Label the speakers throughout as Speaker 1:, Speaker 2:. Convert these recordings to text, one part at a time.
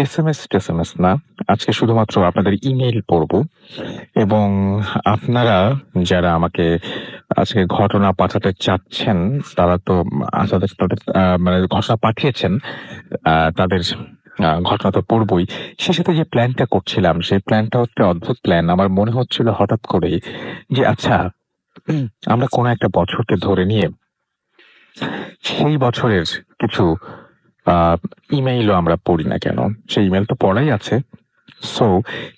Speaker 1: SMS না। আজকে শুধুমাত্র আপনাদের ইমেইল পড়ব এবং আপনারা যারা আমাকে আজকে ঘটনা পাঠাতে চাচ্ছেন, তারা তো তাদের তাদের মানে ঘটনা পাঠিয়েছেন। তাদের ঘটনা তো পড়বই। সে সাথে যে প্ল্যানটা করছিলাম, সেই প্ল্যানটা হচ্ছে অদ্ভুত প্ল্যান। আমার মনে হচ্ছিল হঠাৎ করেই যে আচ্ছা, আমরা কোনো একটা বছরকে ধরে নিয়ে সেই বছরের কিছু আ ইমেইলও আমরা পড়ি না কেন? সেই ইমেইল তো পড়াই আছে। সো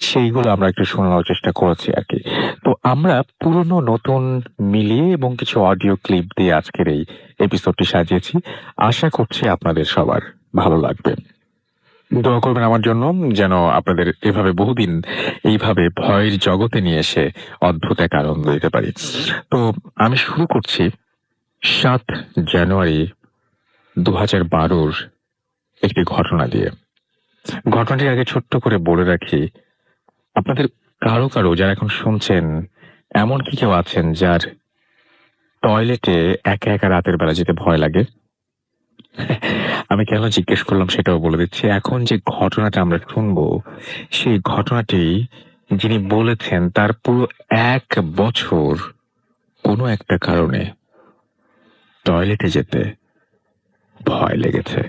Speaker 1: সেইগুলো আমরা একটু শোনানোর চেষ্টা করেছি আরকি। তো আমরা পুরনো নতুন মিলিয়ে এবং কিছু অডিও ক্লিপ দিয়ে আজকের এই এপিসোডটি সাজিয়েছি। আশা করছি আপনাদের সবার ভালো লাগবে। দোয়া করবেন আমার জন্য যেন আপনাদের এভাবে বহুদিন এইভাবে ভয়ের জগতে নিয়ে এসে অদ্ভুত এক আনন্দ দিতে পারি। তো আমি শুরু করছি ৭ জানুয়ারি ২০১২ একটি ঘটনা দিয়ে। ঘটনাটির আগে ছোট্ট করে বলে রাখি, আপনাদের কারো যারা এখন শুনছেন, এমন কি কেউ আছেন যার টয়লেটে একা রাতের বেলা যেতে ভয় লাগে? আমি কেন জিজ্ঞেস করলাম সেটাও বলে দিচ্ছি। এখন যে ঘটনাটা আমরা শুনবো, সেই ঘটনাটি যিনি বলেছেন তার পুরো ১ বছর কোনো একটা কারণে টয়লেটে যেতে ভয় লেগেছে।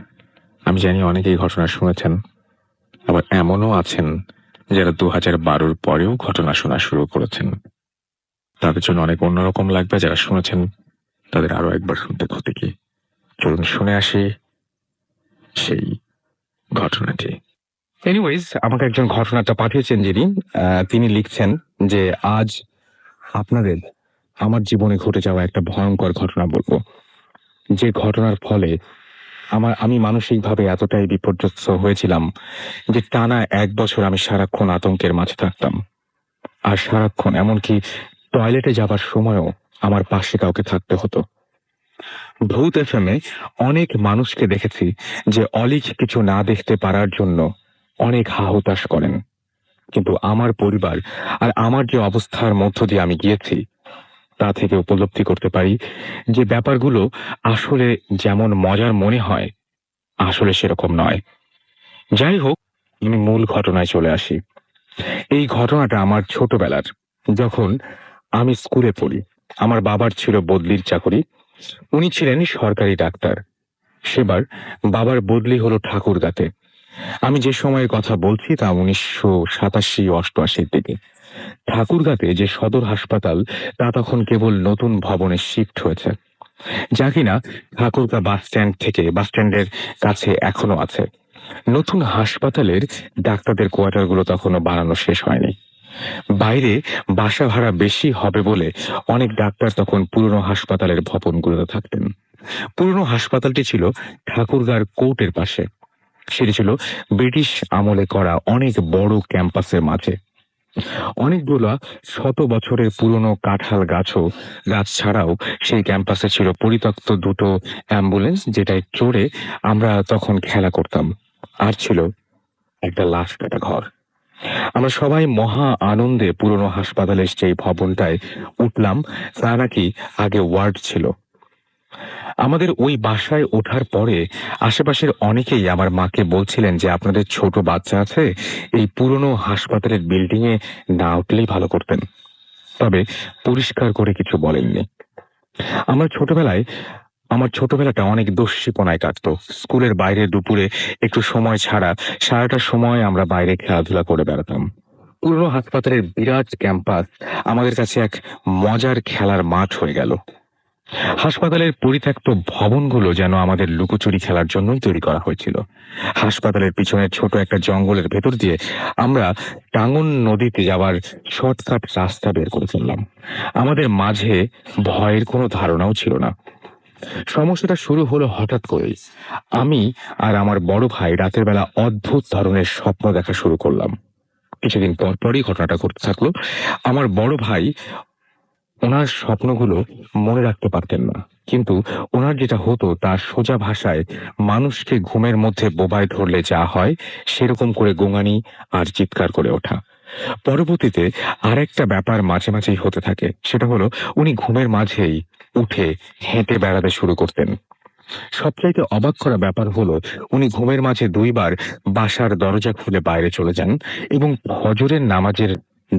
Speaker 1: আমি জানি অনেকেই ঘটনা শুনেছেন, আবার এমনও আছেন যারা ২০১২ পরেও ঘটনা শোনা শুরু করেছেন। তাদের জন্য অনেক অন্যরকম লাগবে। যারা শুনেছেন তাদের আরো একবার শুনতে ক্ষতি কি? চলুন শুনে আসি সেই ঘটনাটি। এনিওয়েজ, আমাকে একজন ঘটনাটা পাঠিয়েছেন যিনি, তিনি লিখছেন যে আজ আপনাদের আমার জীবনে ঘটে যাওয়া একটা ভয়ঙ্কর ঘটনা বলবো। যে ঘটনার ফলে আমি মানসিকভাবে এতটাই বিপর্যস্ত হয়েছিলাম যে টানা ১ বছর আমি সারাক্ষণ আতঙ্কের মাঝে থাকতাম। আর সারাক্ষণ এমনকি টয়লেটে যাবার সময়ও আমার পাশে কাউকে থাকতে হতো। ভূত এফএমে অনেক মানুষকে দেখেছি যে অলিক কিছু না দেখতে পারার জন্য অনেক হাহুতাশ করেন, কিন্তু আমার পরিবার আর আমার যে অবস্থার মধ্য দিয়ে আমি গিয়েছি তা থেকে উপলব্ধি করতে পারি যে ব্যাপারগুলো আসলে যেমন মজার মনে হয় আসলে সেরকম নয়। যাই হোক, আমি মূল ঘটনায় চলে আসি। এই ঘটনাটা আমার ছোটবেলার, যখন আমি স্কুলে পড়ি। আমার বাবার ছিল বদলির চাকরি। উনি ছিলেন সরকারি ডাক্তার। সেবার বাবার বদলি হলো ঠাকুরগাঁতে। আমি যে সময়ের কথা বলছি তা ১৯৮৭-৮৮ দিকে। ঠাকুরগাঁতে যে সদর হাসপাতাল তা তখন কেবল নতুন ভবনে শিফট হয়েছে, যা কিনা ঠাকুরগাঁ বাসস্ট্যান্ডের কাছে এখনো আছে। নতুন হাসপাতালের ডাক্তারদের কোয়ার্টারগুলো তখনও বানানো শেষ হয়নি। বাইরে বাসা ভাড়া বেশি হবে বলে অনেক ডাক্তার তখন পুরনো হাসপাতালের ভবনগুলোতে থাকতেন। পুরনো হাসপাতালটি ছিল ঠাকুরগাঁর কোর্টের পাশে। সেটি ছিল ব্রিটিশ আমলে করা অনেক বড় ক্যাম্পাসের মাঝে। অনেকগুলা শত বছরের পুরনো কাঁঠাল গাছ ছাড়াও সেই ক্যাম্পাসে ছিল পরিত্যক্ত দুটো অ্যাম্বুলেন্স, যেটায় চড়ে আমরা তখন খেলা করতাম। আর ছিল একটা লাশ কাটা ঘর। আমরা সবাই মহা আনন্দে পুরনো হাসপাতালের সেই ভবনটায় উঠলাম। তা নাকি আগে ওয়ার্ড ছিল। আমাদের ওই বাসায় ওঠার পরে আশেপাশের অনেকেই আমার মাকে বলছিলেন যে আপনাদের ছোট বাচ্চা আছে, এই পুরনো হাসপাতালের বিল্ডিং এ না উঠলেই ভালো করতেন। তবে পরিষ্কার করে কিছু বলেননি। আমার ছোটবেলাটা অনেক দস্যিপনায় কাটতো। স্কুলের বাইরে দুপুরে একটু সময় ছাড়া সারাটা সময় আমরা বাইরে খেলাধুলা করে বেড়াতাম। পুরনো হাসপাতালের বিরাট ক্যাম্পাস আমাদের কাছে এক মজার খেলার মাঠ হয়ে গেল। হাসপাতালের পরিত্যক্ত ভবনগুলো যেন আমাদের লুকোচুরি খেলার জন্যই তৈরি করা হয়েছিল। হাসপাতালের পিছনে ছোট একটা জঙ্গলের ভেতর দিয়ে আমরা টাঙ্গন নদীতে যাওয়ার শর্টকাট রাস্তা বের করে ফেললাম। আমাদের মাঝে ভয়ের কোনো ধারণাও ছিল না। সমস্যাটা শুরু হলো হঠাৎ করেই। আমি আর আমার বড় ভাই রাতের বেলা অদ্ভুত ধরনের স্বপ্ন দেখা শুরু করলাম। কিছুদিন পরই ঘটনাটা ঘটতে থাকলো। আমার বড় ভাই ওনার স্বপ্নগুলো মনে রাখতে পারতেন না, কিন্তু ওনার যেটা হতো তার সোজা ভাষায় মানুষকে ঘুমের মধ্যে বোবায় ধরলে যা হয় সেরকম করে গোঙানি আর চিৎকার করে ওঠা। পরবর্তীতে আরেকটা ব্যাপার মাঝেই হতে থাকে, সেটা হলো উনি ঘুমের মাঝেই উঠে হেঁটে বেড়াতে শুরু করতেন। সবচাইতে অবাক করা ব্যাপার হলো উনি ঘুমের মাঝে ২ বার বাসার দরজা খুলে বাইরে চলে যান এবং ফজরের নামাজের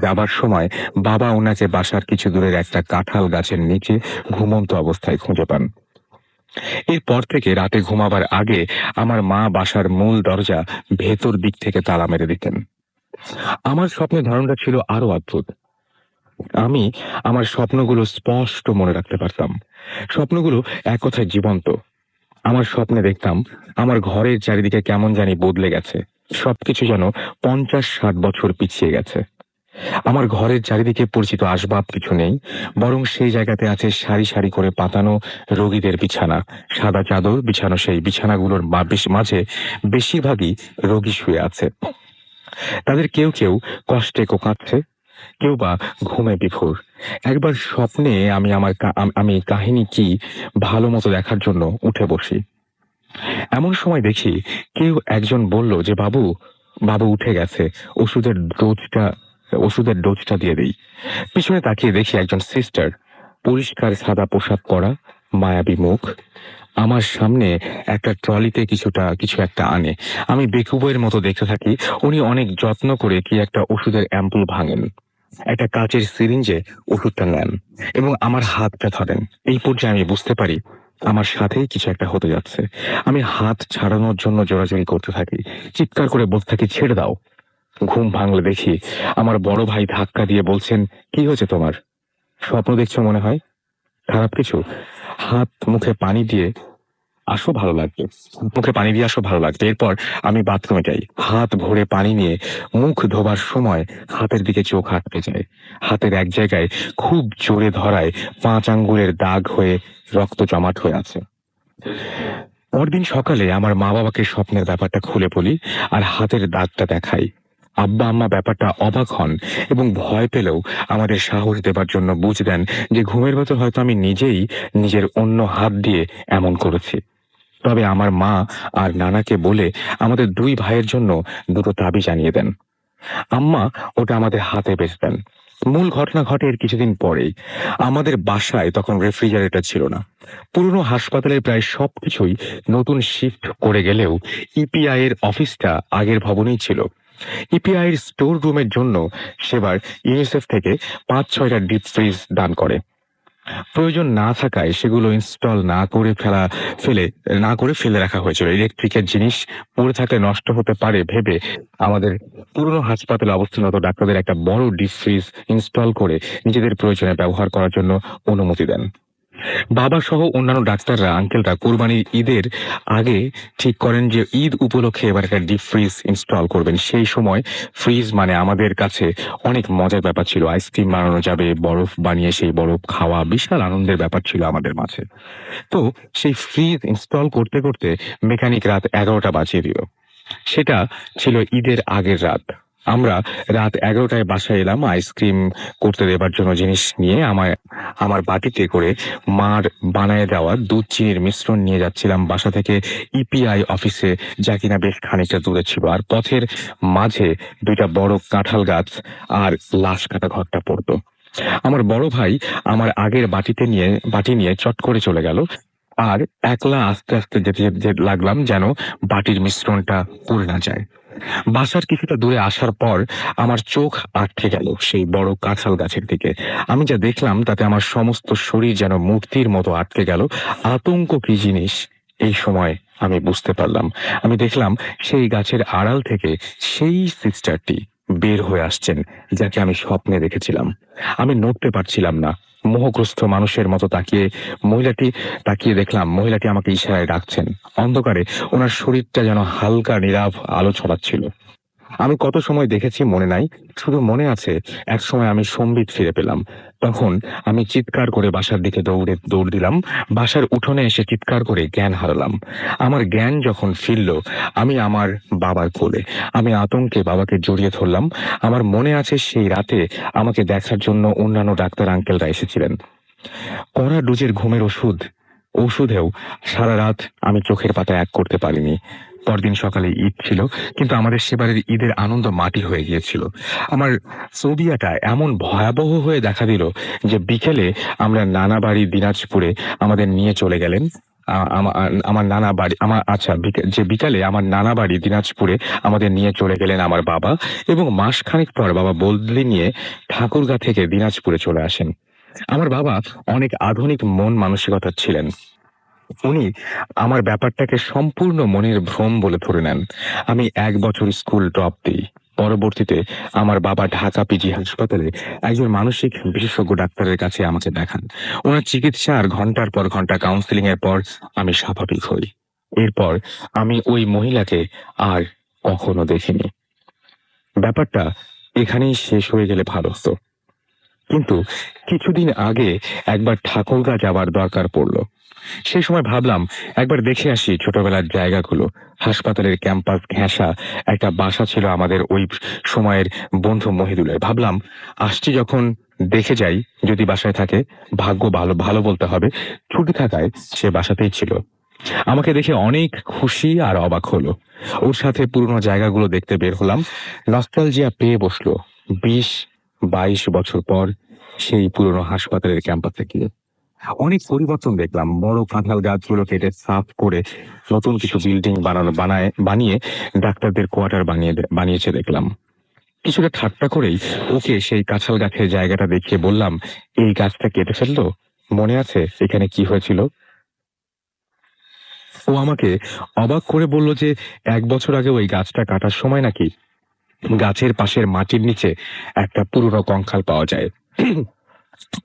Speaker 1: যাবার সময় বাবা ওনাকে বাসার কিছু দূরের একটা কাঁঠাল গাছের নিচে ঘুমন্ত অবস্থায় খুঁজে পান। এরপর থেকে রাতে ঘুমাবার আগে আমার মা বাসার মূল দরজা ভেতর দিক থেকে তালা মেরে দিতেন। আমার স্বপ্নের ধরনটা ছিল আরো অদ্ভুত। আমি আমার স্বপ্নগুলো স্পষ্ট মনে রাখতে পারতাম। স্বপ্নগুলো এক কথায় জীবন্ত। আমার স্বপ্নে দেখতাম আমার ঘরের চারিদিকে কেমন জানি বদলে গেছে, সবকিছু যেন ৫০-৬০ বছর পিছিয়ে গেছে। আমার ঘরের চারিদিকে পরিচিত আসবাব কিছু নেই, বরং সেই জায়গাতে আছে সারি সারি করে পাতানো রোগীদের বিছানা, সাদা চাদর বিছানো। সেই বিছানাগুলোর মাঝে বেশিরভাগই রোগী শুয়ে আছে। তাদের কেউ কেউ কষ্টে কোঁকাচ্ছে, কেউ বা ঘুমে বিভোর। একবার স্বপ্নে আমি কাহিনী কি ভালো মতো দেখার জন্য উঠে বসি। এমন সময় দেখি কেউ একজন বলল যে বাবু বাবু উঠে গেছে, ওষুধের ডোজটা দিয়ে দিই। পিছনে তাকিয়ে দেখি একজন সিস্টার, পরিষ্কার সাদা পোশাক পরা, মায়াবী মুখ, আমার সামনে একটা ট্রলিতে কিছু একটা আনে। আমি বেকুবের মতো দেখতে থাকি। উনি অনেক যত্ন করে কি একটা ওষুধের অ্যাম্পুল ভাঙেন, একটা কাচের সিরিঞ্জে ওষুধটা নেন এবং আমার হাতটা ধরেন। এই পর্যায়ে আমি বুঝতে পারি আমার সাথেই কিছু একটা হতে যাচ্ছে। আমি হাত ছাড়ানোর জন্য জোরাজুরি করতে থাকি, চিৎকার করে বলতে থাকি, ছেড়ে দাও। ঘুম ভাঙলে দেখি আমার বড় ভাই ধাক্কা দিয়ে বলছেন, কি হয়েছে তোমার? স্বপ্ন দেখছো মনে হয়? খারাপ কিছু? হাত মুখে পানি দিয়ে আসো, ভালো লাগবে। মুখে পানি দিয়ে আসো, ভালো লাগবে। এরপর আমি বাথরুমে যাই। হাত ভরে পানি নিয়ে মুখ ধোবার সময় হাতের দিকে চোখ আটকে যায়। হাতের এক জায়গায় খুব জোরে ধরায় ৫ আঙ্গুলের দাগ হয়ে রক্ত জমাট হয়ে আছে। পরদিন সকালে আমার মা বাবাকে স্বপ্নের ব্যাপারটা খুলে বলি আর হাতের দাগটা দেখাই। আব্বা আম্মা ব্যাপারটা অবাক হন এবং ভয় পেলেও আমাদের সাহস দেবার জন্য বুঝ দেন যে ঘুমের ভেতর হয়তো আমি নিজেই নিজের অন্য হাত দিয়ে এমন করেছি। তবে আমার মা আর নানাকে বলে আমাদের ২ ভাইয়ের জন্য ২টো তাবিজ আনিয়ে দেন। আম্মা ওটা আমাদের হাতে বেঁধে দেন। মূল ঘটনা ঘটে এর কিছুদিন পরেই। আমাদের বাসায় তখন রেফ্রিজারেটর ছিল না। পুরনো হাসপাতালের প্রায় সবকিছুই নতুন শিফট করে গেলেও ইপিআই এর অফিসটা আগের ভবনেই ছিল। ইপিআই এর স্টোর রুমের জন্য সেবার ইউনিসেফ থেকে ৫-৬টা ডিপ ফ্রিজ দান করে। প্রয়োজন না থাকায় সেগুলো ইনস্টল না করে ফেলে রাখা হয়েছিল। ইলেকট্রিকের জিনিস পড়ে থাকলে নষ্ট হতে পারে ভেবে আমাদের পুরনো হাসপাতালে অবস্থানরত ডাক্তারদের একটা বড় ডিপ ফ্রিজ ইনস্টল করে নিজেদের প্রয়োজনে ব্যবহার করার জন্য অনুমতি দেন। বাবা সহ অন্যান্য ডাক্তাররা, আঙ্কেলরা কোরবানির ঈদের আগে ঠিক করেন যে ঈদ উপলক্ষে এবার একটা ডিপ ফ্রিজ ইনস্টল করবেন। সেই সময় ফ্রিজ মানে আমাদের কাছে অনেক মজার ব্যাপার ছিল। আইসক্রিম বানানো যাবে, বরফ বানিয়ে সেই বরফ খাওয়া বিশাল আনন্দের ব্যাপার ছিল আমাদের মাঝে। তো সেই ফ্রিজ ইনস্টল করতে করতে মেকানিক রাত ১১টা বাজিয়ে দিল। সেটা ছিল ঈদের আগের রাত। আমরা রাত ১১টায় বাসায় এলাম আইসক্রিম করতে দেবার জন্য জিনিস নিয়ে। আমার বাটিতে করে মার বানায় দেওয়া দুধ চিনির মিশ্রণ নিয়ে যাচ্ছিলাম বাসা থেকে ইপিআই অফিসে, যা কিনা বেশ খানিকটা দূরে ছিল। আর পথের মাঝে ২টা বড় কাঁঠাল গাছ আর লাশ কাটা ঘরটা পড়তো। আমার বড় ভাই আমার আগের বাটি নিয়ে চট করে চলে গেল। আর একলা আস্তে আস্তে যেতে লাগলাম যেন বাটির মিশ্রণটা পড়ে না যায়। বাসার কিছুটা দূরে আসার পর আমার চোখ আটকে গেল সেই বড় কাঁঠাল গাছের দিকে। আমি যা দেখলাম তাতে আমার সমস্ত শরীর যেন মূর্তির মতো আটকে গেল। আতঙ্ক কি জিনিস এই সময় আমি বুঝতে পারলাম। আমি দেখলাম সেই গাছের আড়াল থেকে সেই সিস্টারটি বের হয়ে আসছেন, যাকে আমি স্বপ্নে দেখেছিলাম। আমি নড়তে পারছিলাম না। মোহগ্রস্ত মানুষের মতো তাকিয়ে দেখলাম মহিলাটি আমাকে ইশারায় ডাকছেন। অন্ধকারে ওনার শরীরটা যেন হালকা নীরব আলো ছড়াচ্ছিল। আমি কত সময় দেখেছি মনে নাই, শুধু মনে আছে এক সময় আমি সম্বিত ফিরে পেলাম। তখন আমি চিৎকার করে বাসার দিকে দৌড় দিলাম। বাসার উঠোনে এসে চিৎকার করে জ্ঞান হারালাম। আমার জ্ঞান যখন ফিরল, আমি আমার বাবার কোলে। আমি আতঙ্কে বাবাকে জড়িয়ে ধরলাম। আমার মনে আছে সেই রাতে আমাকে দেখার জন্য অন্যান্য ডাক্তার আঙ্কেলরা এসেছিলেন। কড়া ডোজের ঘুমের ওষুধেও সারা রাত আমি চোখের পাতা এক করতে পারিনি। পরদিন সকালে ঈদ ছিল, কিন্তু আমাদের সেবারের ঈদের আনন্দ মাটি হয়ে গিয়েছিল। আমার সোবিয়াটা এমন ভয়াবহ হয়ে দেখা দিল যে বিকেলে আমরা নানা বাড়ি দিনাজপুরে আমাদের নিয়ে চলে গেলেন। আমার নানা বাড়ি আমার আচ্ছা যে বিকালে আমার নানা বাড়ি দিনাজপুরে আমাদের নিয়ে চলে গেলেন আমার বাবা, এবং মাসখানেক পর বাবা বদলি নিয়ে ঠাকুরগাঁ থেকে দিনাজপুরে চলে আসেন। আমার বাবা অনেক আধুনিক মন মানসিকতার ছিলেন। উনি আমার ব্যাপারটাকে সম্পূর্ণ মনের ভ্রম বলে ধরে নেন। আমি 1 বছর স্কুল ড্রপ দিই। পরবর্তীতে আমার বাবা ঢাকা পিজি হাসপাতালে একজন মানসিক বিশেষজ্ঞ ডাক্তারের কাছে আমাকে দেখান। ওনার চিকিৎসা আর ঘন্টার পর ঘন্টা কাউন্সিলিং এর পর আমি স্বাভাবিক হই। এরপর আমি ওই মহিলাকে আর কখনো দেখিনি। ব্যাপারটা এখানেই শেষ হয়ে গেলে ভালো হতো, কিন্তু কিছুদিন আগে একবার ঠাকুরগাঁ যাবার দরকার পড়ল। সেই সময় ভাবলাম একবার দেখে আসি ছোটবেলার জায়গাগুলো। হাসপাতালের ক্যাম্পাস ঘেঁষা একটা বাসা ছিল আমাদের ওই সময়ের বন্ধু মহিদুলের। ভাবলাম আসছি যখন দেখে যাই, যদি বাসায় থাকে। ভাগ্য ভালো ভালো বলতে হবে, ছুটি থাকায় সে বাসাতেই ছিল। আমাকে দেখে অনেক খুশি আর অবাক হলো। ওর সাথে পুরনো জায়গাগুলো দেখতে বের হলাম। নস্টালজিয়া পেয়ে বসলো 20-22 বছর পর সেই পুরনো হাসপাতালের ক্যাম্পাসে গিয়ে। অনেক পরিবর্তন দেখলাম। বড় কাঁঠাল গাছগুলো কেটে সাফ করে নতুন কিছু বিল্ডিং বানিয়ে ডাক্তারদের কোয়ার্টার বানিয়েছে দেখলাম। কিছুটা ঠাট্টা করেই ওকে সেই কাঁঠাল গাছের জায়গাটা দেখিয়ে বললাম, এই গাছটা কেটে ফেললো, মনে আছে এখানে কি হয়েছিল? ও আমাকে অবাক করে বলল যে 1 বছর আগে ওই গাছটা কাটার সময় নাকি গাছের পাশের মাটির নিচে একটা পুরনো কঙ্কাল পাওয়া যায়।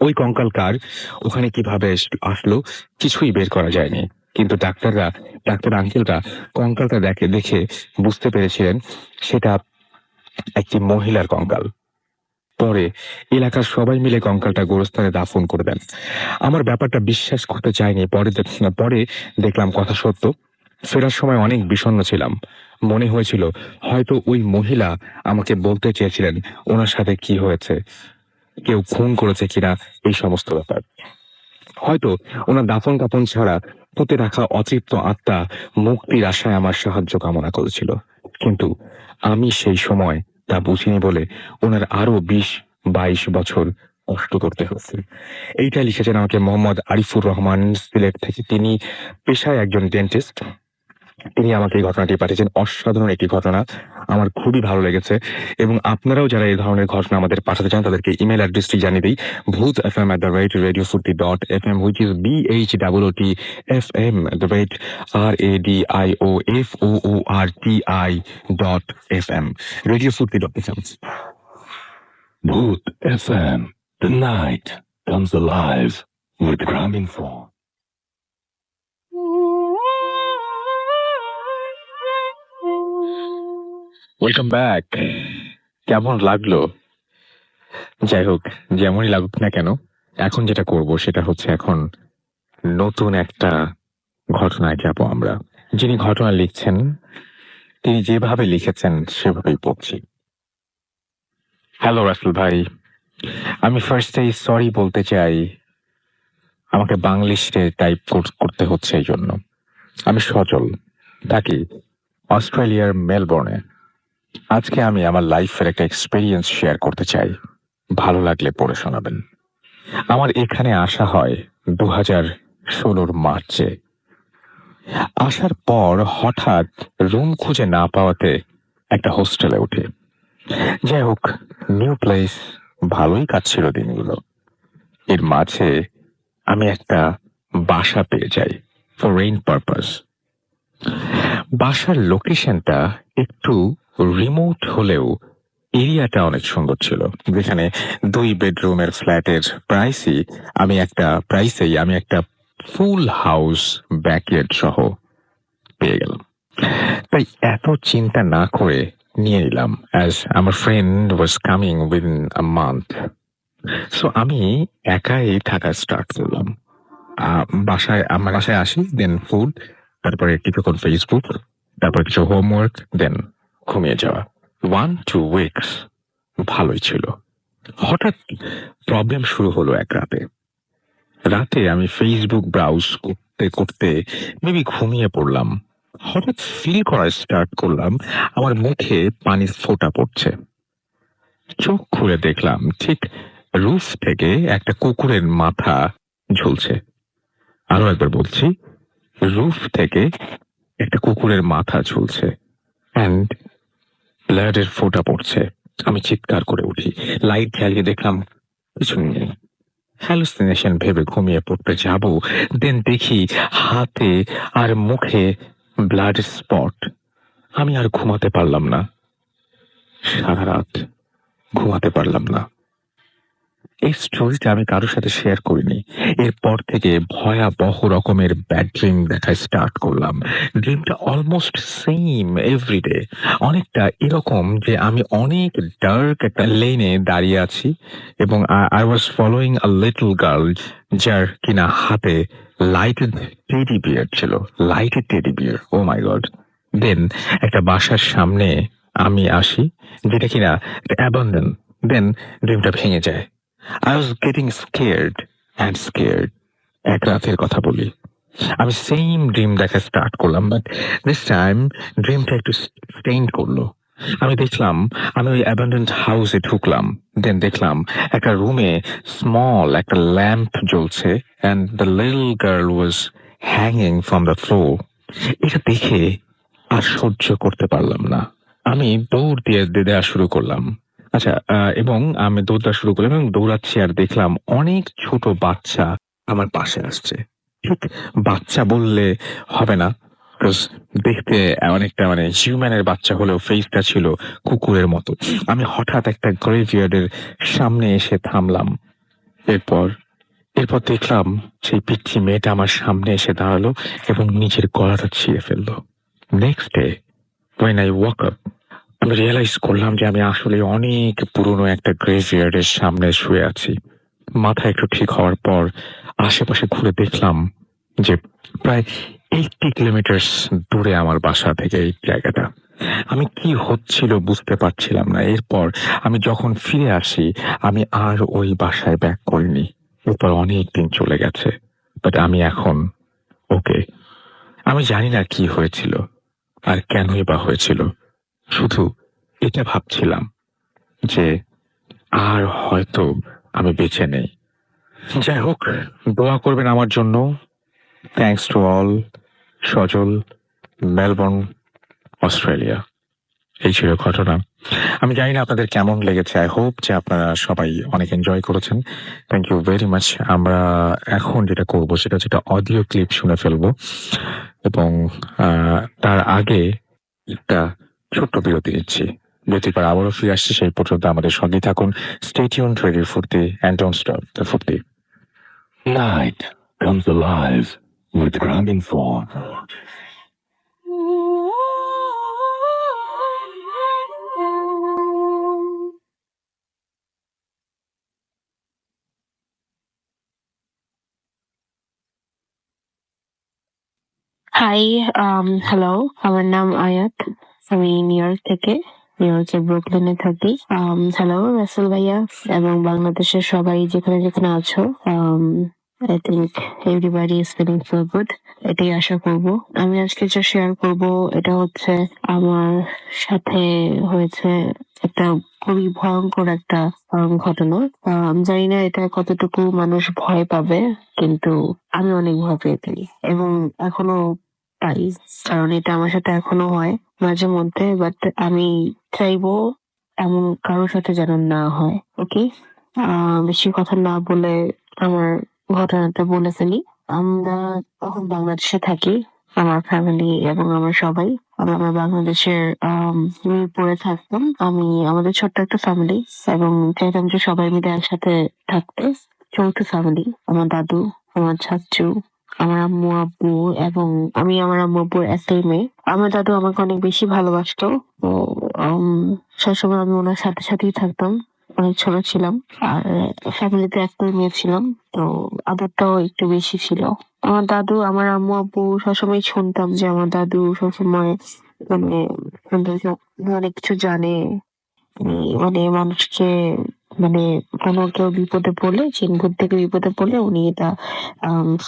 Speaker 1: ওই কঙ্কাল কার, ওখানে কিভাবে আসলো, কিছুই বের করা যায়নি। কিন্তু ডাক্তার আঙ্কেলরা কঙ্কালটা দেখে বুঝতে পেরেছিলেন সেটা একটি মহিলার কঙ্কাল। পরে এলাকার সবাই মিলে কঙ্কালটা গোরস্থানে দাফন করে দেন। আমার ব্যাপারটা বিশ্বাস করতে চাইনি। পরে দেখলাম কথা সত্য। ফেরার সময় অনেক বিষণ্ণ ছিলাম। মনে হয়েছিল হয়তো ওই মহিলা আমাকে বলতে চেয়েছিলেন ওনার সাথে কি হয়েছে, কেউ খুন করেছে কিনা, এই সমস্ত ব্যাপার। হয়তো ওনার দাফন কাফন ছাড়া পুঁতে রাখা অতৃপ্ত আত্মা মুক্তির আশায় আমার সাহায্য কামনা করেছিল। কিন্তু আমি সেই সময় তা বুঝিনি বলে ওনার আরো 20-22 বছর কষ্ট করতে হচ্ছে। এইটা লিখেছেন আমাকে মোহাম্মদ আরিফুর রহমান, সিলেট থেকে। তিনি পেশায় একজন ডেন্টিস্ট। তিনি আমাকে এই ঘটনাটি পাঠিয়েছেন। অসাধারণ একটি ঘটনা, আমার খুবই ভালো লেগেছে। এবং আপনারাও যারা এই ধরনের ঘটনা আমাদের পাঠাতে চান তাদেরকে ইমেল অ্যাড্রেসটি জানিয়ে দিই, bhutfm@radiofooty.fm, which is BHOOTFM@RADIOFOORTI.FM, radiofooty.fm.
Speaker 2: Bhoot FM. The night comes alive with Graminphone.
Speaker 1: Welcome back. কেমন লাগলো? যাই হোক, যেমনই লাগুক না কেন, এখন যেটা করব সেটা হচ্ছে এখন নতুন একটা ঘটনায় যাব আমরা। যিনি ঘটনা লিখছেন তিনি যেভাবে লিখেছেন সেভাবেই পড়ছি। হ্যালো রাসেল ভাই, আমি ফার্স্টেই সরি বলতে চাই। আমাকে বাংলিশে টাইপ করতে হচ্ছে এই জন্য। আমি সজল, থাকি অস্ট্রেলিয়ার মেলবোর্নে। আজকে আমি আমার লাইফের একটা এক্সপেরিয়েন্স শেয়ার করতে চাই, ভালো লাগলে পড়ে শোনাবেন। আমার এখানে আসা হয় 2016 মার্চে। আসার পর হঠাৎ রুম খুঁজে না পাওয়াতে একটা হোস্টেলে উঠি। যাই হোক, নিউ প্লেস, ভালোই কাটছিল দিনগুলো। এর মাঝে আমি একটা বাসা পেয়ে যাই ফর রেন্ট পারপাস। বাসার লোকেশনটা একটু রিমোট হলেও এরিয়াটা অনেক সুন্দর ছিল, যেখানে 2 বেডরুমের ফ্ল্যাটের প্রাইসেই আমি একটা ফুল হাউস ব্যাকইয়ার্ড সহ পেয়ে গেলাম। তাই এত চিন্তা না করে নিয়ে নিলাম, অ্যাজ আমার friend was coming within a month. So আমি একাই থাকা স্টার্ট করলাম। আমার বাসায় আসি, দেন ফুড, তারপরে কিছুক্ষণ ফেসবুক, তারপর কিছু হোমওয়ার্ক, দেন ঘুমিয়ে যাওয়া। 1-2 উইকস ভালোই ছিল। হঠাৎ প্রবলেম শুরু হলো এক রাতে আমি ফেসবুক ব্রাউজ করতে করতে মেবি ঘুমিয়ে পড়লাম। হঠাৎ ফিল করা স্টার্ট করলাম আমার মুখে পানির ফোঁটা পড়ছে। চোখ খুলে দেখলাম ঠিক রুফ থেকে একটা কুকুরের মাথা ঝুলছে। আরো একবার বলছি, রুফ থেকে একটা কুকুরের মাথা ঝুলছে অ্যান্ড ব্লাডের ফোঁটা পড়ছে। আমি চিৎকার করে উঠি, লাইট জ্বালিয়ে দেখলাম কিছু নেই। হ্যালুসিনেশন ভেবে ঘুমিয়ে পড়তে যাব, দেন দেখি হাতে আর মুখে ব্লাড স্পট। আমি আর ঘুমাতে পারলাম না, সারা রাত ঘুমাতে পারলাম না। এই স্টোরিটা আমি কারোর সাথে শেয়ার করিনি। এরপর থেকে ভয়াবহ রকমের ব্যাড ড্রিম দেখা স্টার্ট করলাম। ড্রিমটা অলমোস্ট সেম এভরিডে। অনেকটা এরকম যে আমি অনেক ডার্ক একটা লেনে দাঁড়িয়ে আছি এবং I was following a little girl, যার কিনা হাতে লাইটেড টেডি বিয়ার ছিল। লাইটেড টেডি বিয়ার, ও মাই গড। দেন একটা বাসার সামনে আমি আসি, যেটা কিনা অ্যাবান্ডন। দেন ড্রিমটা ভেঙে যায়। I was getting scared and scared. এক রাতের কথা বলি, আমি সেম ড্রিম দেখা স্টার্ট করলাম, বাট দিস টাইম ড্রিমটা একটু স্টেইন করলো। আমি দেখলাম আমি ওই অ্যাবান্ডেন্ট হাউসে ঢুকলাম। দেন দেখলাম একটা রুমে স্মল একটা ল্যাম্প জ্বলছে and the little girl was hanging from the floor. এটা দেখে আর সহ্য করতে পারলাম না। আমি দৌড় দিয়ে দেওয়া শুরু করলাম। আচ্ছা, এবং আমি দৌড়টা শুরু করলাম এবং দৌড়াচ্ছি আর দেখলাম অনেক ছোট বাচ্চা আমার পাশে আসছে। ঠিক বাচ্চা বললে হবে না, বিকজ দেখতে অনেকটা মানে হিউম্যানের বাচ্চা হলেও ফেসটা ছিল কুকুরের মতো। আমি হঠাৎ একটা গ্রেভইয়ার্ডের সামনে এসে থামলাম। এরপর এরপর দেখলাম সেই পিচ্চি মেয়েটা আমার সামনে এসে দাঁড়ালো এবং নিজের গলাটা ছিঁড়ে ফেললো। Next day when I woke up, আমি রিয়েলাইজ করলাম যে আমি আসলে অনেক পুরনো একটা গ্রেভইয়ার্ডের সামনে শুয়ে আছি। মাথা একটু ঠিক হওয়ার পর আশেপাশে ঘুরে দেখলাম যে প্রায় 80 কিলোমিটার দূরে আমার বাসা থেকে এই জায়গাটা। আমি কি হচ্ছিল বুঝতে পারছিলাম না। এরপর আমি যখন ফিরে আসি, আমি আর ওই বাসায় ব্যাক করিনি। এরপর অনেক দিন চলে গেছে, বাট আমি এখন ওকে। আমি জানি না কি হয়েছিল আর কেনই বা হয়েছিল। শুধু এটা ভাবছিলাম যে আর হয়তো আমি বেঁচে নেই। যাই হোক, দোয়া করবেন আমার জন্য। Thanks to all. Sajal, Melbourne, Australia. এই ছিল ঘটনা। আমি জানি না আপনাদের কেমন লেগেছে। আই হোপ যে আপনারা সবাই অনেক এনজয় করেছেন। Thank you very much. আমরা এখন যেটা করব সেটা হচ্ছে একটা অডিও ক্লিপ শুনে ফেলবো এবং তার আগে একটা ছোট্ট বিরতি নিচ্ছি। বিরতির পর আবারও ফিরে আসছি। সেই পর্যন্ত আমাদের সঙ্গেই থাকুন। Stay tuned, radio Foorti and don't stop the Foorti.
Speaker 2: Night comes alive with Gramin Phone.
Speaker 3: Hi, hello, আমার নাম আয়াত। আমি নিউ ইয়র্ক থেকে, নিউ ইয়র্কের ব্রুকলিনে থাকি। হ্যালো রাসেল ভাইয়া এবং বাংলাদেশের সবাই যেখানে যেখানে আছো। I think everybody is feeling so good, এটাই আশা করব। আমি আজকে যা শেয়ার করব এটা হচ্ছে আমার সাথে হয়েছে একটা খুবই ভয়ঙ্কর একটা ঘটনা। আমি জানি না এটা কতটুকু মানুষ ভয় পাবে, কিন্তু আমি অনেক ভয় পেয়েছি এবং এখনো পাই, কারণ এটা আমার সাথে এখনো হয় মাঝে মধ্যে। বাট আমি চাইবো এমন কারোর সাথে যেন না হয়। ওকে, বেশি কথা না বলে আমার ঘটনাটা বলে ফেলি। আমরা তখন বাংলাদেশে থাকি, আমার ফ্যামিলি এবং আমার সবাই। আমরা বাংলাদেশের মিরপুরে থাকতাম। আমাদের ছোট্ট একটা ফ্যামিলি এবং চাইতাম যে সবাই মিলে একসাথে থাকতে। যৌথ ফ্যামিলি, আমার দাদু, আমার চাচ্চু, আমার আম্মু আব্বু এবং আমি আমার আম্মু আব্বুর একটাই মেয়ে। আমার দাদু আমাকে অনেক বেশি ভালোবাসতো। তো সবসময় আমি ওনার সাথে সাথেই থাকতাম। অনেক ছোট ছিলাম আর ফ্যামিলিতে একটাই মেয়ে ছিলাম, তো আদরটাও একটু বেশি ছিল। আমার দাদু, আমার আম্মু আব্বু সবসময় শুনতাম যে আমার দাদু সবসময় মানে অনেক কিছু জানে। মানে মানুষকে মানে কোনো কেউ বিপদে পড়লে, চিনভূত থেকে বিপদে পড়লে উনি এটা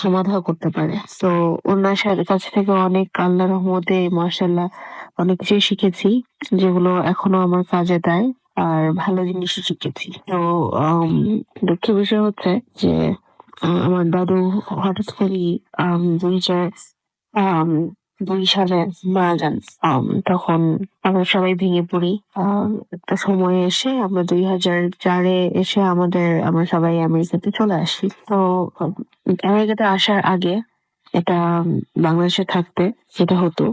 Speaker 3: সমাধা করতে পারে। তো ওনার কাছ থেকে অনেক আল্লাহর রহমতে মাশাআল্লাহ অনেক কিছুই শিখেছি, যেগুলো এখনো আমার কাজে দেয়। আর ভালো জিনিসই শিখেছি। তো দুঃখের বিষয় হচ্ছে যে আমার দাদু হঠাৎ করেই ২০০০ আম ২ সালে মারা যান। তখন আমরা সবাই ভেঙে পড়ি। একটা সময়ে এসে আমরা ২০০৪ এ এসে আমরা সবাই আমেরিকাতে চলে আসি। তো আম আমেরিকাতে আসার আগে এটা বাংলাদেশে থাকতে যেটা হতো,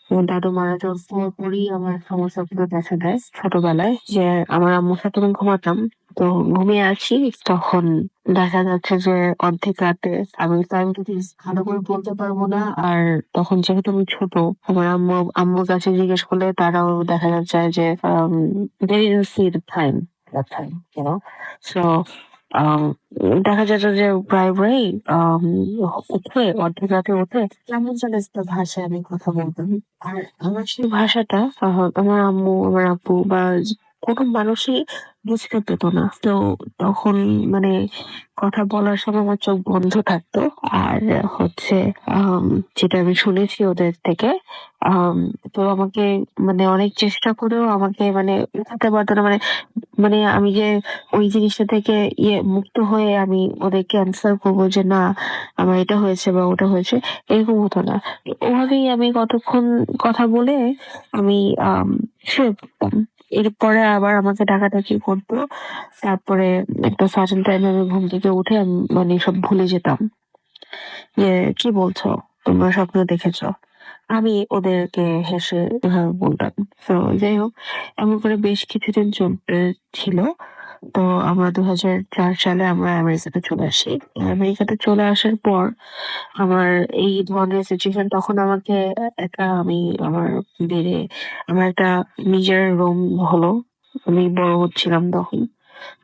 Speaker 3: আমার দাদু মারা যাওয়ার পরপরই আমার সমস্যাগুলো দেখা দেয় ছোটবেলায়। যে আমার আম্মুর সাথে আমি ঘুমাতাম। তো ঘুমিয়ে আছি, তখন দেখা যাচ্ছে যে অর্ধেক রাতে আমি কিছু ভালো করে বলতে পারবো না। আর তখন যেহেতু আমি ছোট, আমার আম্মুর কাছে জিজ্ঞেস করলে তারাও দেখা যায় যে they didn't see the time that time, you know? So আম দেখা যেত যে প্রায় আম উঠে অর্ধেক রাতে উঠে কেমন যেন একটা ভাষায় আমি কথা বলতাম। আর আমার সেই ভাষাটা আমার আম্মু, আমার আব্বু বা কোনো মানুষই বুঝতে পেত না। তো তখন মানে কথা বলার সময় আমার চোখ বন্ধ থাকতো। আর হচ্ছে যেটা আমি শুনেছি ওদের থেকে, আম তো আমাকে মানে অনেক চেষ্টা করেও আমাকে মানে উঠাতে পারত না। মানে মানে আমি যে ওই জিনিসটা থেকে মুক্ত হয়ে আমি ওদেরকে অ্যান্সার করবো যে না আমার এটা হয়েছে বা ওটা হয়েছে, এরকম হতো না। ওভাবেই আমি কতক্ষণ কথা বলে আমি শুয়ে পড়তাম। এরপরে আবার আমাকে ডাকাডাকি করতো। তারপরে একটা সার্টেন টাইমে আমি ঘুম থেকে উঠে মানে সব ভুলে যেতাম। যে কি বলছো? তোমরা স্বপ্ন দেখেছ? আমি ওদেরকে হেসে এভাবে বলতাম। তো যাই হোক, এমন করে বেশ কিছুদিন চলতে ছিল। তো আমরা ২০০৪ সালে আমরা আমেরিকাতে চলে আসি। আমেরিকাতে চলে আসার পর আমার এই ধরনের সিচুয়েশন তখন আমাকে একা আমি আমার বেডে আমার একটা নিজের রুম হলো। আমি বড় হচ্ছিলাম তখন।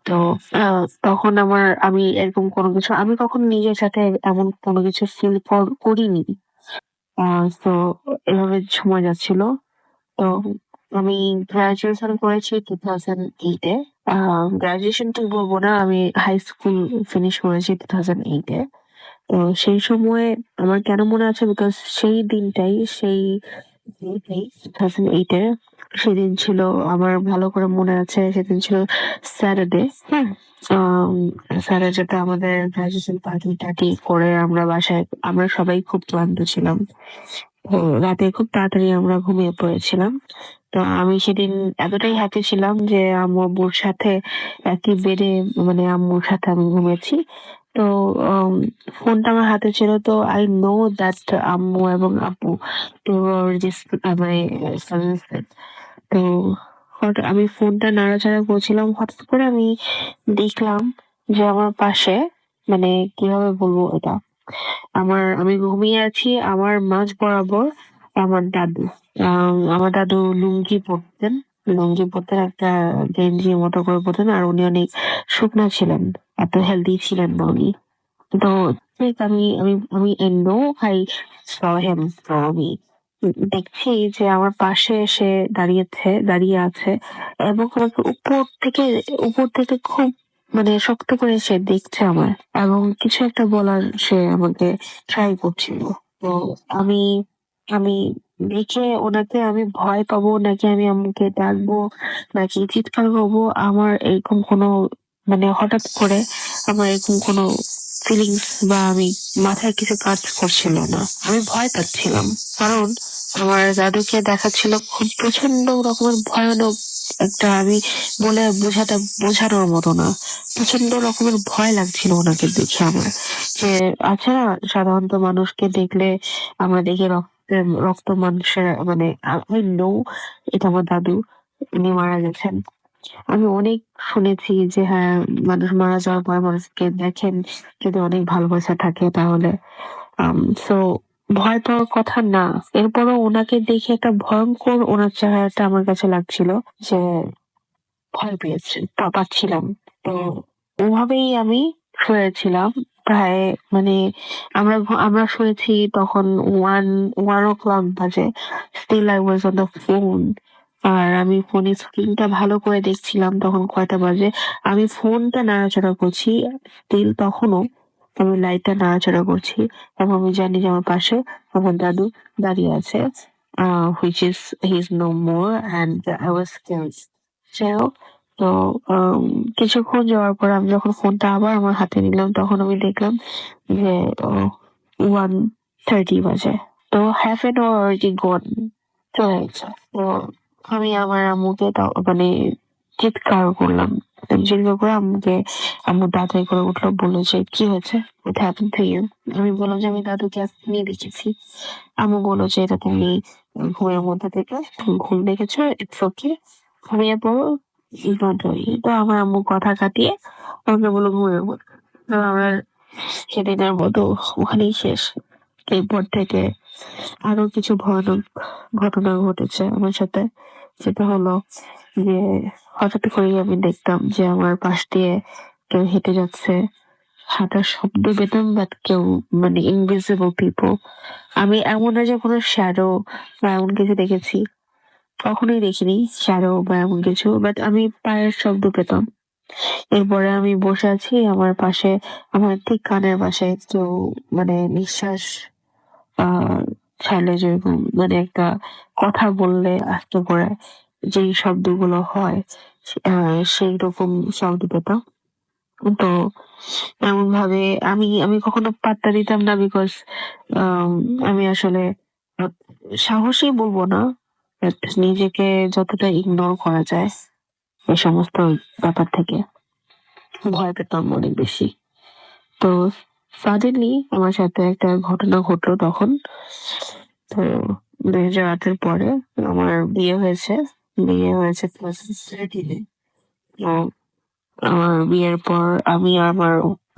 Speaker 3: তো তখন আমি এরকম কোনো কিছু আমি কখনো নিজের সাথে এমন কোনো কিছু ফিল করিনি। আ সো এভাবে সময় যাচ্ছিল। তো আমি গ্র্যাজুয়েশন করেছি 2008 এ। আ গ্র্যাজুয়েশন ঠিক বলবো না, আমি হাই স্কুল ফিনিশ করেছি 2008 এ। তো সেই সময়ে আমার কেন মনে আছে বিকজ সেই দিনটাই সেই ডেটেই 2008 এ সেদিন ছিল আমার ভালো করে মনে আছে সেদিন ছিল স্যাটারডে। হ্যাঁ? আম স্যাটারডেতে আমাদের গ্র্যাজুয়েশন পার্টি-টার্টি করে আমরা সবাই খুব ক্লান্ত ছিলাম। তো রাতে খুব তাড়াতাড়ি আমরা ঘুমিয়ে পড়েছিলাম। তো আমি সেদিন এতটাই হ্যাপি ছিলাম যে আম্মু-আব্বুর সাথে একই বেডে মানে আম্মুর সাথে আমি ঘুমিয়েছি। তো আম ফোনটা আমার হাতে ছিল, তো I know that আম্মু এবং আব্বু they were already মানে asleep. তো আমি ফোনটা নাড়াচাড়া করছিলাম। হঠাৎ করে আমি দেখলাম যে আমার পাশে মানে কিভাবে বলবো এটা? আমি ঘুমিয়ে আছি, আমার মাঝ বরাবর আমার দাদু। আমার দাদু লুঙ্গি পড়তেন একটা গেঞ্জির মতো করে পড়তেন। আর উনি অনেক শুকনা ছিলেন। এত হেলথি ছিলেন না উনি। তো ঠিক আমি I know I saw him. তো আমি দেখছি যে আমার পাশে এসে দাঁড়িয়ে আছে এবং আমাকে উপর থেকে খুব মানে শক্ত করে সে দেখছে আমার এবং কিছু একটা বলার সে আমাকে ট্রাই করছিল। তো আমি আমি দেখে ওনাকে আমি ভয় পাবো নাকি আমি আম্মুকে ডাকবো নাকি চিৎকার করবো আমার এরকম কোনো মানে হঠাৎ করে আমার এরকম কোনো ফিলিংস বা আমি মাথায় কিছু কাজ করছিল না। আমি ভয় পাচ্ছিলাম। কারণ আমার দাদুকে দেখাচ্ছিল খুব প্রচন্ড রকমের ভয়ানক একটা আমি বলে বোঝানোর মতো না। প্রচন্ড রকমের ভয় লাগছিল ওনাকে দেখে আমার। যে আছে না সাধারণত মানুষকে দেখলে আমরা দেখি রক্ত মানুষের মানে I know এটা আমার দাদু। উনি মারা গেছেন। আমি অনেক শুনেছি যে হ্যাঁ, মানুষ মারা যাওয়ার পর মানুষকে দেখেন যদি অনেক ভালোবাসা থাকে তাহলে। সো ভয় পাওয়ার কথা না। এরপরও উনাকে দেখে একটা ভয়ংকর উনার চেহারাটা আমার কাছে লাগছিল যে ভয় পাচ্ছিলাম। তো ওভাবেই আমি শুয়েছিলাম। প্রায় মানে আমরা শুয়েছি তখন 1 o'clock বাজে। Still I was on the phone. আর আমি ফোনের স্ক্রিনটা ভালো করে দেখছিলাম তখন কয়টা বাজে। আমি ফোনটা নাড়াচাড়া করছি। স্টিল তখনও আমি লাইটটা নাড়াচাড়া করছি এবং আমি জানি যে আমার পাশে আমার দাদু দাঁড়িয়ে আছে। which is he is no more and I was scared. যাই হোক, তো আম কিছুক্ষণ যাওয়ার পর আমি যখন ফোনটা আবার আমার হাতে নিলাম তখন আমি দেখলাম যে 1:30 বাজে। তো half an hour already gone চলে গেছে। তো আমি আমার আম্মুকে মানে চিৎকার করলাম। চিৎকার করে আম্মুকে আম্মু তাড়াতাড়ি করে উঠলো, বললো যে কি হয়েছে? What happened to you? আমি বললাম যে আমি দাদুকে আজকে নিয়ে দেখেছি। আম্মু বললো যে এটা তুমি ঘুমের মধ্যে থেকে তুমি ঘুম দেখেছো, ইটস ওকে, ঘুমিয়ে পড়ো, ডোন্ট ওয়ারি। তো আমার আম্মু কথা কাটিয়ে আমাকে বললো ঘুমিয়ে পড়তে। তো আমার সেদিনের মতো ওখানেই শেষ। এরপর থেকে আরো কিছু ভয়ানক ঘটনা ঘটেছে আমার সাথে। সেটা হলো যে হঠাৎ করেই আমি দেখতাম যে আমার পাশ দিয়ে কেউ হেঁটে যাচ্ছে, হাঁটার শব্দ পেতাম, বাট কেউ মানে ইনভিজিবল পিপল। আমি এমন না যে কোনো শ্যাডো বা এমন কিছু দেখেছি, কখনোই দেখিনি শ্যাডো বা এমন কিছু, বাট আমি পায়ের শব্দ পেতাম। এরপরে আমি বসে আছি, আমার পাশে আমার ঠিক কানের পাশে কেউ মানে নিঃশ্বাস ছাড়লে যেরকম মানে একটা কথা বললে আস্তে করে যেই শব্দগুলো হয়, সেই রকম শব্দ পেতাম। তো এমন ভাবে আমি আমি কখনো পাত্তা দিতাম না, বিকজ আমি আসলে আহ, সাহসী বলবো না, বাট নিজেকে যতটা ইগনোর করা যায় এই সমস্ত ব্যাপার থেকে ভয় পেতাম অনেক বেশি। তো সাডেনলি আমার সাথে একটা ঘটনা ঘটলো তখন। তো 2008-এর পরে আমার বিয়ে হয়েছে। বিয়ে হয়েছে 2013-এ। তো আমার বিয়ের পর আমি আর আমার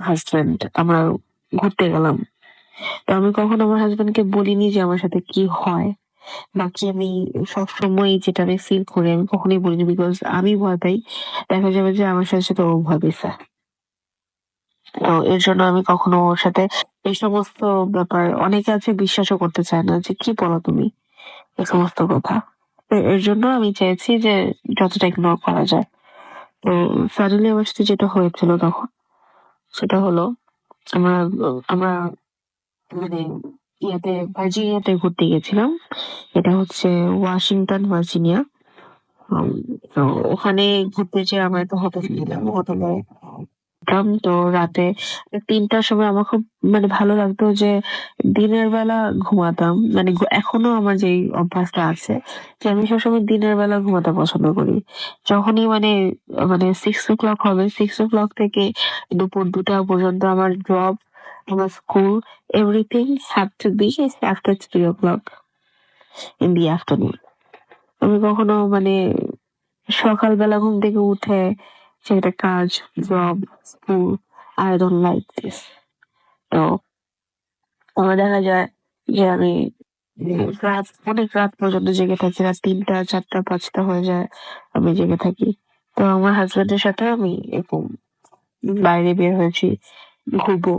Speaker 3: হাসব্যান্ড আমরা ঘুরতে গেলাম। তো আমি কখনো আমার হাসব্যান্ডকে বলিনি যে আমার সাথে কি হয় বা কি আমি সবসময় যেটা আমি ফিল করি আমি কখনোই বলিনি, বিকজ আমি ভয় পাই দেখা যাবে যে আমার সাথে সাথে ও ভয় পেয়েছে। তো এর জন্য আমি কখনো ওর সাথে এই সমস্ত ব্যাপার, অনেকে আছে বিশ্বাসও করতে চায় না যে কি বলো তুমি এই সমস্ত কথা। তো এর জন্য আমি চেয়েছি যে যতটা ইগনোর করা যায়। তো সাডেনলি আমার সাথে যেটা হয়েছিল তখন সেটা হলো আমরা আমরা মানে ভার্জিনিয়াতে ঘুরতে গেছিলাম। এটা হচ্ছে ওয়াশিংটন ভার্জিনিয়া। উম, তো ওখানে ঘুরতে যেয়ে আমরা একটা হোটেল নিলাম, হোটেলে উঠলাম। তো রাতে 3টার সময় আমার খুব মানে ভালো লাগতো যে দিনের বেলা ঘুমাতাম, মানে এখনো আমার যেই অভ্যাসটা আছে যে আমি সবসময় দিনের বেলা ঘুমাতে পছন্দ করি। যখনই মানে মানে 6 o'clock হবে, 6 o'clock থেকে দুপুর 2টা পর্যন্ত আমার জব, আমার school, everything have to be after 3 o'clock in the afternoon. আমি কখনো মানে সকালবেলা ঘুম থেকে উঠে সেটা কাজ, job, school, I don't like this. তো আমার দেখা যায় যে আমি অনেক রাত পর্যন্ত জেগে থাকি, রাত 3টা 4টা 5টা হয়ে যায় আমি জেগে থাকি। তো আমার হাজবেন্ডের সাথে আমি এরকম বাইরে বের হয়েছি, ঘুরবো,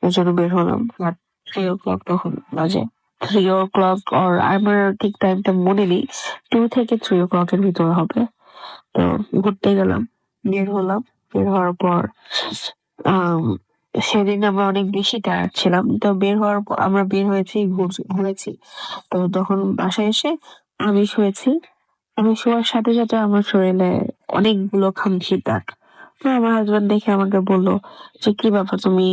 Speaker 3: এর জন্য বের হলাম। বাট 3 o'clock তখন বাজে, 3 o'clock or আমার ঠিক টাইমটা মনে নেই, 2 থেকে 3 o'clock এর ভিতরে হবে। তো ঘুরতে গেলাম, বের হলাম। বের হওয়ার পর আম সেদিন আমরা অনেক বেশি টায়ার্ড ছিলাম। তো বের হওয়ার পর আমরা বের হয়েছি, ঘুরেছি। তো তখন বাসায় এসে আমি শুয়েছি। আমি শোয়ার সাথে সাথে আমার শরীরে অনেকগুলো খামচির দাগ। তো আমার হাসব্যান্ড দেখে আমাকে বলল যে কি ব্যাপার, তুমি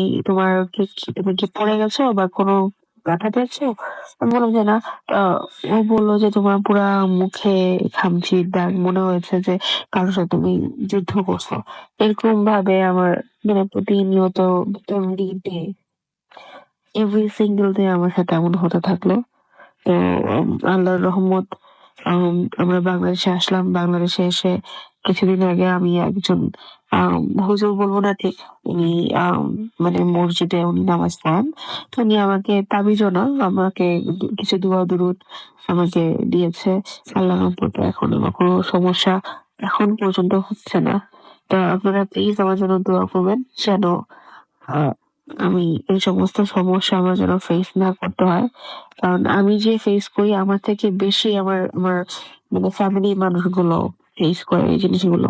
Speaker 3: কি পড়ে গেছো বা কোনো ব্যথা পেয়েছো? আমি বললাম যে না। আহ, ও বললো যে তোমার পুরা মুখে খামচির দাগ, মনে হয়েছে যে কারোর সাথে তুমি যুদ্ধ করছো। এরকম ভাবে আমার মানে প্রতিনিয়ত ডে এভরি সিঙ্গেল ডে আমার সাথে এমন হতে থাকলো। তো আল্লাহর রহমত, আমরা বাংলাদেশে আসলাম। বাংলাদেশে এসে কিছুদিন আগে আমি একজন হুজুর বলবো না ঠিক, উনি মানে মসজিদে উনি নামাজ পড়ান। তো উনি আমাকে তাবিজও না, আমাকে কিছু দোয়া দুরুদ আমাকে দিয়েছে। আল্লাহর রহমতে এখন আমার কোনো সমস্যা এখন পর্যন্ত হচ্ছে না। তো আপনারা প্লিজ আমার জন্য দোয়া করবেন যেন আহ আমি এই সমস্ত সমস্যা আমার যেন ফেস না করতে হয়। কারণ আমি যে ফেস করি আমার থেকে বেশি আমার আমার মানে ফ্যামিলির মানুষগুলো ফেস করে এই জিনিসগুলো,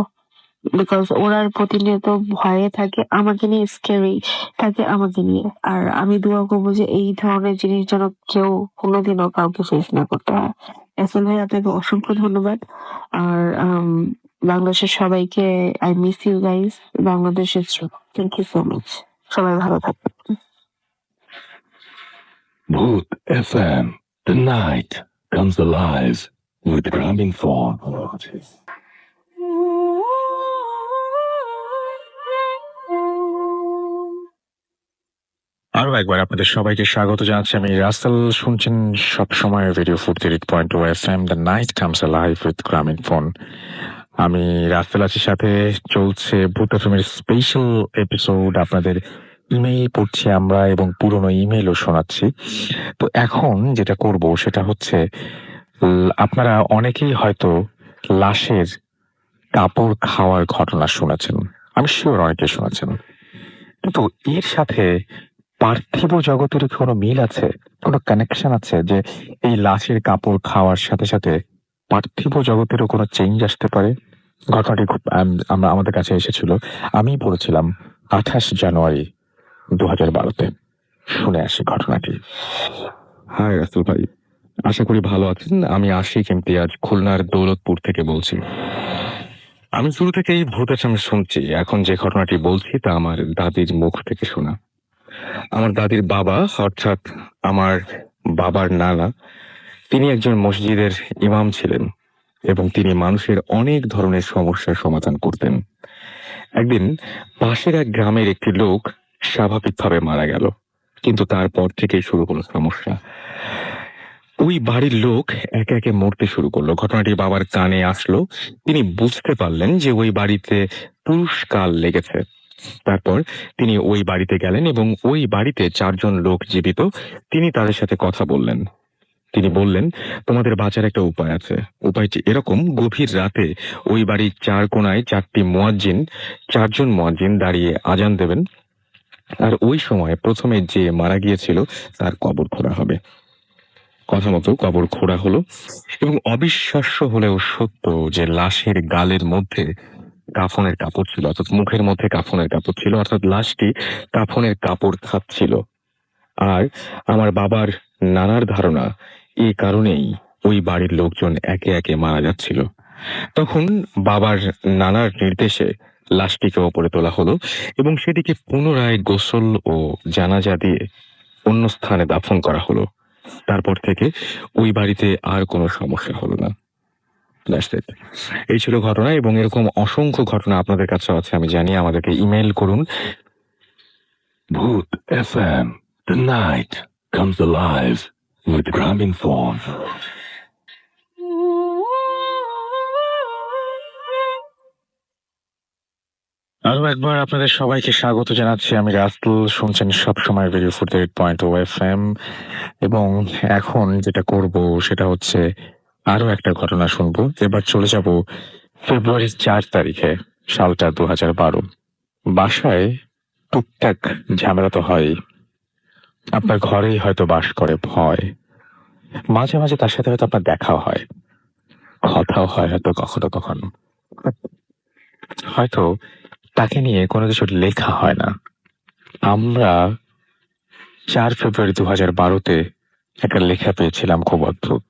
Speaker 3: বিকজ ওরা প্রতিনিয়ত ভয়ে থাকে আমাকে নিয়ে, স্ক্যারি থাকে আমাকে নিয়ে। আর আমি দোয়া করবো যে এই ধরনের জিনিস যেন কেউ কোনোদিনও কাউকে ফেস না করতে হয়। এসএল ভাই, আপনাকে অসংখ্য ধন্যবাদ। আর বাংলাদেশের সবাইকে আই মিস ইউ গাইস। বাংলাদেশের থ্যাংক ইউ সো মাচ। সবাই ভালো থাকবেন।
Speaker 2: Bhoot FM The night comes alive with grabbing form.
Speaker 1: আরো একবার আপনাদের সবাইকে স্বাগত জানাচ্ছি। আমি রাসেল, শুনছেন সবসময় radio 48.2 FM, the night comes live with গ্রামীণ ফোন। আমি রাসেল আছি, সাথে চলছে ভূত এফএমের স্পেশাল এপিসোড। আপনাদের ইমেইল পড়ছি আমরা এবং পুরনো ইমেইলও শোনাচ্ছি। তো এখন যেটা করব সেটা হচ্ছে, আপনারা অনেকেই হয়তো লাশের কাপড় খাওয়ার ঘটনা শুনেছেন। আমি শিওর অনেকে শুনেছেন, কিন্তু এর সাথে পার্থিব জগতের কোনো মিল আছে, কোনো কানেকশন আছে যে এই লাশের কাপড় খাওয়ার সাথে সাথে পার্থিব জগতেরও কোনো চেঞ্জ আসতে পারে? ঘটনাটি খুব আমাদের কাছে এসেছিল, আমি পড়েছিলাম 28 জানুয়ারি 2012-তে। শুনে আসি ঘটনাটি। হাই রাসেল ভাই, আশা করি ভালো আছেন। আমি আশিক ইমতিয়াজ, খুলনার দৌলতপুর থেকে বলছি। আমি শুরু থেকেই ভূতের সামনে শুনছি। এখন যে ঘটনাটি বলছি তা আমার দাদির মুখ থেকে শোনা। আমার দাদির বাবা, অর্থাৎ আমার বাবার নানা, তিনি একজন মসজিদের ইমাম ছিলেন এবং তিনি মানুষের অনেক ধরনের সমস্যার সমাধান করতেন। একদিন পাশের এক গ্রামের একটি লোক স্বাভাবিকভাবে মারা গেল, কিন্তু তারপর থেকেই শুরু হলো সমস্যা। ওই বাড়ির লোক একে একে মরতে শুরু করলো। ঘটনাটি বাবার কানে আসলো, তিনি বুঝতে পারলেন যে ওই বাড়িতে পুরুষকাল লেগেছে। তারপর তিনি ওই বাড়িতে গেলেন এবং ওই বাড়িতে 4 জন লোক জীবিত। তিনি তাদের সাথে কথা বললেন। তিনি বললেন, তোমাদের বাঁচার একটা উপায় আছে। উপায়টি এরকম, গভীর রাতে ওই বাড়ির 4 কোণায় 4টি মুয়াজ্জিন, 4 জন মুয়াজ্জিন দাঁড়িয়ে আজান দেবেন, আর ওই সময় প্রথমে যে মারা গিয়েছিল তার কবর খোঁড়া হবে। কথা মতো কবর খোঁড়া হলো এবং অবিশ্বাস্য হলেও সত্য যে লাশের গালের মধ্যে কাফনের কাপড় ছিল, অর্থাৎ মুখের মধ্যে কাফনের কাপড় ছিল, অর্থাৎ লাশটি কাফনের কাপড় খাচ্ছিল। আর আমার বাবার নানার ধারণা এই কারণেই ওই বাড়ির লোকজন একে একে মারা যাচ্ছিল। তখন বাবার নানার নির্দেশে লাশটিকে ওপরে তোলা হলো এবং সেটিকে পুনরায় গোসল ও জানাজা দিয়ে অন্য স্থানে দাফন করা হলো। তারপর থেকে ওই বাড়িতে আর কোনো সমস্যা হলো না। এই ছিল ঘটনা, এবং এরকম অসংখ্য ঘটনা আপনাদের কাছে আছে আমি জানি। আমাদেরকে ইমেইল করুন।
Speaker 2: Bhoot FM. The night comes alive with grabbing form.
Speaker 1: আরো একবার আপনাদের সবাইকে স্বাগত জানাচ্ছি। আমি রাসেল, শুনছেন সবসময় রেডিও 48.2 FM, এবং এখন যেটা করব সেটা হচ্ছে আরো একটা ঘটনা শুনবো। এবার চলে যাব ফেব্রুয়ারির 4 তারিখে, সালটা 2012। বাসায় টুকটাক ঝামেলা তো হয়। আপনার ঘরেই হয়তো বাস করে ভয়, মাঝে মাঝে তার সাথে হয়তো আপনার দেখাও হয়, কথাও হয় হয়তো কখনো কখনো, হয়তো তাকে নিয়ে কোনো কিছু লেখা হয় না। আমরা 4 ফেব্রুয়ারি 2012-তে একটা লেখা পেয়েছিলাম, খুব অদ্ভুত।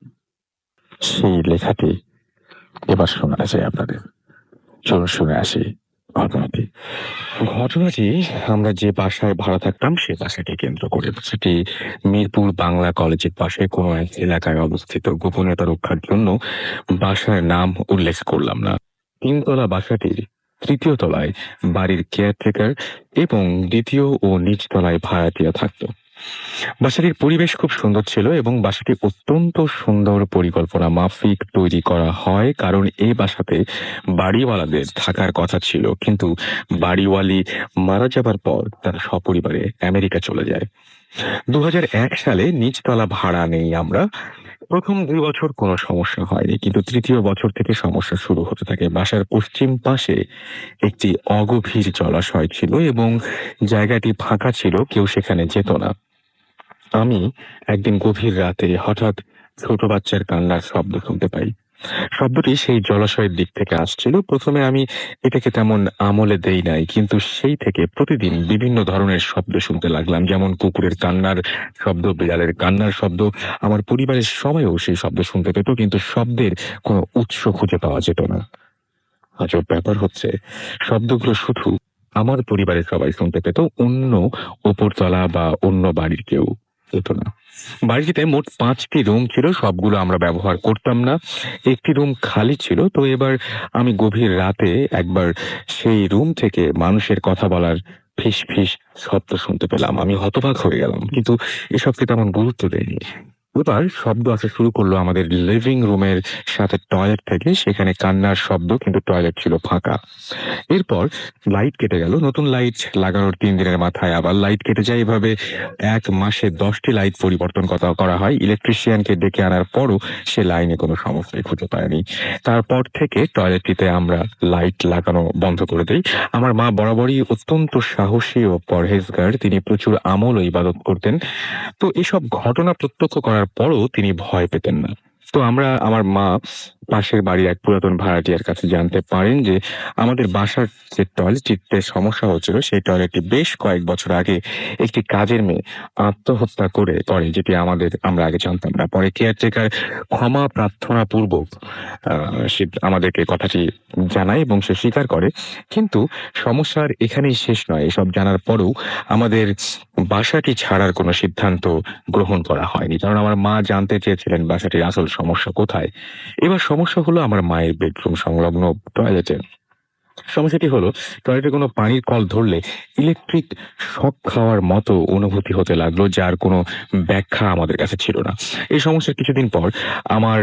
Speaker 1: সেই লেখাটি এবার শোনা যায় আপনাদের। চলুন শুনে আসি ঘটনাটি। আমরা যে বাসায় ভাড়া থাকতাম সেই বাসাটি কেন্দ্র করে, সেটি মিরপুর বাংলা কলেজের পাশে কোনো এক এলাকায় অবস্থিত। গোপনীয়তা রক্ষার জন্য বাসার নাম উল্লেখ করলাম না। 3 তলা বাসাটির 3য় তলায় বাড়ির কেয়ারটেকার এবং 2য় ও নিচ তলায় ভাড়াটিয়া থাকতো। বাসাটির পরিবেশ খুব সুন্দর ছিল এবং বাসাটি অত্যন্ত সুন্দর পরিকল্পনা মাফিক তৈরি করা হয়, কারণ এই বাসাতে বাড়িওয়ালাদের থাকার কথা ছিল, কিন্তু বাড়িওয়ালি মারা যাবার পর তারা সপরিবারে আমেরিকা চলে যায়। 2001 সালে নিচতলা ভাড়া নেই আমরা। প্রথম 2 বছর কোনো সমস্যা হয়নি, কিন্তু 3য় বছর থেকে সমস্যা শুরু হতে থাকে। বাসার পশ্চিম পাশে একটি অগভীর জলাশয় ছিল এবং জায়গাটি ফাঁকা ছিল, কেউ সেখানে যেত না। আমি একদিন গভীর রাতে হঠাৎ ছোট বাচ্চার কান্নার শব্দ শুনতে পাই। শব্দটি সেই জলাশয়ের দিক থেকে আসছিল। প্রথমে আমি এটাকে তেমন আমলে দেই নাই, কিন্তু সেই থেকে প্রতিদিন বিভিন্ন ধরনের শব্দ শুনতে লাগলাম, যেমন কুকুরের কান্নার শব্দ, বিড়ালের কান্নার শব্দ। আমার পরিবারের সবাইও সেই শব্দ শুনতে পেত, কিন্তু শব্দের কোনো উৎস খুঁজে পাওয়া যেত না। আজব ব্যাপার হচ্ছে, শব্দগুলো শুধু আমার পরিবারের সবাই শুনতে পেত, অন্য ওপরতলা বা অন্য বাড়ির কেউ হতো না। বাড়িটিতে মোট 5টি রুম ছিল, সবগুলো আমরা ব্যবহার করতাম না। একটি রুম খালি ছিল। তো এবার আমি গভীর রাতে একবার সেই রুম থেকে মানুষের কথা বলার ফিস ফিস শব্দ শুনতে পেলাম। আমি হতবাক হয়ে গেলাম, কিন্তু এসবকে তেমন গুরুত্ব দেইনি। এবার শব্দ আসা শুরু করলো আমাদের লিভিং রুমের সাথে টয়লেট থেকে। সেখানে কান্নার শব্দ, কিন্তু টয়লেট ছিল ফাঁকা। এরপর লাইট কেটে গেল। নতুন লাইট লাগানোর 3 দিনের মাথায় আবার লাইট কেটে যায়। এভাবে 1 মাসে 10টি লাইট পরিবর্তন করা হয়। ইলেকট্রিশিয়ানকে ডেকে আনার পরও সে লাইনে কোনো সমস্যাই খুঁজে পায়নি। তারপর থেকে টয়লেটটিতে আমরা লাইট লাগানো বন্ধ করে দেই। আমার মা বরাবরই অত্যন্ত সাহসী ও পরহেজগার। তিনি প্রচুর আমল ও ইবাদত করতেন। তো এসব ঘটনা প্রত্যক্ষ করার পরও তিনি ভয় পেতেন না। তো আমার মা পাশের বাড়ির এক পুরাতন ভাড়াটিয়ার কাছে জানতে পারেন যে আমাদের বাসার যে টয়লেটটিতে সমস্যা হচ্ছিল, সেই টয়লেটটি বেশ কয়েক বছর আগে একটি কাজের মেয়ে আত্মহত্যা করে, যেটি আমরা আগে জানতাম না। পরে কেয়ারটেকার ক্ষমা প্রার্থনা পূর্বক সে আমাদেরকে কথাটি জানায় এবং সে স্বীকার করে। কিন্তু সমস্যার এখানেই শেষ নয়। এসব জানার পরেও আমাদের বাসাটি ছাড়ার কোনো সিদ্ধান্ত গ্রহণ করা হয়নি, কারণ আমার মা জানতে চেয়েছিলেন বাসাটির আসল সমস্যা কোথায়। এবার সমস্যা হলো আমার মায়ের বেডরুম সংলগ্ন টয়লেটে। সমস্যাটি হলো, টয়লেটে কোনো পানির কল ধরলে ইলেকট্রিক শক খাওয়ার মতো অনুভূতি হতে লাগলো, যার কোনো ব্যাখ্যা আমাদের কাছে ছিল না। এই সমস্যার কিছুদিন পর আমার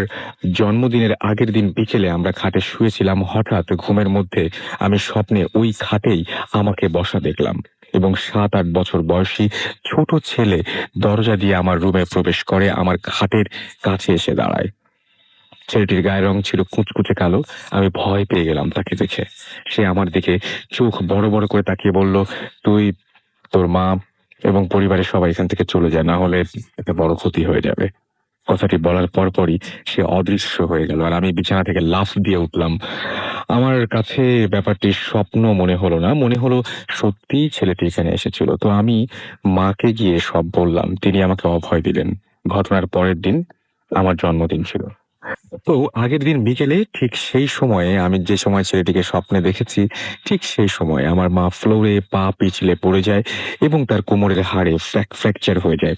Speaker 1: জন্মদিনের আগের দিন বিকেলে আমরা খাটে শুয়েছিলাম। হঠাৎ ঘুমের মধ্যে আমি স্বপ্নে ওই খাটেই আমাকে বসা দেখলাম, এবং 7-8 বছর বয়সী ছোট ছেলে দরজা দিয়ে আমার রুমে প্রবেশ করে, আমার খাটের কাছে এসে দাঁড়ায়। ছেলেটির গায়ের রং ছিল কুচকুচে কালো। আমি ভয় পেয়ে গেলাম তাকে দেখে। সে আমার দিকে চোখ বড় বড় করে তাকিয়ে বলল, তুই, তোর মা এবং পরিবারের সবাই এখান থেকে চলে যায়, না হলে একটা বড় ক্ষতি হয়ে যাবে। কথাটি বলার পরপরই সে অদৃশ্য হয়ে গেল, আর আমি বিছানা থেকে লাফ দিয়ে উঠলাম। আমার কাছে ব্যাপারটি স্বপ্ন মনে হলো না, মনে হলো সত্যিই ছেলেটি এখানে এসেছিল। তো আমি মাকে গিয়ে সব বললাম। তিনি আমাকে অভয় দিলেন। ঘটনার পরের দিন আমার জন্মদিন ছিল। তো আগের দিন বিকেলে ঠিক সেই সময়ে, আমি যে সময় ছেলেটিকে স্বপ্নে দেখেছি, ঠিক সেই সময় আমার মা ফ্লোরে পা পিছলে পড়ে যায় এবং তার কোমরের হাড়ে ফ্র্যাকচার হয়ে যায়।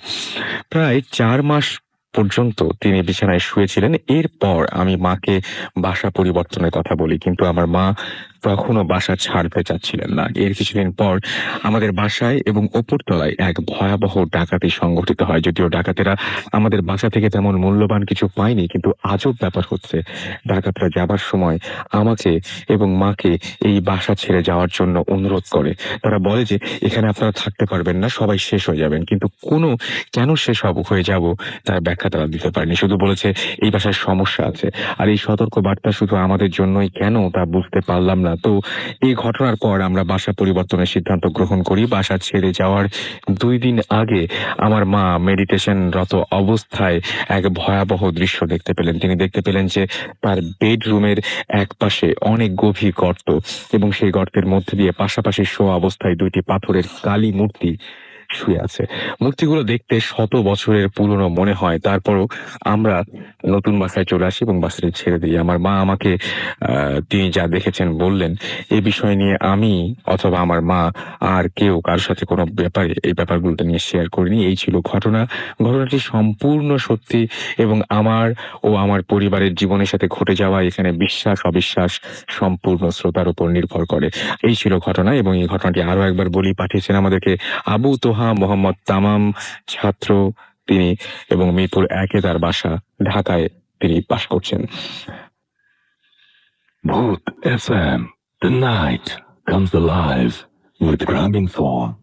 Speaker 1: প্রায় 4 মাস পর্যন্ত তিনি বিছানায় শুয়েছিলেন। এরপর আমি মাকে বাসা পরিবর্তনের কথা বলি, কিন্তু আমার মা তখনও বাসা ছাড়তে চাচ্ছিলেন না। এর কিছুদিন পর আমাদের বাসায় এবং ওপরতলায় এক ভয়াবহ ডাকাতি সংঘটিত হয়। যদিও ডাকাতেরা আমাদের বাসা থেকে তেমন মূল্যবান কিছু পায়নি, কিন্তু আজব ব্যাপার হচ্ছে, ডাকাতরা যাবার সময় আমাকে এবং মাকে এই বাসা ছেড়ে যাওয়ার জন্য অনুরোধ করে। তারা বলে যে এখানে আপনারা থাকতে পারবেন না, সবাই শেষ হয়ে যাবেন। কিন্তু কেন শেষ হয়ে যাব তার ব্যাখ্যা তারা দিতে পারেনি। শুধু বলেছে এই বাসায় সমস্যা আছে। আর এই সতর্ক বার্তা শুধু আমাদের জন্যই কেন তা বুঝতে পারলাম না। তো এই ঘটনার পর আমরা বাসা পরিবর্তনের সিদ্ধান্ত গ্রহণ করি। বাসা ছেড়ে যাওয়ার 2 দিন আগে আমার মা মেডিটেশনরত অবস্থায় এক ভয়াবহ দৃশ্য দেখতে পেলেন। তিনি দেখতে পেলেন যে তার বেডরুমের এক পাশে অনেক গভীর গর্ত, এবং সেই গর্তের মধ্যে দিয়ে পাশাপাশি শোয়া অবস্থায় 2টি পাথরের কালী মূর্তি শুয়ে আছে। মূর্তিগুলো দেখতে 100 বছরের পুরনো মনে হয়। তারপরও আমরা নতুন বাসায় চলে আসি এবং বাসাটি ছেড়ে দিই। আমার মা আমাকে তিনি যা দেখেছেন বললেন। এই বিষয় নিয়ে আমি অথবা আমার মা আর কেউ কারোর সাথে কোনো এই ব্যাপারগুলোতে নিয়ে শেয়ার করিনি। এই ছিল ঘটনা। ঘটনাটি সম্পূর্ণ সত্যি, এবং আমার ও আমার পরিবারের জীবনের সাথে ঘটে যাওয়া এখানে বিশ্বাস অবিশ্বাস সম্পূর্ণ শ্রোতার উপর নির্ভর করে। এই ছিল ঘটনা, এবং এই ঘটনাটি আরো একবার বলি, পাঠিয়েছেন আমাদেরকে আবু তোহা মোহাম্মদ তামাম, ছাত্র তিনি, এবং মিরপুর 1-এ তার বাসা, ঢাকায় তিনি বাস করছেন।
Speaker 2: Bhoot FM. The night comes alive with Grabbing Thorn.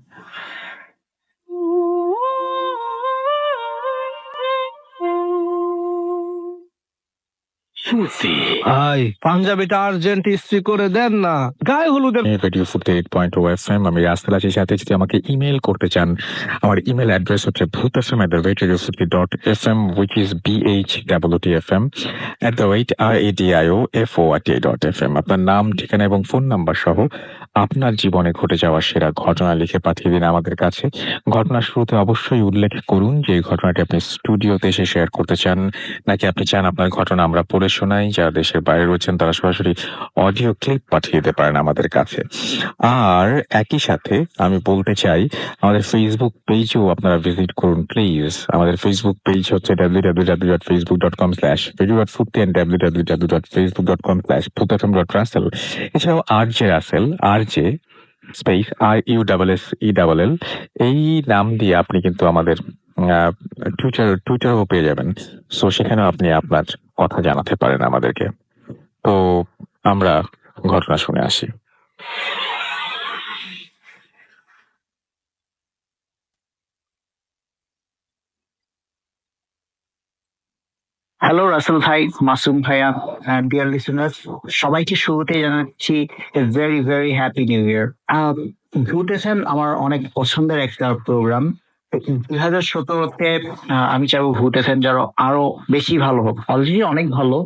Speaker 4: ভাই পাঞ্জাবিটা আর্জেন্ট ইস্ত্রি করে দেন না, গায়ে হলুদের
Speaker 1: রেডিও 48.0 FM। আমি রাস্তায় আছি। সাথে যদি আমাকে ইমেল করতে চান, আমার ইমেল অ্যাড্রেস হচ্ছে bhootfm@radio40.fm, which is bhwtfm@radio40.fm। আপনার নাম, ঠিকানা এবং ফোন নাম্বার সহ আপনার জীবনে ঘটে যাওয়া সেরা ঘটনা লিখে পাঠিয়ে দিন আমাদের কাছে। ঘটনার শুরুতে অবশ্যই উল্লেখ করুন যে এই ঘটনাটি আপনি স্টুডিওতে এসে শেয়ার করতে চান, নাকি আপনি চান আপনার ঘটনা আমরা পড়ে শোনাই। নাই, যারা দেশের বাইরে রয়েছেন তারা সরাসরি অডিও ক্লিপ পাঠিয়ে দিতে পারেন আমাদের কাছে। আর একই সাথে আমি বলতে চাই, আমাদের ফেসবুক পেজও আপনারা ভিজিট করুন প্লিজ। আমাদের ফেসবুক পেজ হচ্ছে www.facebook.com/radio.ফুটতি and www.facebook.com/futtfm.russell। এছাড়াও RJ Russell, RJ space RUSSELL, এই নাম দিয়ে আপনি কিন্তু আমাদের টুইটারও পেয়ে যাবেন। সো সেখানেও আপনি আপনার কথা জানাতে পারেন আমাদেরকে। তো আমরা ঘটনা শুনে আসি।
Speaker 5: হ্যালো রাসেল ভাই, মাসুম ভাইয়া, ডিয়ার লিসেনার্স, সবাইকে শুরুতে জানাচ্ছি very very happy new year. ঘুরতেছেন আমার অনেক পছন্দের একটা প্রোগ্রাম। 2017-তে আমি চাইবো ঘুরতেছেন যারা আরো বেশি ভালো হোক। অলরেডি অনেক ভালো,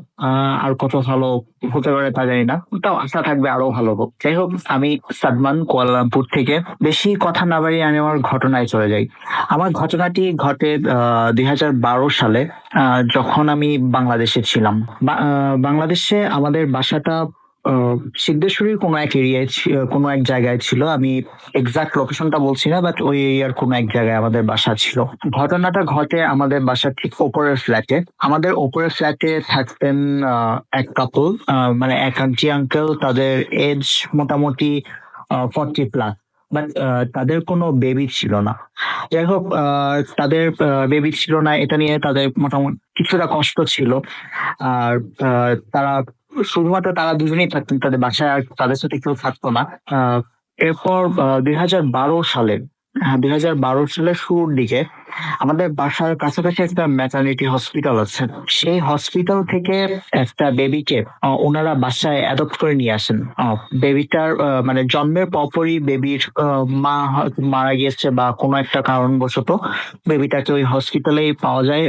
Speaker 5: আর কত ভালো হতে পারে তা জানি না, তাও আশা থাকবে আরো ভালো হোক। যাই হোক, আমি সাদমান, কুয়ালালামপুর থেকে। বেশি কথা না বাড়িয়ে আমি আমার ঘটনায় চলে যাই। আমার ঘটনাটি ঘটে 2012 সালে, যখন আমি বাংলাদেশে ছিলাম। বাংলাদেশে আমাদের বাসাটা সিদ্ধেশ্বরীর কোনো এক এরিয়ায়, কোনো এক জায়গায় ছিল। আমি এক্সাক্ট লোকেশনটা বলছি না, বাট ওই এরিয়ার কোনো এক জায়গায় আমাদের বাসা ছিল। ঘটনাটা ঘটে আমাদের বাসার ঠিক ওপরের ফ্ল্যাটে। আমাদের ওপরের ফ্ল্যাটে থাকতেন এক কাপল, মানে এক আন্টি আঙ্কেল। তাদের এজ মোটামুটি 40+, বাট তাদের কোনো বেবি ছিল না। যাই হোক, তাদের বেবি ছিল না, এটা নিয়ে তাদের মোটামুটি কিছুটা কষ্ট ছিল। আর তারা শুধুমাত্র তারা দুজনেই থাকতেন তাদের বাসায়, আর তাদের সাথে কেউ থাকতো না। এরপর 2012 সালে, 2012 সালের শুরুর দিকে আমাদের বাসার কাছাকাছি একটা ম্যাটারনিটি হসপিটাল আছে। সেই হসপিটাল থেকে একটা বেবিকে ওনারা বাসায় অ্যাডপ্ট করে নিয়ে আসেন। বেবিটার মানে জন্মের পরপরই বেবির মা হয়তো মারা গিয়েছে বা কোনো একটা কারণবশত বেবিটাকে ওই হসপিটালেই পাওয়া যায়,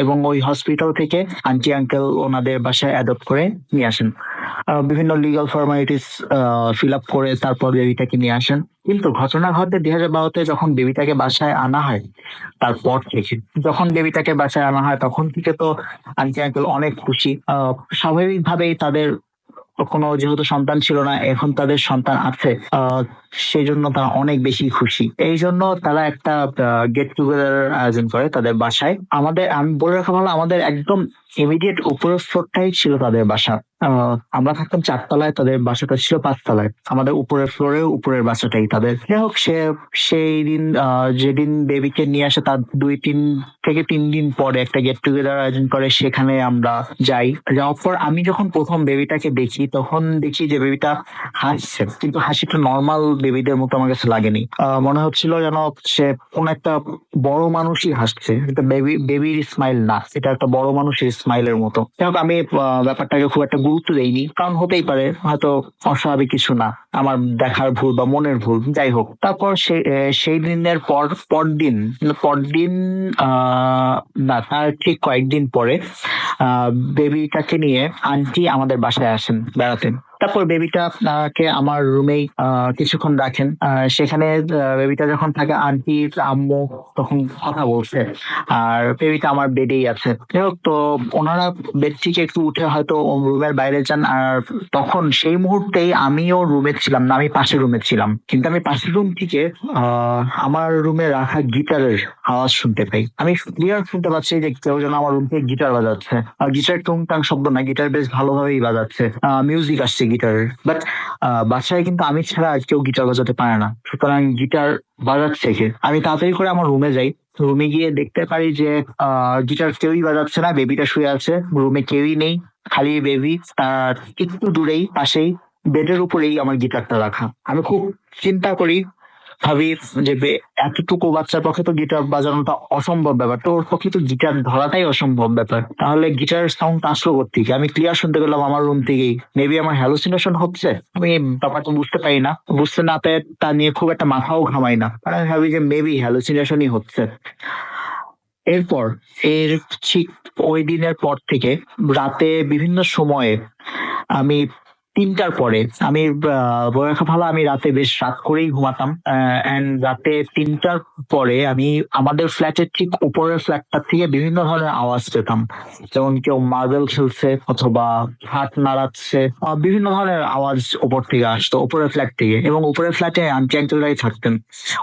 Speaker 5: এবং ওই হসপিটাল থেকে আন্টি আঙ্কেল ওনাদের বাসায় অ্যাডপ্ট করে নিয়ে আসেন। বিভিন্ন লিগাল ফর্মালিটিস ফিল আপ করে তারপর বেবিটাকে নিয়ে আসেন। কিন্তু ঘটনা ঘটে 2012-তে, যখন বেবিটাকে বাসায় আনা হয়। তারপর থেকে যখন বেবিটাকে বাসায় আনা হয় তখন থেকে তো আন্টি আঙ্কেল অনেক খুশি। স্বাভাবিকভাবেই তাদের কোনো যেহেতু সন্তান ছিল না, এখন তাদের সন্তান আছে, সেই জন্য তারা অনেক বেশি খুশি। এই জন্য তারা একটা গেট টুগেদার আয়োজন করে তাদের বাসায়। আমি বলে রাখা ভালো, আমাদের একদম ইমিডিয়েট উপরের ফ্লোরটাই ছিল তাদের বাসা। আমরা থাকতাম 4 তলায়, তাদের বাসাটা ছিল 5 তলায়। আমাদের উপরের ফ্লোরে উপরের বাসাটাই তাদের। যাই হোক, সেই দিন যেদিন বেবিকে নিয়ে আসে তার 2-3 পরে একটা গেট টুগেদার আয়োজন করে, সেখানে আমরা যাই। যাওয়ার পর আমি যখন প্রথম বেবিটাকে দেখি তখন দেখি যে বেবিটা হাসছে, কিন্তু হাসিটা নর্মাল বেবিদের মতো আমার কাছে লাগেনি। মনে হচ্ছিল যেন সে কোন একটা বড় মানুষই হাসছে, এটা বেবির স্মাইল না, এটা একটা বড় মানুষের স্মাইলের মতো। যাই হোক, আমি ব্যাপারটাকে খুব একটা গুরুত্ব দেইনি, কারণ হতেই পারে হয়তো অস্বাভাবিক কিছু না, আমার দেখার ভুল বা মনের ভুল। যাই হোক, তারপর সেই দিনের পরদিন না, তার ঠিক কয়েকদিন পরে বেবিটাকে নিয়ে আন্টি আমাদের বাসায় আসেন বেড়াতে। তারপর বেবিটাকে আমার রুমেই কিছুক্ষণ রাখেন। সেখানে বেবিটা যখন থাকে, আন্টির আম্মু তখন কথা বলছে, আর বেবিটা আমার বেডেই আছে। যাই হোক, তো ওনারা বেড থেকে একটু উঠে হয়তো রুমের বাইরে যান, আর তখন সেই মুহূর্তেই আমিও রুমে ছিলাম না, আমি পাশের রুমে ছিলাম। কিন্তু আমি পাশের রুম থেকে আমার রুমে রাখা গিটারের আওয়াজ শুনতে পাই। আমি ক্লিয়ার শুনতে পাচ্ছি যে কেউ যেন আমার রুম থেকে গিটার বাজাচ্ছে। আর গিটার টুংটাং শব্দ না, গিটার বেশ ভালোভাবেই বাজাচ্ছে, মিউজিক আসছে গিটারের। বাট বাসায় কিন্তু আমি ছাড়া আর কেউ গিটার বাজাতে পারে না, সুতরাং গিটার বাজাচ্ছে কে। আমি তাড়াতাড়ি করে আমার রুমে যাই। রুমে গিয়ে দেখতে পারি যে গিটার কেউই বাজাচ্ছে না, বেবিটা শুয়ে আছে, রুমে কেউই নেই, খালি বেবি। তার একটু দূরেই পাশেই বেডের উপরেই আমার গিটারটা রাখা। আমি খুব চিন্তা করি, ভাবি যে এতটুকু বাচ্চার পক্ষে তো গিটার বাজানোটা অসম্ভব ব্যাপার, তো ওর পক্ষে তো গিটার ধরাটাই অসম্ভব ব্যাপার। তাহলে গিটার সাউন্ড আসলো কোত্থেকে? আমি ক্লিয়ার শুনতে পেলাম আমার রুম থেকেই। মেবি আমার হ্যালুসিনেশন হচ্ছে, আমি ব্যাপারটা বুঝতে পারি না। বুঝতে না পেরে তা নিয়ে খুব একটা মাথাও ঘামাই না, আর আমি ভাবি যে মেবি হ্যালুসিনেশনই হচ্ছে। এরপর ঠিক ওই দিনের পর থেকে রাতে বিভিন্ন সময়ে আমি 3টার পরে আমি বলে রাখা ভালো, আমি রাতে বেশ রাত করেই ঘুমাতাম। এন্ড রাতে 3টার পরে আমি আমাদের ফ্ল্যাটের ঠিক উপরের ফ্ল্যাটটার থেকে বিভিন্ন ধরনের আওয়াজ পেতাম, যেমন কেউ মার্বেল খেলছে অথবা হাত নাড়াচ্ছে, বিভিন্ন ধরনের আওয়াজ উপর থেকে আসতো, উপরের ফ্ল্যাট থেকে। এবং উপরের ফ্ল্যাটে আন্টি আঙ্কেলরাই থাকতেন,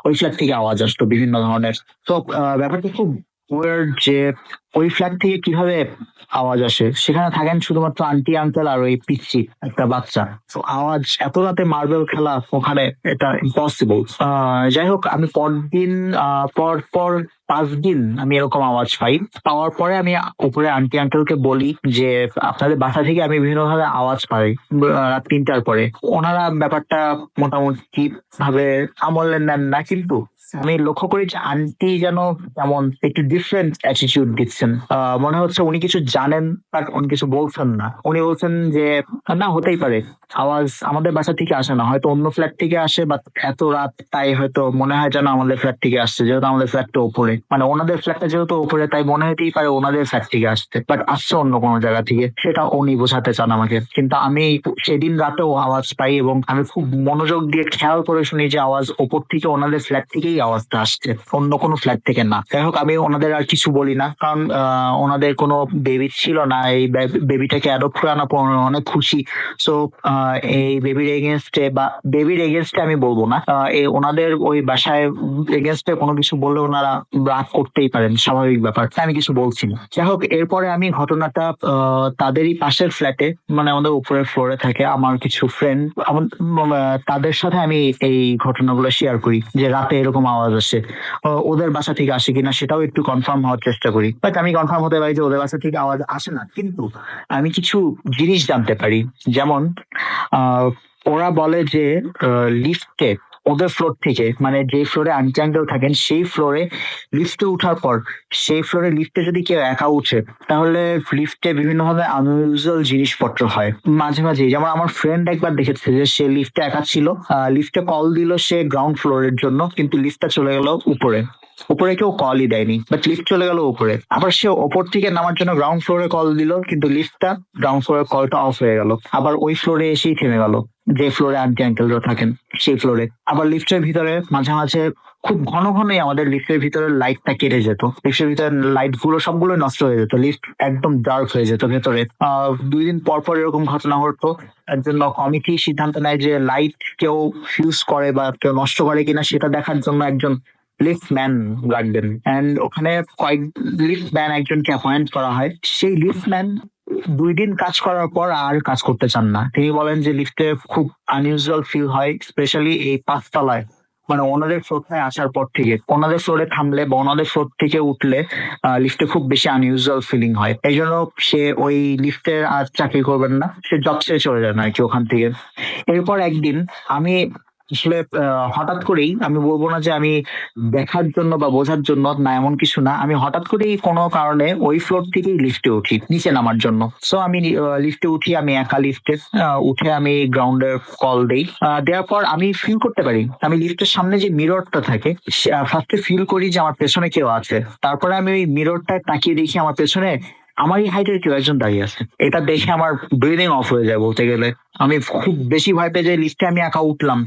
Speaker 5: ওই ফ্ল্যাট থেকে আওয়াজ আসতো বিভিন্ন ধরনের। তো ব্যাপারটা খুব weird যে ওই ফ্ল্যাট থেকে কিভাবে আওয়াজ আসে, সেখানে থাকেন শুধুমাত্র আন্টি আঙ্কেল আর ওই পিচ্চি একটা বাচ্চা। তো আওয়াজ এত রাতে মার্বেল খেলা ওখানে, এটা ইম্পসিবল। যাই হোক, আমি পরদিন পর পর 5 দিন আমি এরকম আওয়াজ পাই। পাওয়ার পরে আমি উপরে আন্টি আঙ্কেলকে বলি যে আপনাদের বাসা থেকে আমি বিভিন্ন ধরনের আওয়াজ পাই রাত 3টার পরে। ওনারা ব্যাপারটা মোটামুটি ভাবে আমলে নেন না, কিন্তু আমি লক্ষ্য করি যে আন্টি যেন তেমন একটু ডিফারেন্ট অ্যাটিটিউড দিচ্ছেন। মনে হচ্ছে উনি কিছু জানেন, বাট উনি কিছু বলছেন না। উনি বলছেন যে না, হতেই পারে, আওয়াজ আমাদের বাসা থেকে আসে না, হয়তো অন্য ফ্ল্যাট থেকে আসে, বাট এত রাত তাই হয়তো মনে হয় যেন আমাদের ফ্ল্যাট থেকে আসছে, যেহেতু আমাদের ফ্ল্যাটটা উপরে, মানে ওনাদের ফ্ল্যাটটা যেহেতু উপরে, তাই মনে হতেই পারে ওনাদের ফ্ল্যাট থেকে আসছে, বাট আসছে অন্য কোনো জায়গা থেকে। সেটা উনি বোঝাতে চান আমাকে। কিন্তু আমি সেদিন রাতেও আওয়াজ পাই এবং আমি খুব মনোযোগ দিয়ে খেয়াল করে শুনি যে আওয়াজ ওপর থেকে ওনাদের ফ্ল্যাট থেকেই আওয়াজটা আসছে, অন্য কোনো ফ্ল্যাট থেকে না। যাই হোক, আমি ওনাদের আর কিছু বলি না, কারণ ওনাদের কোনো বেবি ছিল না, এই বেবিটাকে অ্যাডপ্ট করে আনার পর ওনারা অনেক খুশি। সো এই বেবির এগেনস্টে বা বেবির এগেনস্টে আমি বলবো না, ওনাদের ওই বাসায় এগেনস্টে কোনো কিছু বললে ওনারা রাগ করতেই পারেন, স্বাভাবিক ব্যাপার, তাই আমি কিছু বলছি না। যাই হোক, এরপরে আমি ঘটনাটা তাদেরই পাশের ফ্ল্যাটে, মানে আমাদের উপরের ফ্লোরে থাকে আমার কিছু ফ্রেন্ড, তাদের সাথে আমি এই ঘটনাগুলো শেয়ার করি যে রাতে এরকম আওয়াজ আসে, ওদের বাসা থেকে আসে কিনা সেটাও একটু কনফার্ম হওয়ার চেষ্টা করি। বাট আমি কনফার্ম হতে পারি যে ওদের বাসা থেকে আওয়াজ আসে না, কিন্তু আমি কিছু জিনিস জানতে পারি। যেমন ওরা বলে যে লিফটে ওদের ফ্লোর থেকে, মানে যে ফ্লোরে আন্টি আঙ্কেল থাকেন সেই ফ্লোরে লিফটে উঠার পর, সেই ফ্লোরে লিফটে যদি কেউ একা উঠে, তাহলে লিফটে বিভিন্ন ধরনের আনইউজুয়াল জিনিসপত্র হয় মাঝে মাঝে। যেমন আমার ফ্রেন্ড একবার দেখেছে যে সে লিফটে একা ছিল, লিফটে কল দিল সে গ্রাউন্ড ফ্লোরের জন্য, কিন্তু লিফটটা চলে গেল উপরে। উপরে কেউ কলই দেয়নি, বাট লিফট চলে গেল উপরে। আবার সে ওপর থেকে নামার জন্য গ্রাউন্ড ফ্লোরে কল দিল, কিন্তু লিফটটা গ্রাউন্ড ফ্লোরের কলটা অফ হয়ে গেল, আবার ওই ফ্লোরে এসেই থেমে গেল, যে ফ্লোরে আন্টি আঙ্কেলরা থাকেন সেই ফ্লোরে। আবার লিফটের ভিতরে মাঝে মাঝে খুব ঘন ঘনই আমাদের লিফটের ভিতরে লাইটটা কেটে যেত, লিফটের ভিতরে লাইট গুলো সবগুলো নষ্ট হয়ে যেত, লিফট একদম ডার্ক হয়ে যেত ভেতরে। 2 দিন পর পর এরকম ঘটনা ঘটতো। এর জন্য কমিটি সিদ্ধান্ত নেয় যে লাইট কেউ ফিউজ করে বা কেউ নষ্ট করে কিনা সেটা দেখার জন্য একজন লিফট ম্যান রাখবেন। এন্ড ওখানে কয়েক লিফট ম্যান একজনকে অ্যাপয়েন্ট করা হয়। সেই লিফট ম্যান 2 দিন কাজ করার পর আর কাজ করতে চান না। তিনি বলেন যে লিফটে খুব আনইউজুয়াল ফিল হয়, স্পেশালি এই 5তলায়, মানে ওনাদের ফ্লোরে আসার পর থেকে, ওনাদের ফ্লোরে থামলে বা ওনাদের ফ্লোর থেকে উঠলে লিফটে খুব বেশি আনইউজুয়াল ফিলিং হয়। এই জন্য সে ওই লিফটে আর চাকরি করবেন না, সে জব ছেড়ে চলে যান আর কি ওখান থেকে। এরপর একদিন আমি আসলে হঠাৎ করেই, আমি বলবো না যে আমি দেখার জন্য বা বোঝার জন্য না, এমন কিছু না, আমি হঠাৎ করেই কোনো কারণে ওই ফ্লোর থেকেই লিফটে উঠি নিচে নামার জন্য। সো আমি লিফটে উঠি, আমি একা লিফটে উঠে আমি গ্রাউন্ডের কল দেই। দেওয়ার পর আমি ফিল করতে পারি, আমি লিফটের সামনে যে মিররটা থাকে, ফার্স্টে ফিল করি যে আমার পেছনে কেউ আছে। তারপরে আমি ওই মিররটায় তাকিয়ে দেখি আমার পেছনে আমারই হাইটের কেউ একজন দাঁড়িয়ে আছে। এটা দেখে আমার ব্রিদিং অফ হয়ে যায় বলতে গেলে। আমি খুব বেশি ভয় পেয়ে যাই, লিফটে আমি একা উঠলাম,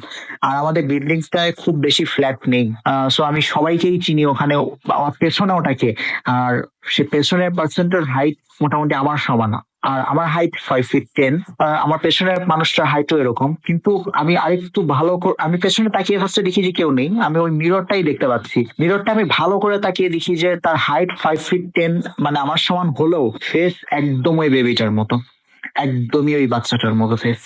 Speaker 5: আর আমাদের বিল্ডিংসটায় খুব বেশি ফ্ল্যাট নেই। সো আমি সবাইকেই চিনি ওখানে, আমার পেছনে ওটাকে, আর সে পেছনের পার্সেন্টের হাইট মোটামুটি আমার সমান, আর আমার হাইট 5'10". আমার পেছনের মানুষটার হাইটও এরকম, কিন্তু আমি আরেকটু ভালো আমি পেছনে তাকিয়ে ফার্স্টে দেখি যে কেউ নেই, আমি ওই মিররটাই দেখতে পাচ্ছি। মিররটা আমি ভালো করে তাকিয়ে দেখি যে তার হাইট 5'10", মানে আমার সমান হলেও ফেস একদম ওই বেবিটার মতো, একদমই ওই বাচ্চাটার মতো ফেস।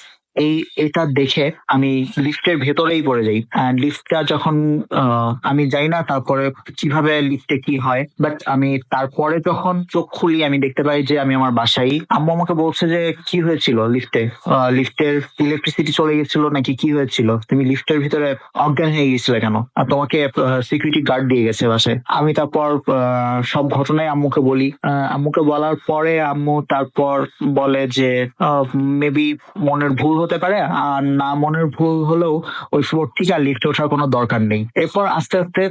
Speaker 5: এটা দেখে আমি লিফটের ভেতরেই পড়ে যাই। লিফটটা যখন আমি যাই না তারপরে কিভাবে লিফটে কি হয়, বাট আমি তারপরে যখন চোখ খুলি আমি দেখতে পাই যে আমি আমার বাসায়। আম্মু আমাকে বলছে যে কি হয়েছিল লিফটে, লিফটের ইলেকট্রিসিটি চলে গেছিল নাকি কি হয়েছিল, তুমি লিফটের ভিতরে অজ্ঞান হয়ে গেছিলে কেন, আর তোমাকে সিকিউরিটি গার্ড দিয়ে গেছে বাসায়। আমি তারপর সব ঘটনাই আম্মুকে বলি। আম্মুকে বলার পরে আম্মু তারপর বলে যে মেবি মনের ভুল হতে পারে, আর না মনের ভুল হলেও ওই ফ্লোর থেকে আর লিফটে ওঠার কোনো দরকার নেই। এরপর আস্তে আস্তে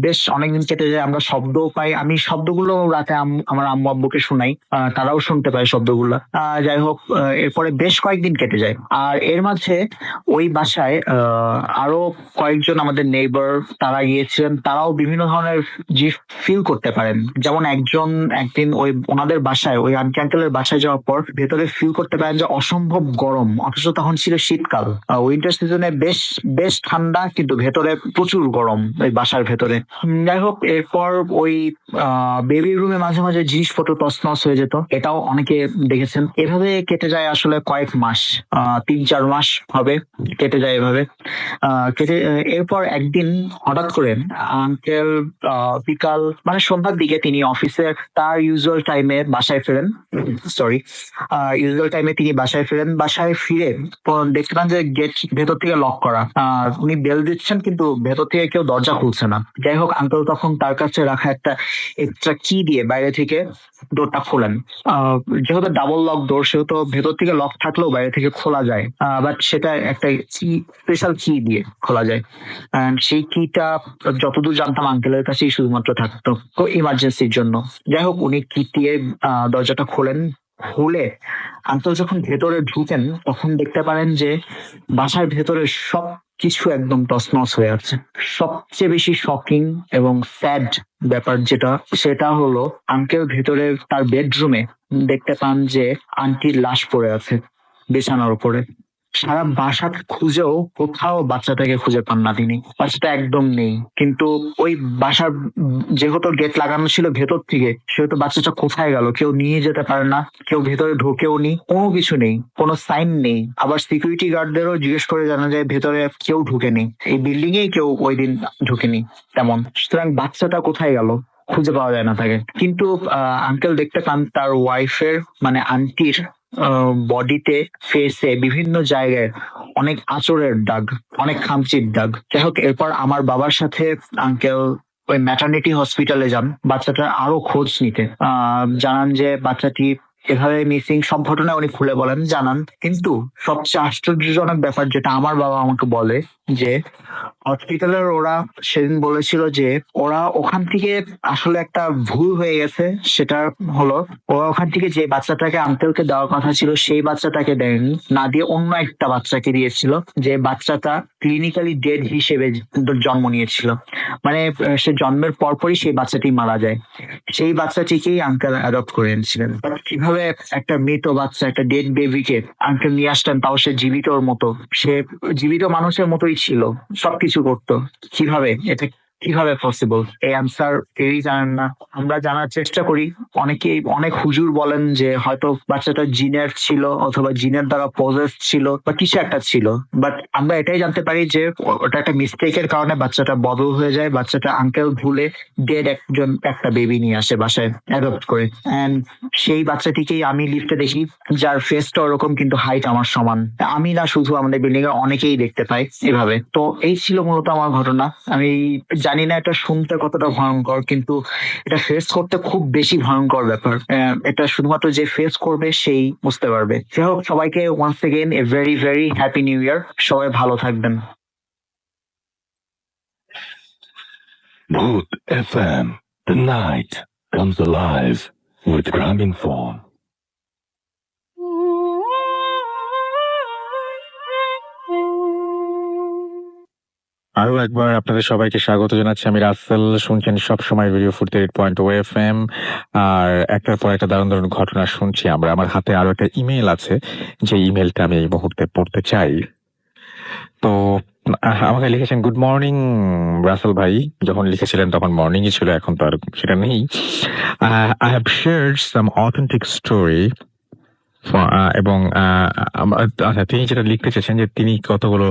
Speaker 5: বেশ অনেকদিন কেটে যায়, আমরা শব্দও পাই, আমি শব্দগুলো রাতে আমার আম্মু আব্বুকে শোনাই, তারাও শুনতে পায় শব্দগুলো। যাই হোক, এরপরে বেশ কয়েকদিন কেটে যায়, আর এর মাঝে ওই বাসায় আরো কয়েকজন আমাদের নেইবার তারা গিয়েছিলেন, তারাও বিভিন্ন ধরনের জিনিস ফিল করতে পারেন। যেমন একদিন ওনাদের বাসায়, ওই আন্টি আঙ্কেলের বাসায় যাওয়ার পর ভেতরে ফিল করতে পারেন যে অসম্ভব গরম, অথচ তখন ছিল শীতকাল। উইন্টার সিজনে বেশ বেশ ঠান্ডা, কিন্তু ভেতরে প্রচুর গরম ওই বাসার ভেতরে। যাই হোক, এরপর ওই বেবি রুমে মাঝে মাঝে জিনিসপত্র তছনছ হয়ে যেত, এটাও অনেকে দেখেছেন। এভাবে কেটে যায় আসলে কয়েক মাস, 3-4 মাস হবে কেটে যায় এভাবে। এরপর একদিন হঠাৎ করে আঙ্কেল বিকাল মানে সন্ধ্যার দিকে তিনি অফিসে তার ইউজুয়াল টাইমে বাসায় ফেরেন। বাসায় ফিরে দেখতে পান যে গেট ভেতর থেকে লক করা। উনি বেল দিচ্ছেন, কিন্তু ভেতর থেকে কেউ দরজা খুলছে না। যাই হোক, আঙ্কেল তখন তার কাছে রাখা একটা এক্সট্রা কি দিয়ে বাইরে থেকে ডোরটা খোলেন। যেহেতু ডাবল লক ডোর, সেহেতু ভেতর থেকে লক থাকলেও বাইরে থেকে খোলা যায়, বাট সেটা একটা স্পেশাল কি দিয়ে খোলা যায়। সেই কিটা যতদূর জানতাম আঙ্কেলের কাছেই শুধুমাত্র থাকতো, তো ইমার্জেন্সির জন্য। যাই হোক, উনি কি দিয়ে দরজাটা খোলেন। খুলে আঙ্কেল যখন ভেতরে ঢুকেন, তখন দেখতে পারেন যে বাসার ভেতরে সব কিছু একদম তছনছ হয়ে আছে। সবচেয়ে বেশি শকিং এবং স্যাড ব্যাপার সেটা হলো আঙ্কেল ভেতরে তার বেডরুমে দেখতে পান যে আন্টির লাশ পড়ে আছে বিছানার উপরে। সারা বাসা খুঁজেও কোথাও বাচ্চাটাকে খুঁজে পান না তিনি, বাচ্চাটা একদম নেই। কিন্তু ওই বাসার যেহেতু গেট লাগানো ছিল ভেতর থেকে, সেহেতু বাচ্চাটা কোথায় গেল কেউ নিয়ে যেতে পারে না, কেউ ভেতরে ঢোকেও নি, কোনো কিছু নেই, কোনো সাইন নেই। আবার সিকিউরিটি গার্ডদেরও জিজ্ঞেস করে জানা যায় ভেতরে কেউ ঢুকেনি, এই বিল্ডিং এ কেউ ওই দিন ঢুকেনি তেমন। সুতরাং বাচ্চাটা কোথায় গেল খুঁজে পাওয়া যায় না তাকে। কিন্তু আঙ্কেল দেখতে পান তার ওয়াইফের মানে আন্টির বডিতে, ফেসে, বিভিন্ন জায়গায় অনেক আঁচড়ের দাগ, অনেক খামচির দাগ। যাই হোক, এরপর আমার বাবার সাথে আঙ্কেল ওই ম্যাটারনিটি হসপিটালে যান বাচ্চাটার আরো খোঁজ নিতে। জানান যে বাচ্চাটি এভাবে মিসিং, সব ঘটনা উনি খুলে জানান। কিন্তু সবচেয়ে আশ্চর্যজনক ব্যাপার যেটা আমার বাবা আমাকে বলে, যে হসপিটালের ওরা সেদিন বলেছিল যে ওরা ওখান থেকে আসলে একটা ভুল হয়ে গেছে। সেটা হলো ওরা ওখান থেকে যে বাচ্চাটাকে আঙ্কেলকে দেওয়ার কথা ছিল সেই বাচ্চাটাকে দেয়নি, না দিয়ে অন্য একটা বাচ্চাকে দিয়েছিল, যে বাচ্চাটা ক্লিনিক্যালি ডেড হিসেবে জন্ম নিয়েছিল। মানে সে জন্মের পরপরই সেই বাচ্চাটি মারা যায়। সেই বাচ্চাটিকেই আঙ্কেল অ্যাডপ্ট করে এনেছিলেন। কিভাবে একটা মৃত বাচ্চা, একটা ডেড বেবিকে আঙ্কেল নিয়ে আসতেন, তাও সে জীবিতর মতো, সে জীবিত মানুষের মতোই ছিল, সবকিছু করতো। এটা কিভাবে পসিবল? এই অ্যান্সার কেউই জানেন না। আমরা জানার চেষ্টা করি, অনেক হুজুর বলেন যে হয়তো বাচ্চাটা জিনের ছিল, অথবা জিনের দ্বারা পজেস ছিল, বা কিছু একটা ছিল। বাট আমরা এটাই জানতে পারি যে ওটা একটা মিস্টেকের কারণে বাচ্চাটা বদল হয়ে যায়। বাচ্চাটা আঙ্কেল ভুলে ডেড একটা বেবি নিয়ে আসে বাসায় অ্যাডপ্ট করে। এন্ড সেই বাচ্চাটিকেই আমি লিফটে দেখি, যার ফেসটা ওরকম কিন্তু হাইট আমার সমান। আমি না, শুধু আমাদের বিল্ডিং এর অনেকেই দেখতে পাই এভাবে। তো এই ছিল মূলত আমার ঘটনা। আমি জানি না এটা শুনতে কতটা ভয়ঙ্কর, কিন্তু এটা ফেস করতে খুব বেশি ভয়ঙ্কর ব্যাপার। এটা শুধুমাত্র যে ফেস করবে সেই বুঝতে পারবে। যাই হোক, সবাইকে once again a very very happy new year. সবাই ভালো থাকবেন।
Speaker 2: Mood FM. The night comes alive with Graminphone.
Speaker 1: আরো একবার আপনাদের সবাইকে স্বাগত জানাচ্ছি। আমি রাসেল, শুনছেন সবসময় রেডিও 48.0 FM। আর একটার পর একটা দারুণ দারুণ ঘটনা শুনছি আমরা। আমার হাতে আরো একটা ইমেল আছে, যে ইমেলটা আমি এই মুহূর্তে পড়তে চাই। তো আমাকে লিখেছেন, গুড মর্নিং রাসেল ভাই। যখন লিখেছিলেন তখন মর্নিংই ছিল, এখন তো আর সেটা নেই। I have shared some authentic story. এবং আচ্ছা, তিনি যেটা লিখতে চাইছেন যে তিনি কতগুলো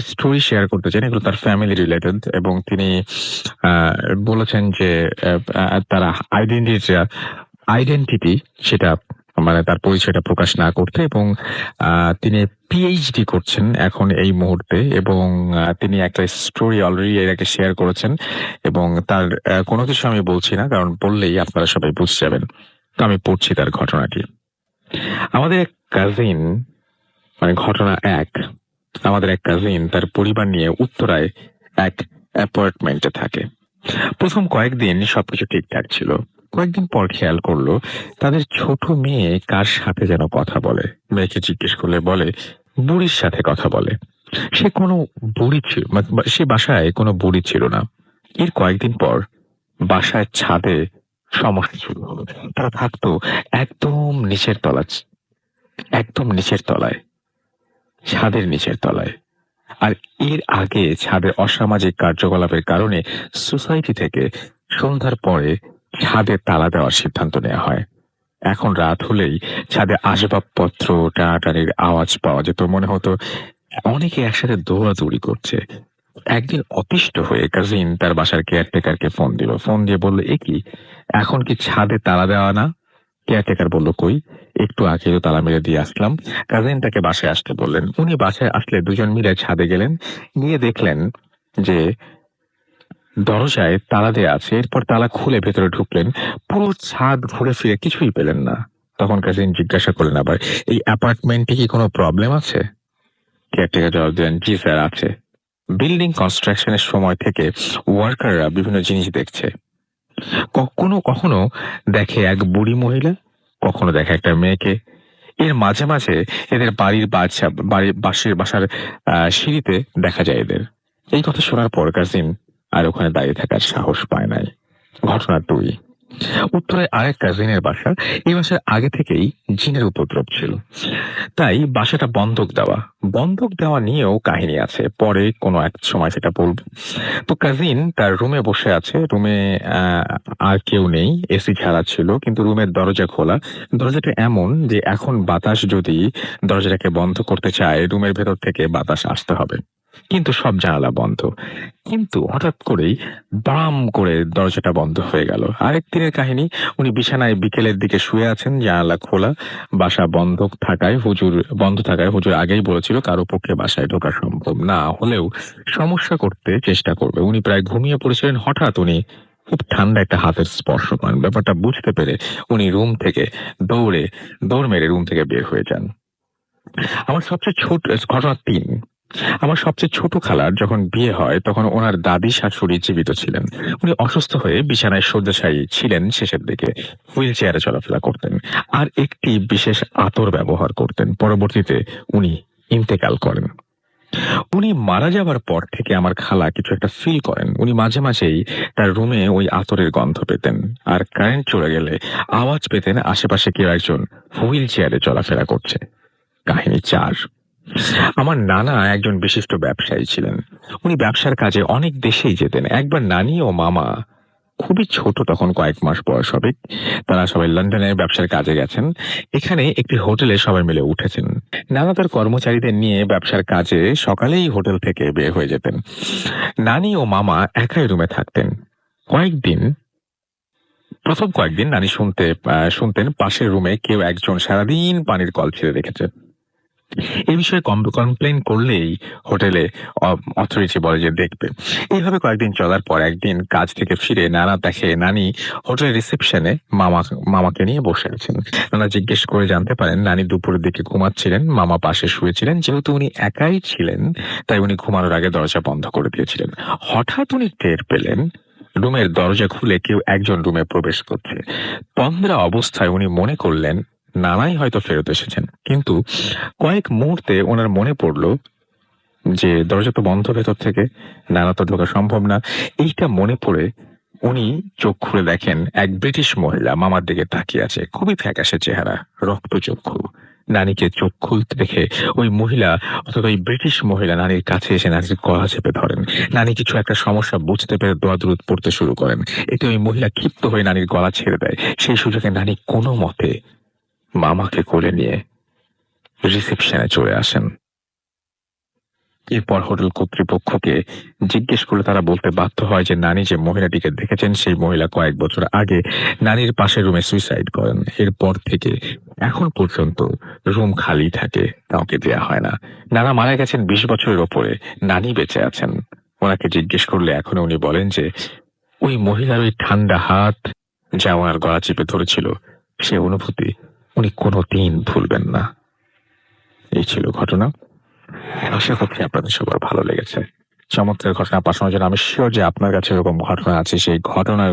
Speaker 1: স্টোরি শেয়ার করতে চান, এগুলো তার ফ্যামিলি রিলেটেড। এবং তিনি বলেছেন যে তারা আইডেন্টিটি সেটা মানে তার পরিচয়টা প্রকাশ না করতে। এবং তিনি পিএইচডি করছেন এখন এই মুহূর্তে, এবং তিনি একটা স্টোরি অলরেডি এর আগে শেয়ার করেছেন। এবং তার কোনো কিছু আমি বলছি না, কারণ বললেই আপনারা সবাই বুঝে যাবেন। তো আমি পড়ছি তার ঘটনাটি। আমাদের এক কাজিন মানে ঘটনা এক, আমাদের এক কাজিন তার পরিবার নিয়ে উত্তরায় এক অ্যাপার্টমেন্টে থাকে। প্রথম কয়েকদিন সবকিছু ঠিকঠাক ছিল। কয়েকদিন পর খেয়াল করলো তাদের ছোট মেয়ে কার সাথে যেন কথা বলে। মেয়েকে জিজ্ঞেস করলে বলে বুড়ির সাথে কথা বলে। সে কোনো বুড়ি ছিল সে বাসায় কোনো বুড়ি ছিল না। এর কয়েকদিন পর বাসায় ছাদে সমস্যা শুরু হলো। তারা থাকতো একদম নিচের তলা, একদম নিচের তলায়, ছাদের নিচের তলায়। আর এর আগে ছাদে অসামাজিক কার্যকলাপের কারণে সোসাইটি থেকে সন্ধ্যার পরে ছাদে তালা দেওয়ার সিদ্ধান্ত নেওয়া হয়। এখন রাত হলেই ছাদে আসবাবপত্র টানাটানির আওয়াজ পাওয়া যেত, মনে হতো অনেকে একসাথে দৌড়াদৌড়ি করছে। একদিন অতিষ্ঠ হয়ে কাজিন তার বাসার কেয়ারটেকারকে ফোন দিল। ফোন দিয়ে বলল, এ কি, এখন কি ছাদে তালা দেওয়া না? কেয়ারটেকার বলল, কই, একটু আগে তো তালা মেরে দিয়ে আসলাম। কাজিন তাকে বাসায় আসতে বললেন। উনি বাসায় আসলে দুজন মিলে ছাদে গেলেন, গিয়ে দেখলেন যে দরজায় তালা দেয়া আছে। এরপর তালা খুলে ভেতরে ঢুকলেন, পুরো ছাদ ঘুরে ফিরে কিছুই পেলেন না। তখন কাজিন জিজ্ঞাসা করলেন আবার, এই অ্যাপার্টমেন্টে কি কোনো প্রবলেম আছে? কেয়ারটেকার জবাব দিলেন, জি স্যার আছে। বিল্ডিং কনস্ট্রাকশনের সময় থেকে ওয়ার্কাররা বিভিন্ন জিনিস দেখছে। কখনো কখনো দেখে এক বুড়ি মহিলা, কখনো দেখে একটা মেয়েকে। এর মাঝে মাঝে এদের বাসার সিঁড়িতে দেখা যায় এদের। এই কথা শোনার পর কাজিন আর ওখানে দাঁড়িয়ে থাকার সাহস পায় নাই। ঘটনা 2, উত্তরায় আরেক কাজিনের বাসা। এই বাসার আগে থেকেই জিনের উপদ্রব ছিল, তাই বাসাটা বন্ধক দেওয়া নিয়েও কাহিনী আছে, পরে কোনো এক সময় সেটা বলবো। তো কাজিন তার রুমে বসে আছে। রুমে আর কেউ নেই, এসি ছাড়া ছিল, কিন্তু রুমের দরজা খোলা। দরজাটা এমন যে এখন বাতাস যদি দরজাটাকে বন্ধ করতে চায়, রুমের ভেতর থেকে বাতাস আসতে হবে, কিন্তু সব জানালা বন্ধ। কিন্তু হঠাৎ করেই বাম করে দরজাটা বন্ধ হয়ে গেল। আরেক দিনের কাহিনী, উনি বিছানায় বিকেলের দিকে শুয়ে আছেন, জানালা খোলা। বাসা বন্ধ থাকায় হুজুর আগেই বলেছিল কারো পক্ষে বাসায় ঢোকা সম্ভব না হলেও সমস্যা করতে চেষ্টা করবে। উনি প্রায় ঘুমিয়ে পড়েছিলেন। হঠাৎ উনি খুব ঠান্ডা একটা হাতের স্পর্শ পান। ব্যাপারটা বুঝতে পেরে উনি দৌড় মেরে রুম থেকে বের হয়ে যান। আমার সবচেয়ে ছোট ঘটনা 3, আমার সবচেয়ে ছোট খালার যখন বিয়ে হয় তখন ওনার দাদি শাশুড়ি জীবিত ছিলেন। উনি অসুস্থ হয়ে বিছানায় শয্যাশায়ী ছিলেন, শেষের দিকে হুইল চেয়ারে চলাফেরা করতেন আর একটি বিশেষ আতর ব্যবহার করতেন। পরবর্তীতে উনি ইন্তেকাল করেন। উনি মারা যাবার পর থেকে আমার খালা কিছু একটা ফিল করেন। উনি মাঝে মাঝেই তার রুমে ওই আতরের গন্ধ পেতেন, আর কারেন্ট চলে গেলে আওয়াজ পেতেন আশেপাশে কেউ একজন হুইল চেয়ারে চলাফেরা করছে। কাহিনী 4, আমার নানা একজন বিশিষ্ট ব্যবসায়ী ছিলেন। উনি ব্যবসার কাজে অনেক দেশেই যেতেন। একবার নানি ও মামা খুবই ছোট, তখন কয়েক মাস বয়স হবে, তারা সবাই লন্ডনে ব্যবসার কাজে গেছেন। এখানে একটি হোটেলে সবাই মিলে উঠেছেন। নানা তার কর্মচারীদের নিয়ে ব্যবসার কাজে সকালেই হোটেল থেকে বের হয়ে যেতেন। নানি ও মামা একাই রুমে থাকতেন। প্রথম কয়েকদিন নানি শুনতেন পাশের রুমে কেউ একজন সারাদিন পানির কল ছেড়ে রেখেছে। এই বিষয়ে কমপ্লেন করলেই হোটেলে অথরিটি বলে যে দেখবে। এইভাবে কয়েকদিন চলার পর একদিন কাজ থেকে ফিরে নানা দেখে নানি হোটেলের রিসেপশনে মামাকে নিয়ে বসে আছেন। নানা জিজ্ঞেস করে জানতে পারেন নানি দুপুরের দিকে ঘুমাচ্ছিলেন, মামা পাশে শুয়েছিলেন। যেহেতু উনি একাই ছিলেন তাই উনি ঘুমানোর আগে দরজা বন্ধ করে দিয়েছিলেন। হঠাৎ উনি টের পেলেন রুমের দরজা খুলে কেউ একজন রুমে প্রবেশ করছে। তন্দ্রা অবস্থায় উনি মনে করলেন নানাই হয়তো ফেরত এসেছেন, কিন্তু কয়েক মুহূর্তে ওনার মনে পড়ল যে দরজা তো বন্ধ ভেতর থেকে, নানা তো ঢোকা সম্ভব না। এইটা মনে পড়ে উনি চোখ খুলে দেখেন এক ব্রিটিশ মহিলা মামার দিকে তাকিয়ে আছে, খুবই ফ্যাকাশে চেহারা, রক্তচক্ষু। নানিকে চোখ খুলতে দেখে ওই মহিলা অর্থাৎ ওই ব্রিটিশ মহিলা নানির কাছে এসে নানির গলা চেপে ধরেন। নানি কিছু একটা সমস্যা বুঝতে পেরে দোয়াদুরুদ পড়তে শুরু করেন। এতে ওই মহিলা ক্ষিপ্ত হয়ে নানির গলা ছেড়ে দেয়। সেই সুযোগে নানি কোনো মতে মামাকে কোলে নিয়ে রিসেপশনে চলে আসেন। এরপর হোটেল কর্তৃপক্ষকে জিজ্ঞেস করলে তারা বলতে বাধ্য হয় যে নানি যে মহিলাটিকে দেখেছেন সেই মহিলা কয়েক বছর আগে নানির পাশের রুমে সুইসাইড করেন। এরপর থেকে এখন পর্যন্ত রুম খালি থাকে, কাউকে দেয়া হয় না। নানা মারা গেছেন 20 বছরের ওপরে, নানি বেঁচে আছেন। ওনাকে জিজ্ঞেস করলে এখন উনি বলেন যে ওই মহিলার ওই ঠান্ডা হাত যা ওনার গলা চেপে ধরেছিল, সে অনুভূতি উনি কোনোদিন ভুলবেন না। এই ছিল ঘটনা। আশা করছি আপনাদের সবার ভালো লেগেছে। চমৎকার ঘটনা পাঠানোর জন্য আমি শিওর যে আপনার কাছে এরকম ঘটনা আছে, সেই ঘটনা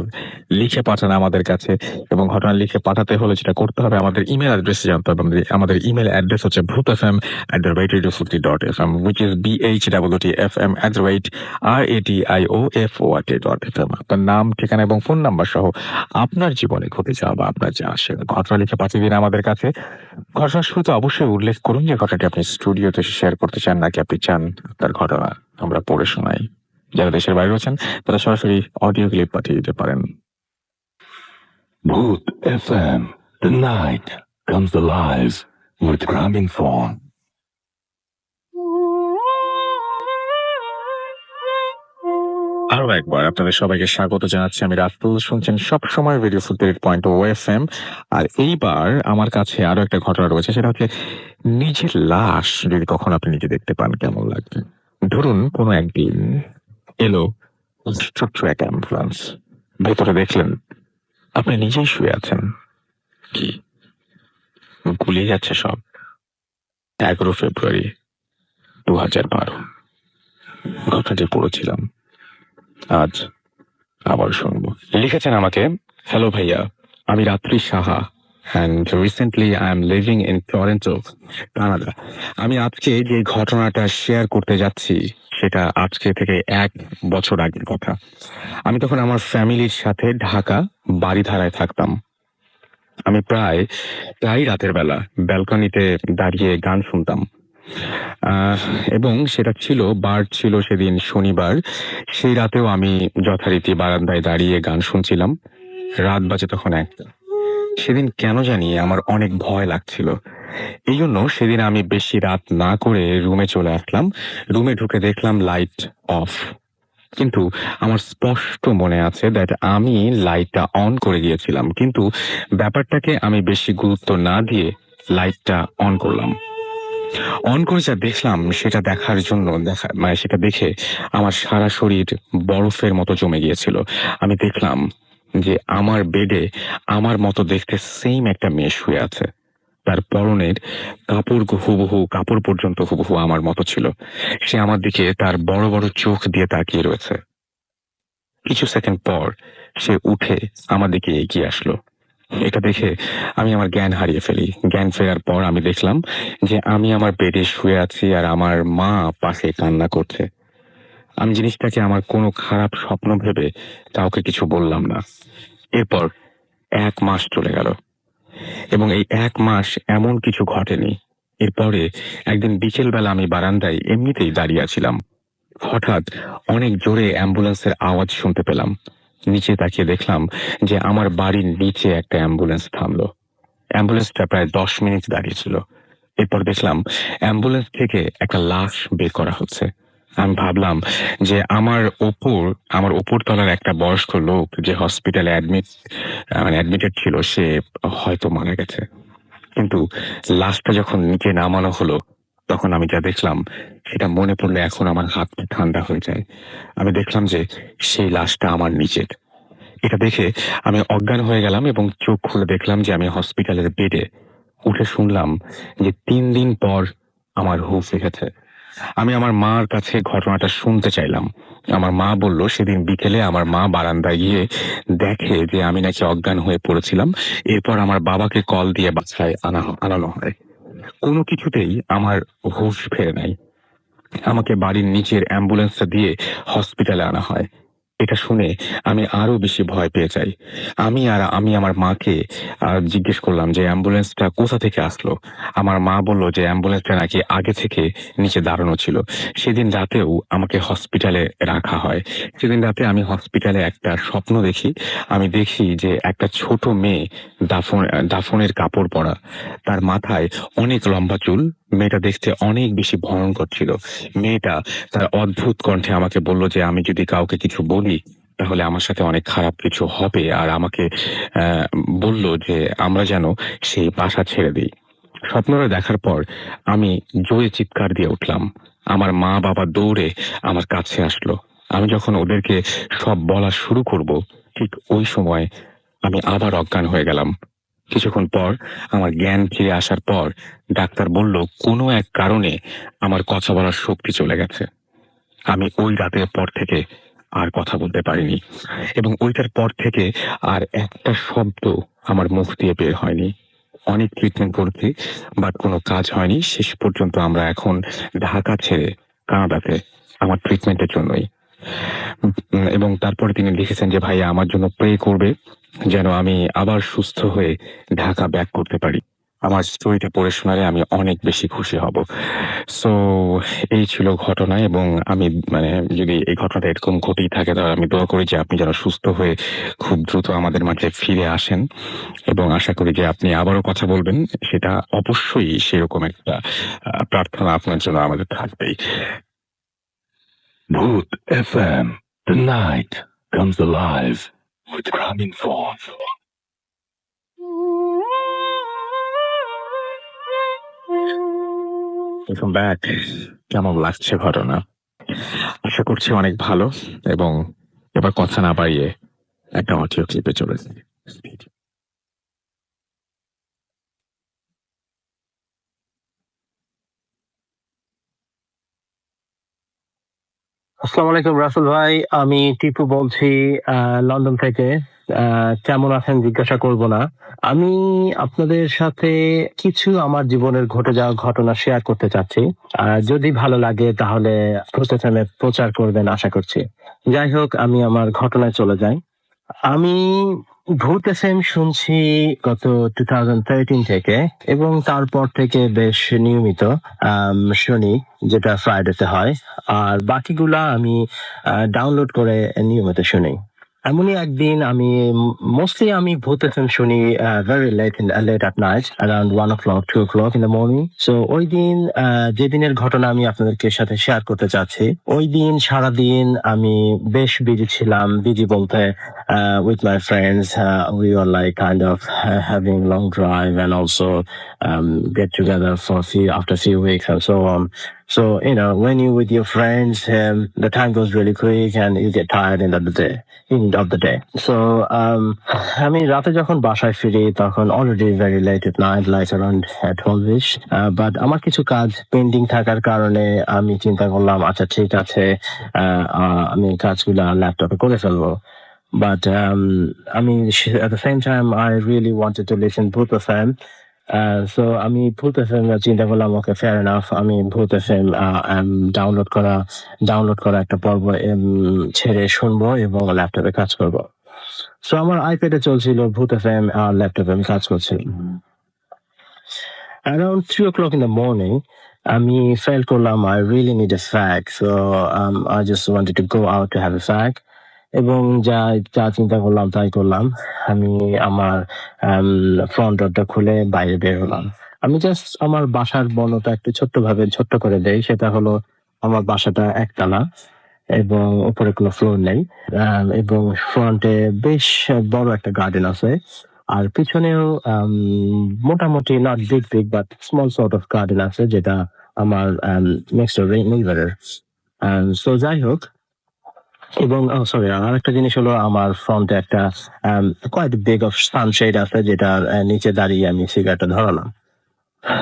Speaker 1: লিখে পাঠান আমাদের কাছে। এবং ঘটনা লিখে পাঠাতে হলে যেটা করতে হবে, আমাদের ইমেল অ্যাড্রেসে জানতে হবে। আমাদের ইমেল অ্যাড্রেস হচ্ছে bhutfm@radiofm, which is bhwtfm@radiofort.fm। আপনার নাম, ঠিকানা এবং ফোন নাম্বার সহ আপনার জীবনে ঘটে যাওয়া বা আপনার যা আসে ঘটনা লিখে পাঠিয়ে দিন আমাদের কাছে। ঘটনার শুরুতে অবশ্যই উল্লেখ করুন যে ঘটনাটি আপনি স্টুডিওতে শেয়ার করতে চান, নাকি আপনি চান আপনার ঘটনা আমরা পড়ে শোনাই। যারা দেশের বাইরে আছেন তারা সরাসরি অডিও ক্লিপ পাঠিয়ে দিতে পারেন।
Speaker 2: Bhoot FM. The night comes alive with gramophone.
Speaker 1: আরো একবার আপনাদের সবাইকে স্বাগত জানাচ্ছি। আমি রাতুল, শুনছেন সবসময় রেডিও ফুড 100.0 FM। আর এইবার আমার কাছে আরো একটা ঘটনা রয়েছে, সেটা হচ্ছে নিজের লাশ যদি কখনো আপনি নিজে দেখতে পান কেমন লাগবে। ধরুন কোনো একদিন এলো ছোট্ট এক অ্যাম্বুলেন্স, ভেতরে দেখলেন আপনি নিজেই শুয়ে আছেন। কি গুলিয়ে যাচ্ছে সব। 11 ফেব্রুয়ারি 2012 ঘটনাটি পড়েছিলাম, আজ আবার শুনবো। লিখেছেন আমাকে, হ্যালো ভাইয়া, আমি রাত্রি Saha and recently I am living in Toronto, Canada. আমি আজকে যে ঘটনাটা শেয়ার করতে যাচ্ছি সেটা আজকে থেকে 1 বছর আগের কথা। আমি তখন আমার ফ্যামিলির সাথে ঢাকা বাড়িধারায় থাকতাম। আমি প্রায় রাতের বেলা ব্যালকনিতে দাঁড়িয়ে গান শুনতাম। এবং সেটা ছিল সেদিন শনিবার। সেই রাতেও আমি যথারীতি বারান্দায় দাঁড়িয়ে গান শুনছিলাম। রাত বাজে তখন 1টা। সেদিন কেন জানি আমার অনেক ভয় লাগছিল। এই জন্য সেদিন আমি বেশি রাত না করে রুমে চলে আসলাম। রুমে ঢুকে দেখলাম লাইট অফ, কিন্তু আমার স্পষ্ট মনে আছে দ্যাট আমি লাইটটা অন করে গিয়েছিলাম, কিন্তু ব্যাপারটাকে আমি বেশি গুরুত্ব না দিয়ে লাইটটা অন করলাম। অন করে যা দেখলাম সেটা দেখার জন্য সেটা দেখে আমার সারা শরীর বরফের মতো জমে গিয়েছিল। আমি দেখলাম যে আমার বেডে আমার মতো দেখতে সেম একটা মেয়ে শুয়ে আছে। তার পরনের কাপড় পর্যন্ত হুবহু আমার মতো ছিল। সে আমার দিকে তার বড় বড় চোখ দিয়ে তাকিয়ে রয়েছে। কিছু সেকেন্ড পর সে উঠে আমার দিকে এগিয়ে আসলো। এটা দেখে আমি আমার জ্ঞান হারিয়ে ফেলি। জ্ঞান ফেরার পর আমি দেখলাম যে আমি আমার বেডে শুয়ে আছি আর আমার মা পাশে কান্না করছে। আমি জিনিসটাকে আমার কোনো খারাপ স্বপ্ন ভেবে কাউকে কিছু বললাম না। এরপর 1 মাস চলে গেল এবং এই 1 মাস এমন কিছু ঘটেনি। এরপরে একদিন বিকেলবেলা আমি বারান্দায় এমনিতেই দাঁড়িয়ে আছিলাম। হঠাৎ অনেক জোরে অ্যাম্বুলেন্সের আওয়াজ শুনতে পেলাম। নিচে তাকিয়ে দেখলাম যে আমার বাড়ির নিচে একটা অ্যাম্বুলেন্স থামলো। অ্যাম্বুলেন্সটা প্রায় 10 মিনিট দাঁড়িয়েছিল। এরপর দেখলাম অ্যাম্বুলেন্স থেকে একটা লাশ বের করা হচ্ছে। আমি ভাবলাম যে আমার ওপর তলার একটা বয়স্ক লোক যে হসপিটালে অ্যাডমিটেড ছিল সে হয়তো মারা গেছে। কিন্তু লাশটা যখন নিচে নামানো হলো তখন আমি যা দেখলাম সেটা মনে পড়লে এখন আমার হাতটা ঠান্ডা হয়ে যায়। আমি দেখলাম যে সেই লাশটা আমার নিচের। এটা দেখে আমি অজ্ঞান হয়ে গেলাম এবং চোখ খুলে দেখলাম যে আমি হসপিটালের বেডে। উঠে শুনলাম যে 3 দিন পর আমার হুঁশ এসেছে। আমি আমার মার কাছে ঘটনাটা শুনতে চাইলাম। আমার মা বলল সেদিন বিকেলে আমার মা বারান্দায় গিয়ে দেখে যে আমি নাকি অজ্ঞান হয়ে পড়েছিলাম। এরপর আমার বাবাকে কল দিয়ে বাসায় আনানো হয়। কোনো কিছুতেই আমার হুঁশ ফেরে নাই। আমাকে বাড়ির নিচের অ্যাম্বুলেন্সটা দিয়ে হসপিটালে আনা হয়। এটা শুনে আমি আরো বেশি ভয় পেয়ে যাই। আমি আমার মাকে জিজ্ঞেস করলাম যে অ্যাম্বুলেন্সটা কোথা থেকে আসলো। আমার মা বলল যে অ্যাম্বুলেন্সটা নাকি আগে থেকে নিচে দাঁড়ানো ছিল। সেদিন রাতেও আমাকে হসপিটালে রাখা হয়। সেদিন রাতে আমি হসপিটালে একটা স্বপ্ন দেখি। আমি দেখি যে একটা ছোট মেয়ে দাফনের কাপড় পরা, তার মাথায় অনেক লম্বা চুল। মেয়েটা দেখতে অনেক বেশি ভয়ঙ্কর ছিল। মেয়েটা তার অদ্ভুত কণ্ঠে আমাকে বলল যে আমি যদি কাউকে কিছু বলি তাহলে আমার সাথে অনেক খারাপ কিছু হবে, আর আমাকে বলল যে আমরা যেন সেই বাসা ছেড়ে দিই। স্বপ্নটা দেখার পর আমি জোরে চিৎকার দিয়ে উঠলাম। আমার মা বাবা দৌড়ে আমার কাছে আসলো। আমি যখন ওদেরকে সব বলা শুরু করব ঠিক ওই সময় আমি আবার অজ্ঞান হয়ে গেলাম। কিছুক্ষণ পর আমার জ্ঞান ফিরে আসার পর ডাক্তার বলল কোনো এক কারণে আমার কথা বলার শক্তি চলে গেছে। আমি ওই রাতের পর থেকে আর কথা বলতে পারিনি এবং ওইটার পর থেকে আর একটা শব্দ আমার মুখ দিয়ে বের হয়নি। অনেক ট্রিটমেন্ট করেছি, বাট কোনো কাজ হয়নি। শেষ পর্যন্ত আমরা এখন ঢাকা ছেড়ে কানাডাতে আমার ট্রিটমেন্টের জন্যই। এবং তারপরে তিনি লিখেছেন যে ভাইয়া আমার জন্য প্রে করবে যেন আমি আবার সুস্থ হয়ে ঢাকা ব্যাক করতে পারি। আমার স্টোরিটা পড়ে শোনালে আমি অনেক বেশি খুশি হব। সো এই ছিল ঘটনা, এবং আমি যদি এই ঘটনাটা এরকম ঘটেই থাকে তাহলে আমি দোয়া করি যে আপনি যেন সুস্থ হয়ে খুব দ্রুত আমাদের মাঝে ফিরে আসেন, এবং আশা করি যে আপনি আবারও কথা বলবেন। সেটা অবশ্যই সেরকম একটা প্রার্থনা আপনার জন্য আমাদের থাকবেই।
Speaker 2: Bhoot FM. The night comes alive with Graminphone.
Speaker 1: Welcome back. কেমন লাগছে ঘটনা? আশা করছি অনেক ভালো, এবং এবার কথা না বাড়িয়ে একটা অডিও ক্লিপে চলে যাই।
Speaker 4: আসসালামু আলাইকুম রাসেল ভাই, আমি টিপু বলছি লন্ডন থেকে। কেমন আছেন জিজ্ঞাসা করব না। আমি আপনাদের সাথে কিছু আমার জীবনের ঘটে যাওয়া ঘটনা শেয়ার করতে চাচ্ছি। যদি ভালো লাগে তাহলে প্রচার করবেন আশা করছি। যাই হোক, আমি আমার ঘটনায় চলে যাই। আমি ভূত এফএম শুনছি গত 2013 থেকে, এবং তারপর থেকে বেশ নিয়মিত শুনি, যেটা ফ্রাইডেতে হয়। আর বাকিগুলা আমি ডাউনলোড করে নিয়মিত শুনি। এমনই একদিন মোস্টলি আমি ভূত এফএম শুনি very late at night, around 1 o'clock 2 o'clock in the morning. So ওই দিন যেদিনের ঘটনা আমি আপনাদেরকে সাথে শেয়ার করতে চাচ্ছি, ওই দিন সারাদিন আমি বেশ বিজি ছিলাম। বিজি বলতে with my friends, we were like kind of having long drive and also get together for after few weeks and so on. So, when you with your friends, the time goes really quick and you get tired end of the day. So, আমি রাতে যখন বাসায় ফিরি তখন already very late at night, like around 12ish. But আমার কিছু কাজ pending থাকার কারণে আমি চিন্তা করলাম, আচ্ছা ঠিক আছে, আমি কাজগুলা ল্যাপটপে করে ফেলবো। But at the same time, I really wanted to listen Bhoot FM. So আমি Bhoot FM চিন্তা করলাম, ওকে ফেয়ার এনাফ, আমি Bhoot FM ডাউনলোড করা একটা পর্ব ছেড়ে শুনবো এবং ল্যাপটপে কাজ করব। সো আমার আইপ্যাডে চলছিল Bhoot FM, আর ল্যাপটপে আমি কাজ করছিলাম। Around 3 o'clock in the morning, আমি ফেল করলাম I really need a fag. So I just wanted to go out to have a fag. এবং যা চিন্তা করলাম তাই করলাম। আমি আমার ফ্রন্ট ডোরটা খুলে বাইরে বের হলাম। আমি জাস্ট আমার বাসার বর্ণটা একটু ছোট্ট করে দেই। সেটা হলো, আমার বাসাটা একতলা এবং উপরে কোনো ফ্লোর নেই, এবং ফ্রন্টে বেশ বড় একটা গার্ডেন আছে, আর পিছনেও মোটামুটি not big but small sort of garden আছে, যেটা আমার নেক্সট ডোর নেইবারের। সো যাই হোক, এবং সরি, আর একটা জিনিস হলো, আমার ফ্রন্টে একটা কোয়াইট বিগ অফ সানশেড আছে, যেটার নিচে দাঁড়িয়ে আমি সিগারেটটা ধরালাম।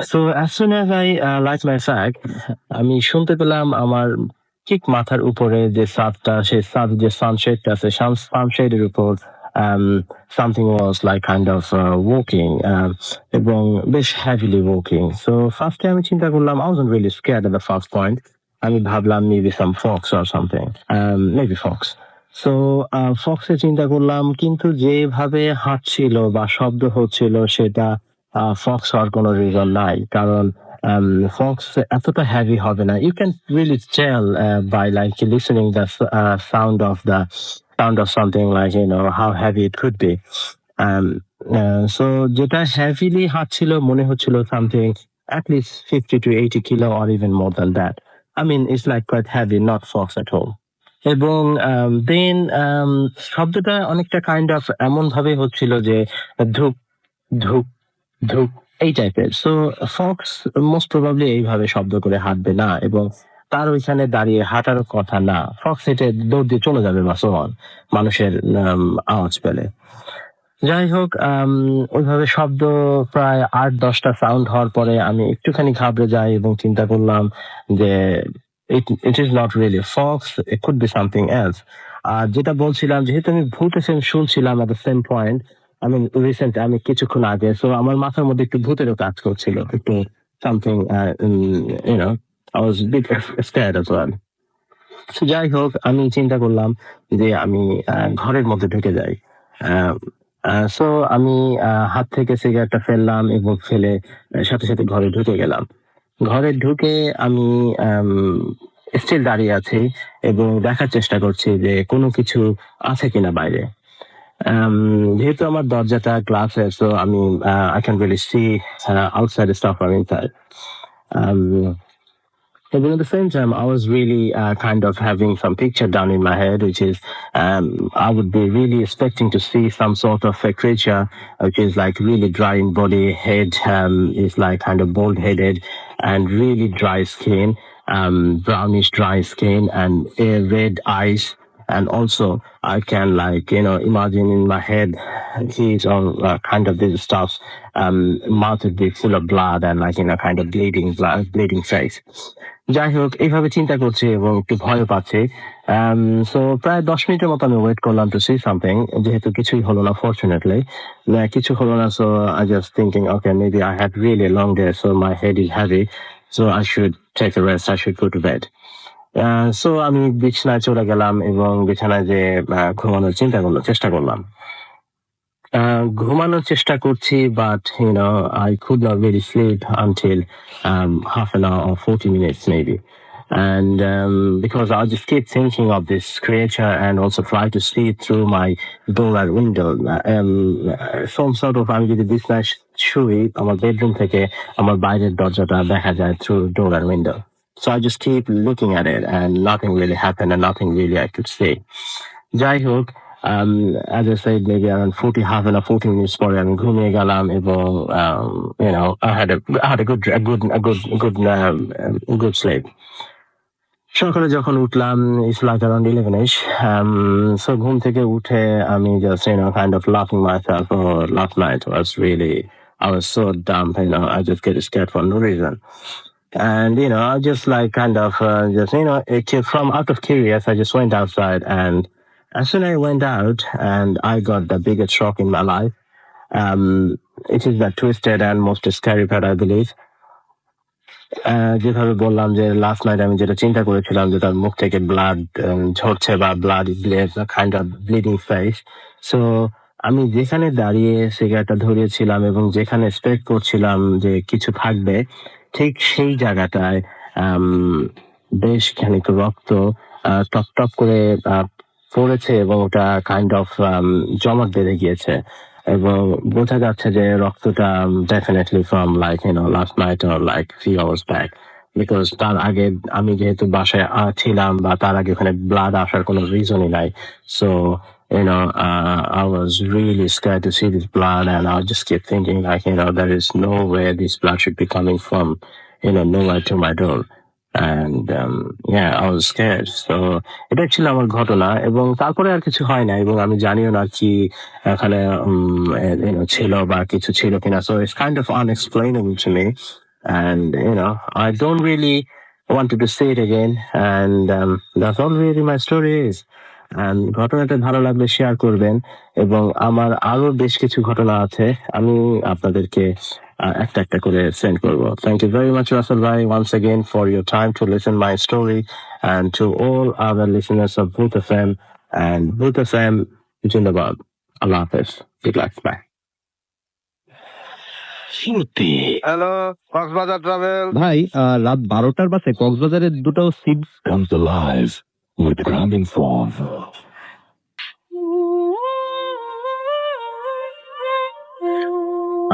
Speaker 4: So as soon as I light my fag, আমি শুনতে পেলাম আমার ঠিক মাথার উপরে যে ছাদটা, সেই ছাদ যে সানশেডটা আছে, সানশেডের উপর something was like kind of walking, এবং বেশ heavily walking. So ফার্স্টে আমি চিন্তা করলাম, I wasn't really scared at the first point. আমি ভাবলাম maybe some fox or something, maybe fox. So ফক্সে চিন্তা করলাম, কিন্তু যেভাবে হাঁটছিল বা শব্দ হচ্ছিল সেটা ফক্স হওয়ার কোনো রিজন নাই, কারণ ফক্স এতটা হেভি হবে না। You can really tell by like listening the sound of something, like how heavy it could be. So যেটা heavily হাঁটছিল মনে হচ্ছিল something at least 50 to 80 kilo or even more than that. I mean, it's like quite heavy, not fox at all. এবং দেন শব্দটা অনেকটা kind of এমন ভাবে হচ্ছিল যে ধুক ধুক ধুক এই টাইপের। সো ফক্স মোস্ট প্রবাবলি এইভাবে শব্দ করে হাঁটবে না, এবং তার ওইখানে দাঁড়িয়ে হাঁটার কথা না। ফক্স হেঁটে দৌড় দিয়ে চলে যাবে বা সো অন, মানুষের আওয়াজ পেলে। যাই হোক ওইভাবে শব্দ প্রায় 8-10টা সাউন্ড হওয়ার পরে আমি একটুখানি ঘাবড়ে যাই এবং চিন্তা করলাম যে it is not really fox, it could be something else. আর যেটা বলছিলাম, যেহেতু আমি ভূত এফএম শুনছিলাম এট দ্য সেম পয়েন্ট, আমি রিসেন্ট আমি কিছুক্ষণ আগে, সো আমার মাথার মধ্যে একটু ভূতেরও কাজ করছিল, একটু something you know, I was bit scared as well. যাই হোক, আমি চিন্তা করলাম যে আমি ঘরের মধ্যে ঢুকে যাই। সো আমি হাত থেকে সিগারেটটা ফেললাম এবং ফেলে সাথে সাথে ঘরে ঢুকে গেলাম। ঘরে ঢুকে আমি স্টিল দাঁড়িয়ে আছি এবং দেখার চেষ্টা করছি যে কোনো কিছু আছে কিনা বাইরে। যেহেতু আমার দরজাটা গ্লাসের, সো আমি I can really see outside stuff আর inside. But at the same time, I was really kind of having some picture down in my head, which is I would be really expecting to see some sort of a creature, which is like really dry in body, head is like kind of bald-headed and really dry skin, brownish dry skin and red eyes. And also, I can imagine in my head, he's all kind of this stuff, mouth would be full of blood and kind of bleeding face. যাই হোক, এইভাবে চিন্তা করছি এবং একটু ভয় পাচ্ছি। So প্রায় 10 মিনিটের মতো আমি ওয়েট করলাম টু সি সামথিং, যেহেতু কিছুই হলো না ফরচুনেটলি, কিছু হলো না। So I just thinking, okay, maybe I had really long day, so my head is heavy, so I should take a rest, I should go to bed. So আমি বিছানায় চলে গেলাম এবং বিছানায় যে ঘুমানোর চেষ্টা করলাম। ঘুমানোর চেষ্টা করছি, but I could not really sleep until half an hour or 40 minutes maybe. And because I just keep thinking of this creature and also try to see through my door and window. Some sort of আমি যদি বিছনায় শুই, আমার bedroom থেকে আমার বাইরের দরজাটা দেখা যায় through door and window. So I just keep looking at it and nothing really happened and nothing really I could see. যাই হোক, as I said, maybe around 40 minutes পরে আমি ঘুমিয়ে গেলাম এবং I had a good sleep. সকালে যখন উঠলাম, it's like around 11ish. So ঘুম থেকে উঠে আমি just kind of laughing myself. Oh, last night was really, I was so dumb. I just get scared for no reason. And I just like kind of from out of curious, I just went outside, and as soon as I went out, and I got the biggest shock in my life. It is the twisted and most scary part, I believe. যেভাবে বললাম যে last night আমি যেটা চিন্তা করেছিলাম যে তার মুখ থেকে ব্লাড ঝরছে বা blood kind of bleeding face. So আমি যেখানে দাঁড়িয়ে সিগারেটটা ধরিয়েছিলাম এবং যেখানে এক্সপেক্ট করছিলাম যে কিছু থাকবে, ঠিক সেই জায়গাটায় বেশ খানিক রক্ত টপ টপ করে পড়েছে এবং ওটা কাইন্ড অফ জমাট বেঁধে গিয়েছে এবং বোঝা যাচ্ছে যে রক্তটা definitely from last night or few hours back, because তার আগে আমি যেহেতু বাসায় ছিলাম বা তার আগে ওখানে ব্লাড আসার কোনো রিজনই নাই। So I was really scared to see this blood, and I just kept thinking there is no way this blood should be coming from nowhere to my door. And yeah, I was scared. So এটা ছিল আমার ঘটনা এবং তারপরে আর কিছু হয় না এবং আমি জানিও না কি এখানে ছিল বা কিছু ছিল কিনা। So it's kind of unexplainable to me, and I don't really wanted to say it again, and that's all really my story is. And ঘটনাটা ভালো লাগলে শেয়ার করবেন এবং আমার আরো বেশ কিছু ঘটনা আছে, আমি আপনাদেরকে একটা একটা করে সেন্ড করবো। Thank you very much, Russell Bhai, once again for your time to listen my story, and to all other listeners of Bhoot FM and Bhoot FM Jindabad. Allah Hafiz. Good luck. Bye.
Speaker 2: Shruti.
Speaker 6: Hello, Cox's Bazar travel.
Speaker 1: ভাই, রাত 12টার বাসে কক্সবাজারের দুটো seat
Speaker 2: Comes alive with Grabbing Phone.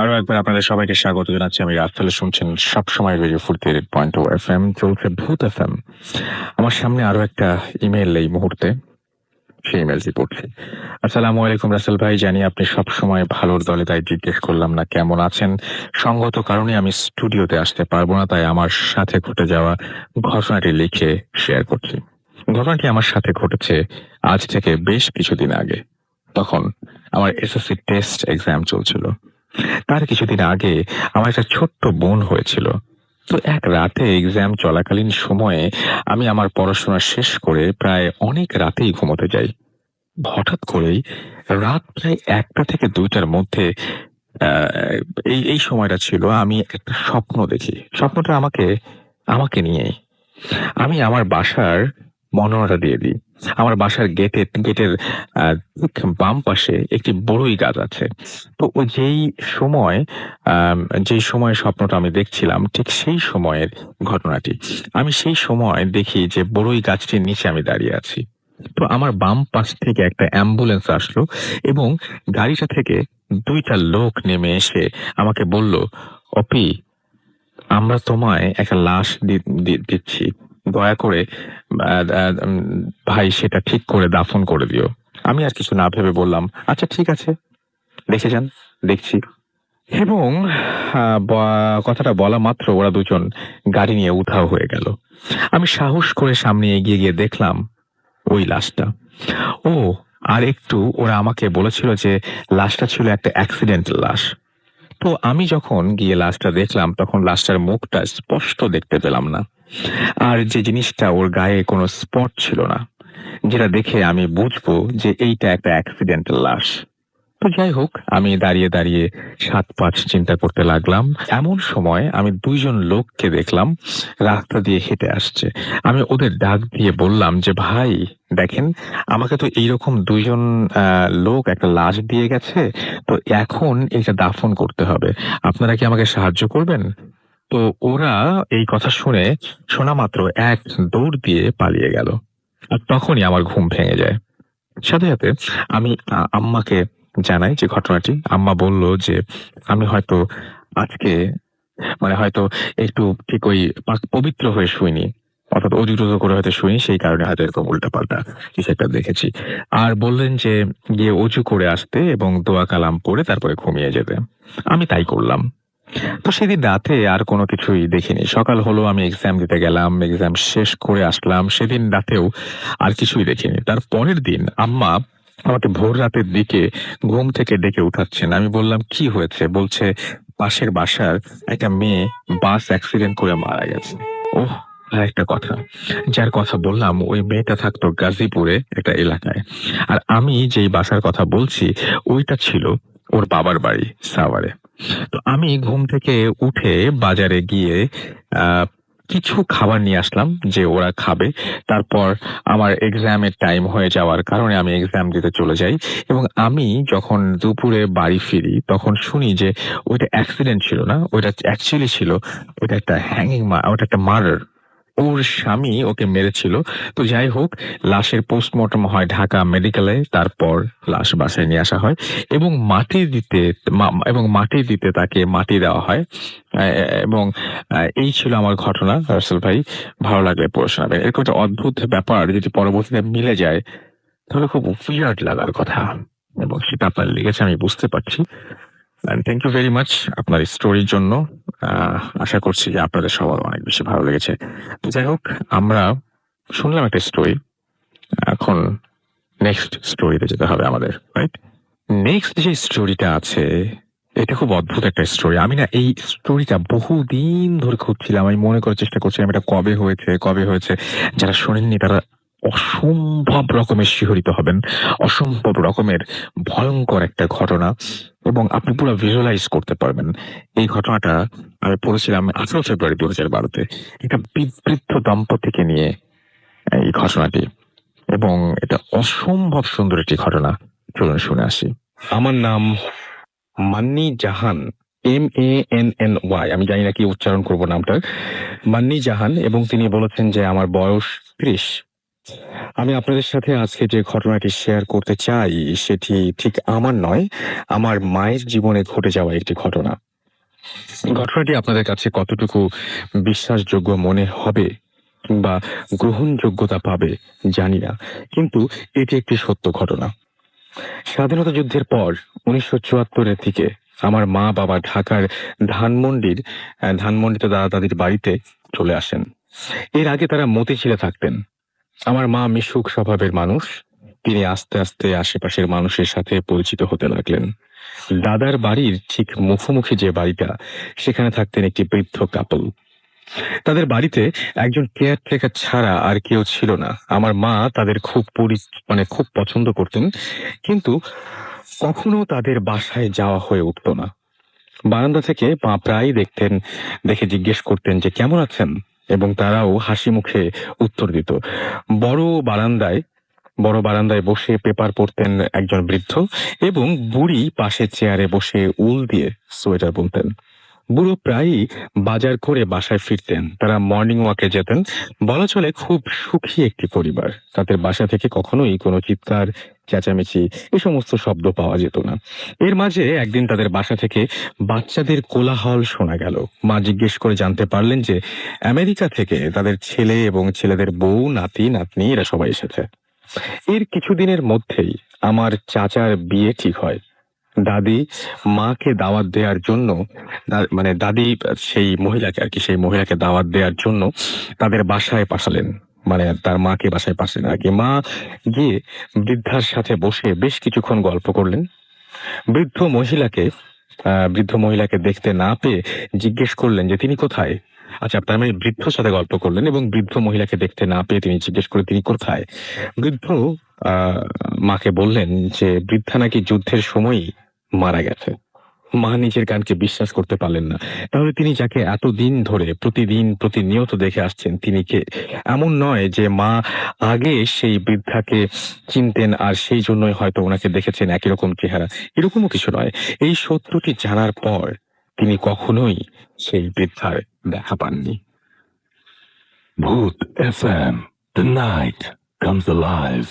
Speaker 1: আরো একবার আপনাদের সবাইকে স্বাগত জানাচ্ছি। আমি রাফেল, শুনছেন সবসময় রেডিও 48.0 FM, চলছে ভূত FM। আমার সামনে আরো একটা ইমেল এই মুহূর্তে, সেই ইমেলটি পড়ছি। আসসালামু আলাইকুম রাসেল ভাই, জানি আপনি সবসময় ভালোর দলে, তাই জিজ্ঞেস করলাম না কেমন আছেন। সঙ্গত কারণে আমি স্টুডিওতে আসতে পারবো না, তাই আমার সাথে ঘটে যাওয়া ঘটনাটি লিখে শেয়ার করছি। ঘটনাটি আমার সাথে ঘটেছে আজ থেকে বেশ কিছুদিন আগে। তখন আমার এসএসসি টেস্ট এক্সাম চলছিল। তার কিছুদিন আগে আমার একটা ছোট্ট বোন হয়েছিল। তো এক রাতে এক্সাম চলাকালীন সময়ে আমি আমার পড়াশোনা শেষ করে প্রায় অনেক রাতেই ঘুমোতে যাই। হঠাৎ করেই রাত প্রায় 1টা থেকে 2টার মধ্যে আহ, এই সময়টা ছিল, আমি একটা স্বপ্ন দেখি। স্বপ্নটা আমাকে আমাকে নিয়েই। আমি আমার বাসার মনোয়ারা দিয়ে দিই। আমার বাসার গেটের ঠিক বাম পাশে একটি বড়ই গাছ আছে। তো ওই সময় যেই সময় স্বপ্নটা আমি দেখছিলাম ঠিক সেই সময়ের ঘটনাটি। আমি সেই সময় দেখি যে বড়ই গাছটির নিচে আমি দাঁড়িয়ে আছি। তো আমার বাম পাশ থেকে একটা অ্যাম্বুলেন্স আসলো এবং গাড়িটা থেকে 2টা লোক নেমে এসে আমাকে বলল, অপি, আমরা তোমায় একটা লাশ দিচ্ছি, দয়া করে ভাই সেটা ঠিক করে দাফন করে দিও। আমি আর কিছু না ভেবে বললাম, আচ্ছা ঠিক আছে, দেখে যান, দেখছি। এবং কথাটা বলা মাত্র ওরা দুজন গাড়ি নিয়ে উধাও হয়ে গেল। আমি সাহস করে সামনে এগিয়ে গিয়ে দেখলাম ওই লাশটা। ও, আর একটু ওরা আমাকে বলেছিল যে লাশটা ছিল একটা অ্যাক্সিডেন্টাল লাশ। তো আমি যখন গিয়ে লাশটা দেখলাম তখন লাশটার মুখটা স্পষ্ট দেখতে পেলাম না, আর যে জিনিসটা ওর গায়ে কোনো স্পট ছিল না, যেটা দেখে আমি বুঝবো যে এইটা একটা অ্যাক্সিডেন্টাল লাশ। তো যাই হোক, আমি দাঁড়িয়ে দাঁড়িয়ে 7-5 চিন্তা করতে লাগলাম। এমন সময় আমি 2জন লোককে দেখলাম রাস্তা দিয়ে হেঁটে আসছে। আমি ওদের ডাক দিয়ে বললাম যে, ভাই দেখেন, আমাকে তো এইরকম 2জন লোক একটা লাশ দিয়ে গেছে, তো এখন এটা দাফন করতে হবে, আপনারা কি আমাকে সাহায্য করবেন? তো ওরা এই কথা শোনা মাত্র এক দৌড় দিয়ে পালিয়ে গেল। আর তখনই আমার ঘুম ভেঙে যায়। সাথে সাথে আমি আম্মাকে জানাই যে ঘটনাটি। আম্মা বলল যে আমি হয়তো আজকে হয়তো একটু ঠিক ওই পবিত্র হয়ে শুইনি, অর্থাৎ অজু টজু করে হয়তো শুইনি, সেই কারণে হয়তো এরকম উল্টাপাল্টা কিছু একটা দেখেছি। আর বললেন যে গিয়ে অজু করে আসতে এবং দোয়া কালাম পড়ে তারপরে ঘুমিয়ে যেতে। আমি তাই করলাম। তো সেদিন রাতে আর কোনো কিছুই দেখিনি। সকাল হলো, আমি এক্সাম দিতে গেলাম, এক্সাম শেষ করে আসলাম। সেদিন রাতেও আর কিছুই দেখিনি। তার পরের দিন আম্মা আমাকে ভোর রাতের দিকে ঘুম থেকে ডেকে উঠাচ্ছেন। আমি বললাম, কি হয়েছে? বলছে, পাশের বাসার একটা মেয়ে বাস অ্যাক্সিডেন্ট করে মারা গেছে। ওহ, আর একটা কথা, যার কথা বললাম ওই মেয়েটা থাকতো গাজীপুরে একটা এলাকায়, আর আমি যেই বাসার কথা বলছি ওইটা ছিল ওর বাবার বাড়ি সাভারে। তো আমি ঘুম থেকে উঠে বাজারে গিয়ে কিছু খাবার নিয়ে আসলাম যে ওরা খাবে। তারপর আমার এক্সামের টাইম হয়ে যাওয়ার কারণে আমি এক্সাম দিতে চলে যাই, এবং আমি যখন দুপুরে বাড়ি ফিরি তখন শুনি যে ওইটা অ্যাক্সিডেন্ট ছিল না, ওইটা অ্যাকচুয়ালি ছিল, ওইটা একটা ওটা একটা মার্ডার। ওর স্বামী ওকে মেরেছিল। তো যাই হোক, লাশের পোস্টমর্টম হয় ঢাকা মেডিকেলে, তারপর লাশ বাসায় নিয়ে আসা হয় এবং মাটি দিতে তাকে মাটি দেওয়া হয়। এবং এই ছিল আমার ঘটনা। রাসেল ভাই, ভালো লাগলে পড়ে শোনাবেন। এরকম একটা অদ্ভুত ব্যাপার যদি পরবর্তীতে মিলে যায় তাহলে খুব উইয়ার্ড লাগার কথা, এবং সেটা আপনার লেগেছে আমি বুঝতে পারছি। থ্যাংক ইউ ভেরি মাচ আপনার স্টোরির জন্য। আশা করছি যে আপনাদের সবার অনেক বেশি ভালো লেগেছে। তো যাই হোক, আমরা শুনলাম একটা স্টোরি, এখন নেক্সট স্টোরিতে যেতে হবে আমাদের, রাইট? নেক্সট যে স্টোরিটা আছে এটা খুব অদ্ভুত একটা স্টোরি। আমি না এই স্টোরিটা বহুদিন ধরে খুঁজছিলাম, আমি মনে করার চেষ্টা করছিলাম এটা কবে হয়েছে। যারা শোনেননি তারা অসম্ভব রকমের শিহরিত হবেন, অসম্ভব রকমের ভয়ঙ্কর একটা ঘটনা, এবং আপনি পুরো ভিজুয়ালাইজ করতে পারবেন। এই ঘটনাটা আমি পড়েছিলাম 18 ফেব্রুয়ারি 2012-তে। একটা বৃদ্ধ দম্পতিকে নিয়ে এই ঘটনাটি, এবং এটা অসম্ভব সুন্দর একটি ঘটনা। চলুন শুনে আসি। আমার নাম মান্নি জাহান, MANNY, আমি জানি না কি উচ্চারণ করব নামটা, মান্নি জাহান, এবং তিনি বলেছেন যে আমার বয়স 30। আমি আপনাদের সাথে আজকে যে ঘটনাটি শেয়ার করতে চাই সেটি ঠিক আমার নয়, আমার মায়ের জীবনে ঘটে যাওয়া একটি ঘটনা। ঘটনাটি আপনাদের কাছে কতটুকু বিশ্বাসযোগ্য মনে হবে কিংবা গ্রহণযোগ্যতা পাবে জানি না, কিন্তু এটি একটি সত্য ঘটনা। স্বাধীনতা যুদ্ধের পর 1974-এর দিকে আমার মা বাবা ঢাকার ধানমন্ডিতে দাদা দাদির বাড়িতে চলে আসেন। এর আগে তারা মতিঝিলে থাকতেন। আমার মা মিশুক স্বভাবের মানুষ তিনি আস্তে আস্তে আশেপাশের মানুষের সাথে পরিচিত হতে লাগলেন। দাদার বাড়ির ঠিক মুখোমুখি যে বাড়িটা, সেখানে থাকতেন একটি বৃদ্ধ কাপল। তাদের বাড়িতে একজন কেয়ারটেকার ছাড়া আর কেউ ছিল না। আমার মা তাদের খুব পছন্দ করতেন, কিন্তু কখনো তাদের বাসায় যাওয়া হয়ে উঠতো না। বারান্দা থেকে মা প্রায়ই দেখে জিজ্ঞেস করতেন যে কেমন আছেন, এবং তারাও হাসি মুখে উত্তর দিত। বড় বারান্দায় বড় বারান্দায় বসে পেপার পড়তেন একজন বৃদ্ধ, এবং বুড়ি পাশের চেয়ারে বসে উল দিয়ে সোয়েটার বুনতেন। বুড়ো প্রায়ই বাজার করে বাসায় ফিরতেন। তারা মর্নিং ওয়াকে যেতেন। বলা চলে খুব সুখী একটি পরিবার। তাদের বাসা থেকে কখনোই কোনো চিৎকার, চেঁচামেচি এই সমস্ত শব্দ পাওয়া যেত না। এর মাঝে একদিন তাদের বাসা থেকে বাচ্চাদের কোলাহল শোনা গেল। মা জিজ্ঞেস করে জানতে পারলেন যে আমেরিকা থেকে তাদের ছেলে এবং ছেলেদের বউ, নাতি নাতনি এরা সবাই এসেছে। এর কিছুদিনের মধ্যেই আমার চাচার বিয়ে ঠিক হয়। দাদি মাকে দাওয়াত দেওয়ার জন্য, দাদি সেই মহিলাকে দাওয়াত দেওয়ার জন্য তাদের বাসায় পাঠালেন। তার মাকে বাসায় পাঠালেন আর কি। মা গিয়ে বৃদ্ধার সাথে বসে বেশ কিছুক্ষণ গল্প করলেন। বৃদ্ধ মহিলাকে দেখতে না পেয়ে জিজ্ঞেস করলেন যে তিনি কোথায়। আচ্ছা, তার মানে বৃদ্ধর সাথে গল্প করলেন এবং বৃদ্ধ মহিলাকে দেখতে না পেয়ে তিনি জিজ্ঞেস করে তিনি কোথায়। বৃদ্ধ মাকে বললেন যে বৃদ্ধা নাকি যুদ্ধের সময়ই মারা গেছে। মা নিজের কানকে বিশ্বাস করতে পারলেন না। তাহলে তিনি যাকে এতদিন ধরে প্রতিনিয়ত দেখে আসছেন, তিনি কে? এমন নয় যে মা আগে সেই বৃদ্ধাকে চিনতেন আর সেই জন্যই হয়তো ওনাকে দেখেছেন একই রকম চেহারা, এরকমও কিছু নয়। এই সত্যটি জানার পর তিনি কখনোই সেই বৃদ্ধার দেখা পাননি।
Speaker 2: Bhoot FM. The night comes alive.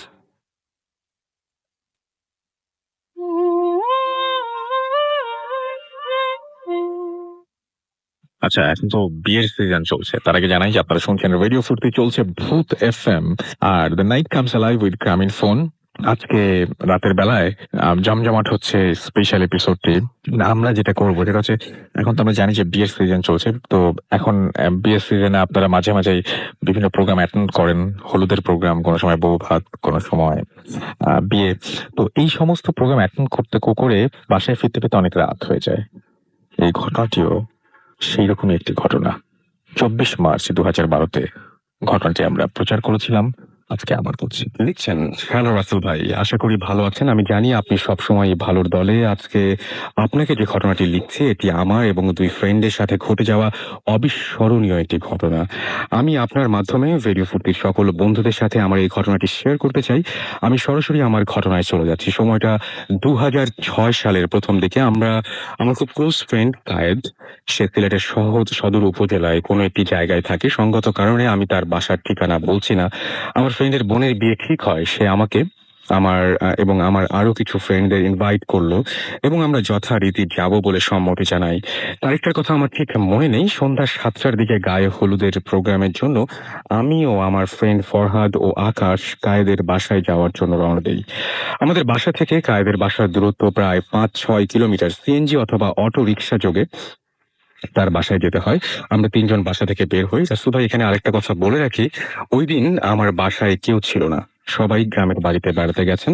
Speaker 1: আচ্ছা, এখন তো বিয়ের সিজন চলছে। তার আগে জানাই যে আপনারা শুনছেন রেডিও ফুর্তি, চলছে ভূত FM are the night comes alive with গ্রামীণ ফোন। আজকে রাতের বেলায় জমজমাট হচ্ছে স্পেশাল এপিসোডটি। আমরা যেটা করবো যেটা হচ্ছে, এখন তো আমরা জানি যে বিয়ের সিজন চলছে, তো এখন বিয়ের সিজনে আপনারা মাঝে মাঝেই বিভিন্ন প্রোগ্রাম অ্যাটেন্ড করেন। হলুদের প্রোগ্রাম, কোনো সময় বউ ভাত, কোনো সময় বিয়ে। তো এই সমস্ত প্রোগ্রাম অ্যাটেন্ড করতে করে বাসায় ফিরতে ফিরতে অনেক রাত হয়ে যায়। এই ঘটনাটিও সেই রকমই একটি ঘটনা। 24 মার্চ 2012-তে ঘটনাটি আমরা প্রচার করেছিলাম। আজকে আবার করছি। লিখছেন, হ্যালো রাসেল ভাই, আশা করি ভালো আছেন। আমি জানি আপনি সবসময় ভালোর দলে। আজকে আপনাকে যে ঘটনাটি লিখছি, এটি আমার এবং 2 ফ্রেন্ডের সাথে ঘটে যাওয়া অবিস্মরণীয় একটি ঘটনা। আমি আপনার মাধ্যমে রেডিও ফুর্তির সকল বন্ধুদের সাথে আমার এই ঘটনাটি শেয়ার করতে চাই। আমি সরাসরি আমার ঘটনায় চলে যাচ্ছি। সময়টা 2006 সালের প্রথম দিকে। আমার খুব ক্লোজ ফ্রেন্ড কায়েদ, সে সিলেটের সদর উপজেলায় কোনো একটি জায়গায় থাকে। সঙ্গত কারণে আমি তার বাসার ঠিকানা বলছি না। আমার ফ্রেন্ডের বোনের বিয়ে ঠিক হয়। সে আমাকে, আমার আরো কিছু ফ্রেন্ডদের ইনভাইট করলো এবং আমরা যথারীতি যাব বলে সম্মতি জানাই। তারিখটার কথা আমার ঠিক মনে নেই। সন্ধ্যা 7টার দিকে গায়ে হলুদের প্রোগ্রামের জন্য আমি ও আমার ফ্রেন্ড ফরহাদ ও আকাশ কায়েদের বাসায় যাওয়ার জন্য রওনা দেই। আমাদের বাসা থেকে কায়েদের বাসার দূরত্ব প্রায় 5-6 কিলোমিটার। সিএনজি অথবা অটো রিক্সা যোগে তার বাসায় যেতে হয়। আমরা 3 জন বাসা থেকে বের হই। রাসূল ভাই, এখানে আরেকটা কথা বলে রাখি, ওই দিন আমার বাসায় কেউ ছিল না। সবাই গ্রামের বাড়িতে বেড়াতে গেছেন।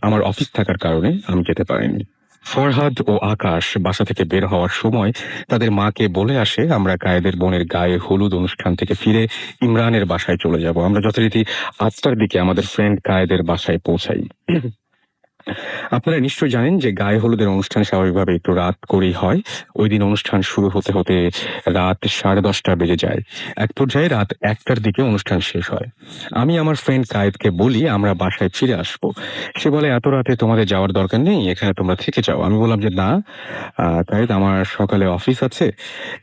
Speaker 1: আমার অফিস থাকার কারণে আমি যেতে পারিনি। ফরহাদ ও আকাশ বাসা থেকে বের হওয়ার সময় তাদের মাকে বলে আসে আমরা কায়েদের বোনের গায়ে হলুদ অনুষ্ঠান থেকে ফিরে ইমরানের বাসায় চলে যাব। আমরা যথারীতি 8টার দিকে আমাদের ফ্রেন্ড কায়েদের বাসায় পৌঁছাই। আপনারা নিশ্চয়ই জানেন যে গায়ে হলুদের অনুষ্ঠান স্বাভাবিকভাবে একটু রাত করেই হয়। ওই দিন অনুষ্ঠান শুরু হতে হতে রাত 10:30 বেজে যায়। এক পর্যায়ে রাত 1টার দিকে অনুষ্ঠান শেষ হয়। আমি আমার ফ্রেন্ড কায়েদকে বলি আমরা বাসায় ফিরে আসবো। সে বলে এত রাতে তোমাদের যাওয়ার দরকার নেই, এখানে তোমরা থেকে যাও। আমি বললাম যে না কায়েদ, আমার সকালে অফিস আছে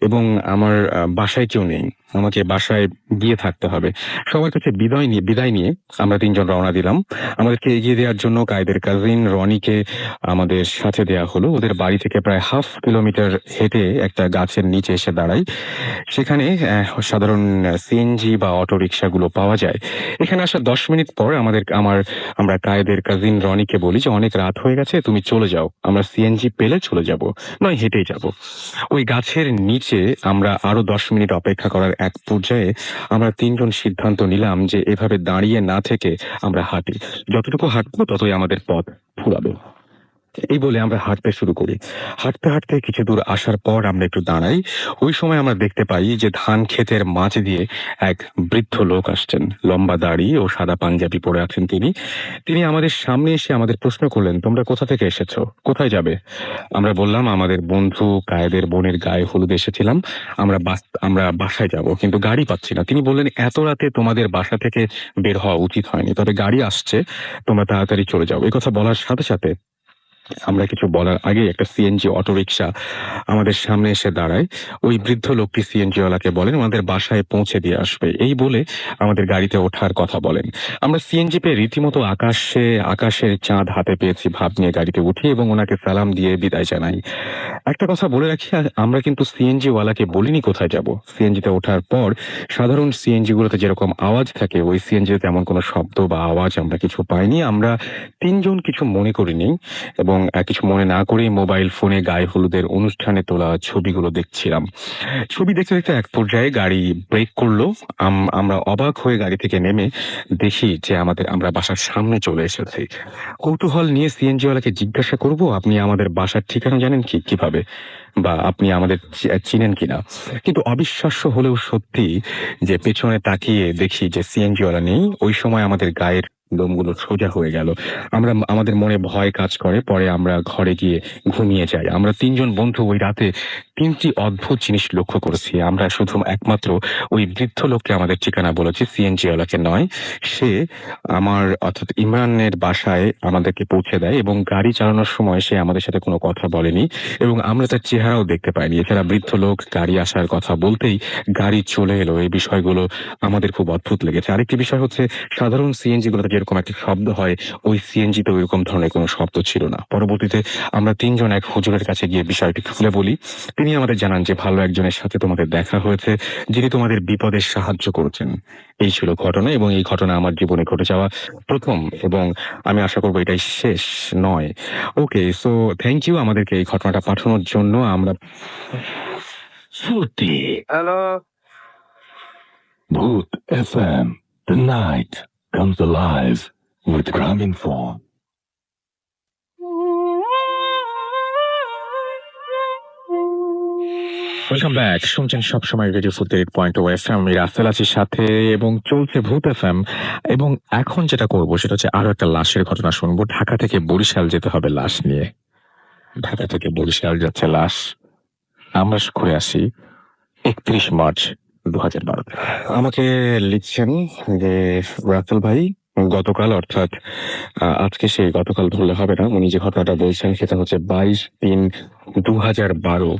Speaker 1: এবং আমার বাসায় কেউ নেই, আমাকে বাসায় গিয়ে থাকতে হবে। সবার কাছে বিদায় নিয়ে আমরা 3 জন রওনা দিলাম। আমাদেরকে এগিয়ে দেওয়ার জন্য কায়েদের কাজিন রনিকে আমাদের সাথে দেয়া হলো। ওদের বাড়ি থেকে প্রায় 1/2 কিলোমিটার হেঁটে একটা গাছের নিচে এসে দাঁড়াই। সেখানে সাধারণ সিএনজি বা অটো রিক্সাগুলো পাওয়া যায়। এখানে আসার 10 মিনিট পর আমরা কায়েদের কাজিন রনিকে বলি যে অনেক রাত হয়ে গেছে, তুমি চলে যাও, আমরা সিএনজি পেলে চলে যাব, নয় হেঁটেই যাব। ওই গাছের নিচে আমরা আরো 10 মিনিট অপেক্ষা করার এক পর্যায়ে আমরা তিনজন সিদ্ধান্ত নিলাম যে এভাবে দাঁড়িয়ে না থেকে আমরা হাঁটি, যতটুকু হাঁটবো ততই আমাদের পথ ফুরাবে। এই বলে আমরা হাঁটতে শুরু করি। হাঁটতে হাঁটতে কিছু দূর আসার পর আমরা একটু দাঁড়াই। ওই সময় আমরা দেখতে পাই যে ধান ক্ষেতের মাঝ দিয়ে এক বৃদ্ধ লোক আসছেন। লম্বা দাড়ি ও সাদা পাঞ্জাবি পরে আছেন তিনি। তিনি আমাদের সামনে এসে আমাদের প্রশ্ন করলেন, তোমরা কোথা থেকে এসেছো, কোথায় যাবে? আমরা বললাম, আমাদের বন্ধু কায়েদের বোনের গায়ে হলুদ এসেছিলাম, আমরা বাসায় যাব, কিন্তু গাড়ি পাচ্ছি না। তিনি বললেন, এত রাতে তোমাদের বাসা থেকে বের হওয়া উচিত হয়নি, তবে গাড়ি আসছে, তোমরা তাড়াতাড়ি চলে যাও। এই কথা বলার সাথে সাথে আমরা কিছু বলার আগে একটা সিএনজি অটোরিকশা আমাদের সামনে এসে দাঁড়ায়। ওই বৃদ্ধ লোকটি সিএনজি ওয়ালাকে বলেন আমাদের বাসায় পৌঁছে দিয়ে আসবে, এই বলে আমাদের গাড়িতে ওঠার কথা বলেন। আমরা সিএনজি পেয়ে রীতিমতো আকাশের চাঁদ হাতে পেয়েছি ভাব নিয়ে গাড়িতে উঠি এবং ওনাকে সালাম দিয়ে বিদায় জানাই। একটা কথা বলে রাখি, আমরা কিন্তু সিএনজি ওয়ালাকে বলিনি কোথায় যাব। সিএনজিতে ওঠার পর সাধারণ সিএনজি গুলোতে যেরকম আওয়াজ থাকে, ওই সিএনজিতে তেমন কোনো শব্দ বা আওয়াজ আমরা কিছু পাইনি। আমরা তিনজন কিছু মনে করিনি এবং কিছু মনে না করেই মোবাইল ফোনে গায়ে হলুদের অনুষ্ঠানে তোলা ছবিগুলো দেখছিলাম। ছবি দেখতে দেখতে এক পর্যায়ে গাড়ি ব্রেক করলো। আমরা অবাক হয়ে গাড়ি থেকে নেমে দেখি যে আমরা বাসার সামনে চলে এসেছি। কৌতূহল নিয়ে সিএনজি ওয়ালাকে জিজ্ঞাসা করব, আপনি আমাদের বাসার ঠিকানা জানেন কিভাবে, বা আপনি আমাদের চিনেন কিনা? কিন্তু অবিশ্বাস্য হলেও সত্যি যে পেছনে তাকিয়ে দেখি যে সিএনজি ওয়ালা নেই। ওই সময় আমাদের গায়ের লোমগুলো সোজা হয়ে গেল। আমাদের মনে ভয় কাজ করে। পরে আমরা ঘরে গিয়ে ঘুমিয়ে যাই। আমরা তিনজন বন্ধু ওই রাতে তিনটি অদ্ভুত জিনিস লক্ষ্য করেছি। আমরা শুধু একমাত্র ওই বৃদ্ধ লোককে আমাদের ঠিকানা বলেছি, সিএনজি ওয়ালাকে নয়। সে অর্থাৎ ইমরানের বাসায় আমাদেরকে পৌঁছে দেয় এবং গাড়ি চালানোর সময় সে আমাদের সাথে কোনো কথা বলেনি এবং আমরা তার চেহারাও দেখতে পাইনি। এছাড়া বৃদ্ধ লোক গাড়ি আসার কথা বলতেই গাড়ি চলে এলো। এই বিষয়গুলো আমাদের খুব অদ্ভুত লেগেছে। আরেকটি বিষয় হচ্ছে, সাধারণ সিএনজি গুলোতে যেরকম একটা শব্দ হয়, ওই সিএনজি তে ওইরকম ধরনের কোনো শব্দ ছিল না। পরবর্তীতে আমরা তিনজন এক হুজুরের কাছে গিয়ে বিষয়টি খুলে বলি। তিনি আমাদের জানান যে ভালো একজনের সাথে তোমাদের দেখা হয়েছে, যিনি তোমাদের বিপদে সাহায্য করেছেন। এই ছিল ঘটনা এবং এই ঘটনা আমার জীবনে ঘটে যাওয়া প্রথম, এবং আমি আশা করবো এটাই শেষ নয়। ওকে, সো থ্যাংক ইউ আমাদেরকে এই ঘটনাটা পাঠানোর জন্য। আমরা
Speaker 2: Suti,
Speaker 6: hello
Speaker 2: Bhoot FM. The night comes alive with Graminphone.
Speaker 1: Welcome back. শুনছেন সবসময় রেডিও 48.0 FM। আমি রাসেল আছি সাথে এবং চলছে ভূত এফএম। এবং এখন যেটা করবো সেটা হচ্ছে আরো একটা লাশের ঘটনা শুনবো। ঢাকা থেকে বরিশাল যেতে হবে লাশ নিয়ে। ঢাকা থেকে বরিশাল যাচ্ছে লাশ। আমরা ঘুরে আসি 31 মার্চ 2012। আমাকে লিখছেন যে রাসেল ভাই, গতকাল অর্থাৎ আজকে সেই গতকাল ধরলে হবে না, উনি যে ঘটনাটা বলছেন সেটা হচ্ছে 22/3/2012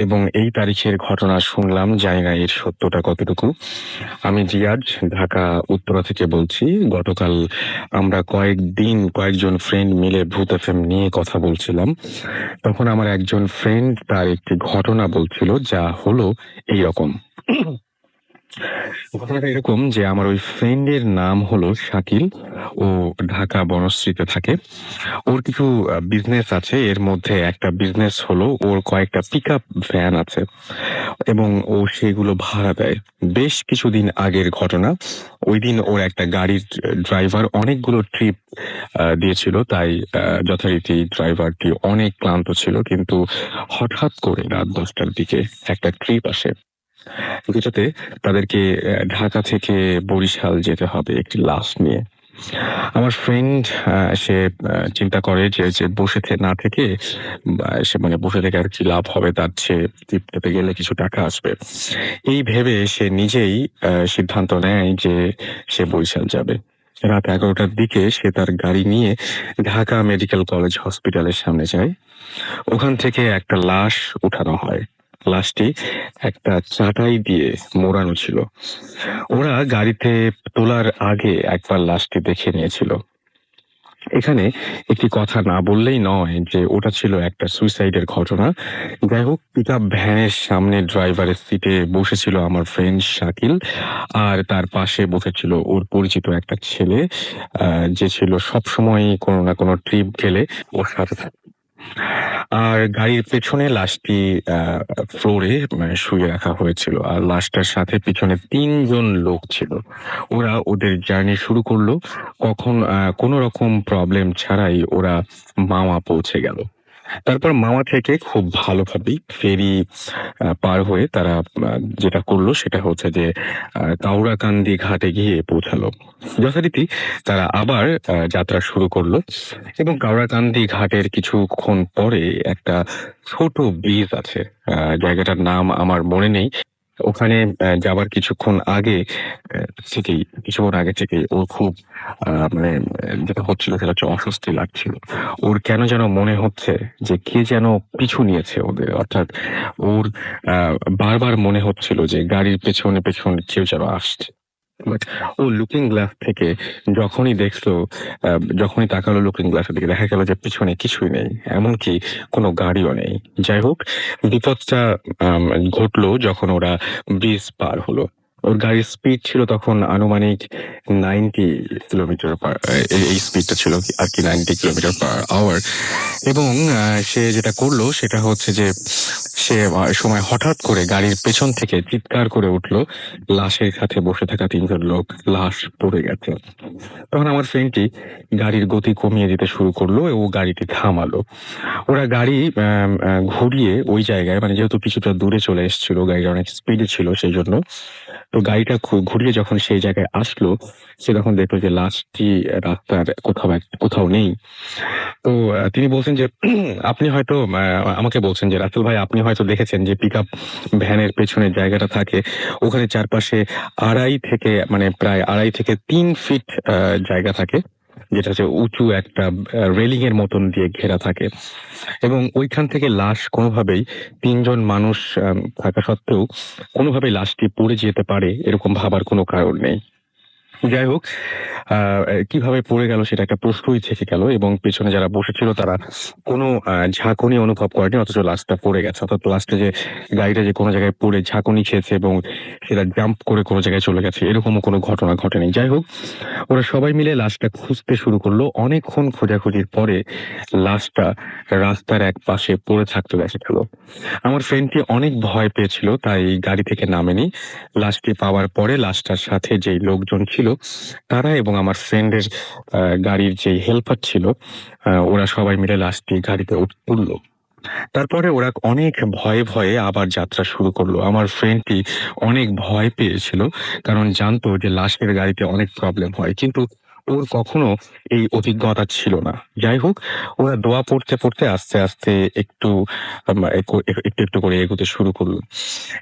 Speaker 1: এবং এই তারিখের ঘটনা শুনলাম। জানি না এর সত্যটা কতটুকু। আমি জিয়াজ, ঢাকা উত্তরা থেকে বলছি। গতকাল আমরা কয়েকজন ফ্রেন্ড মিলে ভূত এফএম নিয়ে কথা বলছিলাম। তখন আমার একজন ফ্রেন্ড তার একটি ঘটনা বলছিল, যা হলো এইরকম। ঘটনাটা এরকম যে আমার ওই ফ্রেন্ডের নাম হলো শাকিল। ও ঢাকা বনশ্রীতে থাকে। ওর কিছু বিজনেস আছে। এর মধ্যে একটা বিজনেস হলো ওর কয়েকটা পিক আপ ভ্যান আছে এবং ও সেগুলো ভাড়া দেয়। বেশ কিছুদিন আগের ঘটনা। ওই দিন ওর একটা গাড়ির ড্রাইভার অনেকগুলো ট্রিপ দিয়েছিল, তাই যথারীতি ড্রাইভারটি অনেক ক্লান্ত ছিল। কিন্তু হঠাৎ করে রাত 10টার দিকে একটা ট্রিপ আসে, যেটাতে তাদেরকে ঢাকা থেকে বরিশাল যেতে হবে একটি লাশ নিয়ে। আমার ফ্রেন্ড সে চিন্তা করে যে বসে না থেকে সে বসে থেকে আর কি লাভ হবে, তার চেয়ে ট্রিপটাতে গেলে কিছু টাকা আসবে। এই ভেবে সে নিজেই সিদ্ধান্ত নেয় যে সে বরিশাল যাবে। রাত 11টার দিকে সে তার গাড়ি নিয়ে ঢাকা মেডিকেল কলেজ হসপিটালের সামনে যায়। ওখান থেকে একটা লাশ উঠানো হয়। লাশটি একটা চাটাই দিয়ে মোড়ানো ছিল। ওরা গাড়িতে তোলার আগে একবার লাশটি দেখে নিয়েছিল। এখানে একটি কথা না বললেই নয় যে ওটা ছিল একটা সুইসাইডের ঘটনা। যাই হোক, পিক আপ ভ্যানের সামনে ড্রাইভারের সিটে বসেছিল আমার ফ্রেন্ড শাকিল, আর তার পাশে বসেছিল ওর পরিচিত একটা ছেলে, যে ছিল সবসময় কোনো না কোনো ট্রিপ গেলে ওর সাথে থাকে। আর গাড়ির পেছনে লাশটি ফ্লোরে শুয়ে রাখা হয়েছিল। আর লাশটার সাথে পিছনে ৩ জন লোক ছিল। ওরা ওদের জার্নি শুরু করলো। কখন কোনো রকম প্রবলেম ছাড়াই ওরা মাওয়া পৌঁছে গেল। তারপর মাওয়া থেকে খুব ভালোভাবেই ফেরি পার হয়ে তারা যেটা করলো সেটা হচ্ছে যে কাউরাকান্দি ঘাটে গিয়ে পৌঁছালো। যথারীতি তারা আবার যাত্রা শুরু করলো এবং কাউরাকান্দি ঘাটের কিছুক্ষণ পরে একটা ছোট ব্রিজ আছে। জায়গাটার নাম আমার মনে নেই। ওখানে যাবার কিছুক্ষণ থেকেই ওর খুব মানে যেটা হচ্ছিল সেটা হচ্ছে অস্বস্তি লাগছিল। ওর কেন যেন মনে হচ্ছে যে কে যেন পিছু নিয়েছে ওদের, অর্থাৎ ওর বারবার মনে হচ্ছিল যে গাড়ির পেছনে পেছনে কেউ যেন আসছে। বাট ও লুকিং গ্লাস থেকে যখনই তাকালো লুকিং গ্লাসের দিকে, দেখা গেল যে পিছনে কিছুই নেই, এমনকি কোনো গাড়িও নেই। যাই হোক, বিপদটা ঘটলো যখন ওরা ব্রিজ পার হলো। ওর গাড়ির স্পিড ছিল তখন আনুমানিক 90 কিলোমিটার পার, এই স্পিডটা ছিল আর কি 90 কিলোমিটার পার আওয়ার। এবং সে যেটা করলো সেটা হচ্ছে যে সে সময় হঠাৎ করে গাড়ির পেছন থেকে চিৎকার করে উঠলো, লাশের সাথে বসে থাকা ৩ জন লোক, লাশ পড়ে গেছে। তখন আমার ফ্রেন্ডটি গাড়ির গতি কমিয়ে দিতে শুরু করলো ও গাড়িটি থামালো। ওরা গাড়ি ঘুরিয়ে ওই জায়গায়, মানে যেহেতু কিছুটা দূরে চলে এসেছিল, গাড়িটা অনেক স্পিডে ছিল সেই জন্য, তো গাড়িটা ঘুরিয়ে যখন সেই জায়গায় আসলো, সে তখন দেখলো যে লাশটি রাস্তার কোথাও নেই। তো তিনি বলছেন যে আপনি হয়তো আমাকে বলছেন যে রাসেল ভাই, আপনি হয়তো দেখেছেন যে পিকআপ ভ্যানের পেছনের জায়গাটা থাকে, ওখানে চারপাশে প্রায় ২.৫ থেকে ৩ ফিট জায়গা থাকে, যেটা হচ্ছে উঁচু একটা রেলিং এর মতন দিয়ে ঘেরা থাকে। এবং ওইখান থেকে লাশ কোনোভাবেই ৩ জন মানুষ থাকা সত্ত্বেও কোনোভাবেই লাশটি পড়ে যেতে পারে এরকম ভাবার কোনো কারণ নেই। যাই হোক, কিভাবে পড়ে গেল সেটা একটা প্রশ্নই থেকে গেল এবং পেছনে যারা বসেছিল তারা কোনো ঝাঁকুনি অনুভব করেনি, অথচ লাশটা পড়ে গেছে। অর্থাৎ লাস্টে যে গাড়িটা যে কোনো জায়গায় পড়ে ঝাঁকুনি খেয়েছে এবং সেটা জাম্প করে কোনো জায়গায় চলে গেছে, এরকমও কোনো ঘটনা ঘটেনি। যাই হোক, ওরা সবাই মিলে লাশটা খুঁজতে শুরু করলো। অনেকক্ষণ খোঁজাখুঁজির পরে লাশটা রাস্তার এক পাশে পড়ে থাকতে দেখা গেল। আমার ফ্রেন্ডটি অনেক ভয় পেয়েছিল, তাই গাড়ি থেকে নামেনি। লাশটি পাওয়ার পরে লাশটার সাথে যেই লোকজন ছিল তারা এবং আমার ফ্রেন্ডের গাড়ির যেই হেল্পার ছিল, ওরা সবাই মিলে লাশটি গাড়িতে তুললো। তারপরে ওরা অনেক ভয়ে ভয়ে আবার যাত্রা শুরু করলো। আমার ফ্রেন্ডটি অনেক ভয় পেয়েছিল, কারণ জানতো যে লাশের গাড়িতে অনেক প্রবলেম হয়, কিন্তু ওর কখনো এই অভিজ্ঞতা ছিল না। যাই হোক, ওরা দোয়া পড়তে পড়তে আস্তে আস্তে একটু করে এগোতে শুরু করলো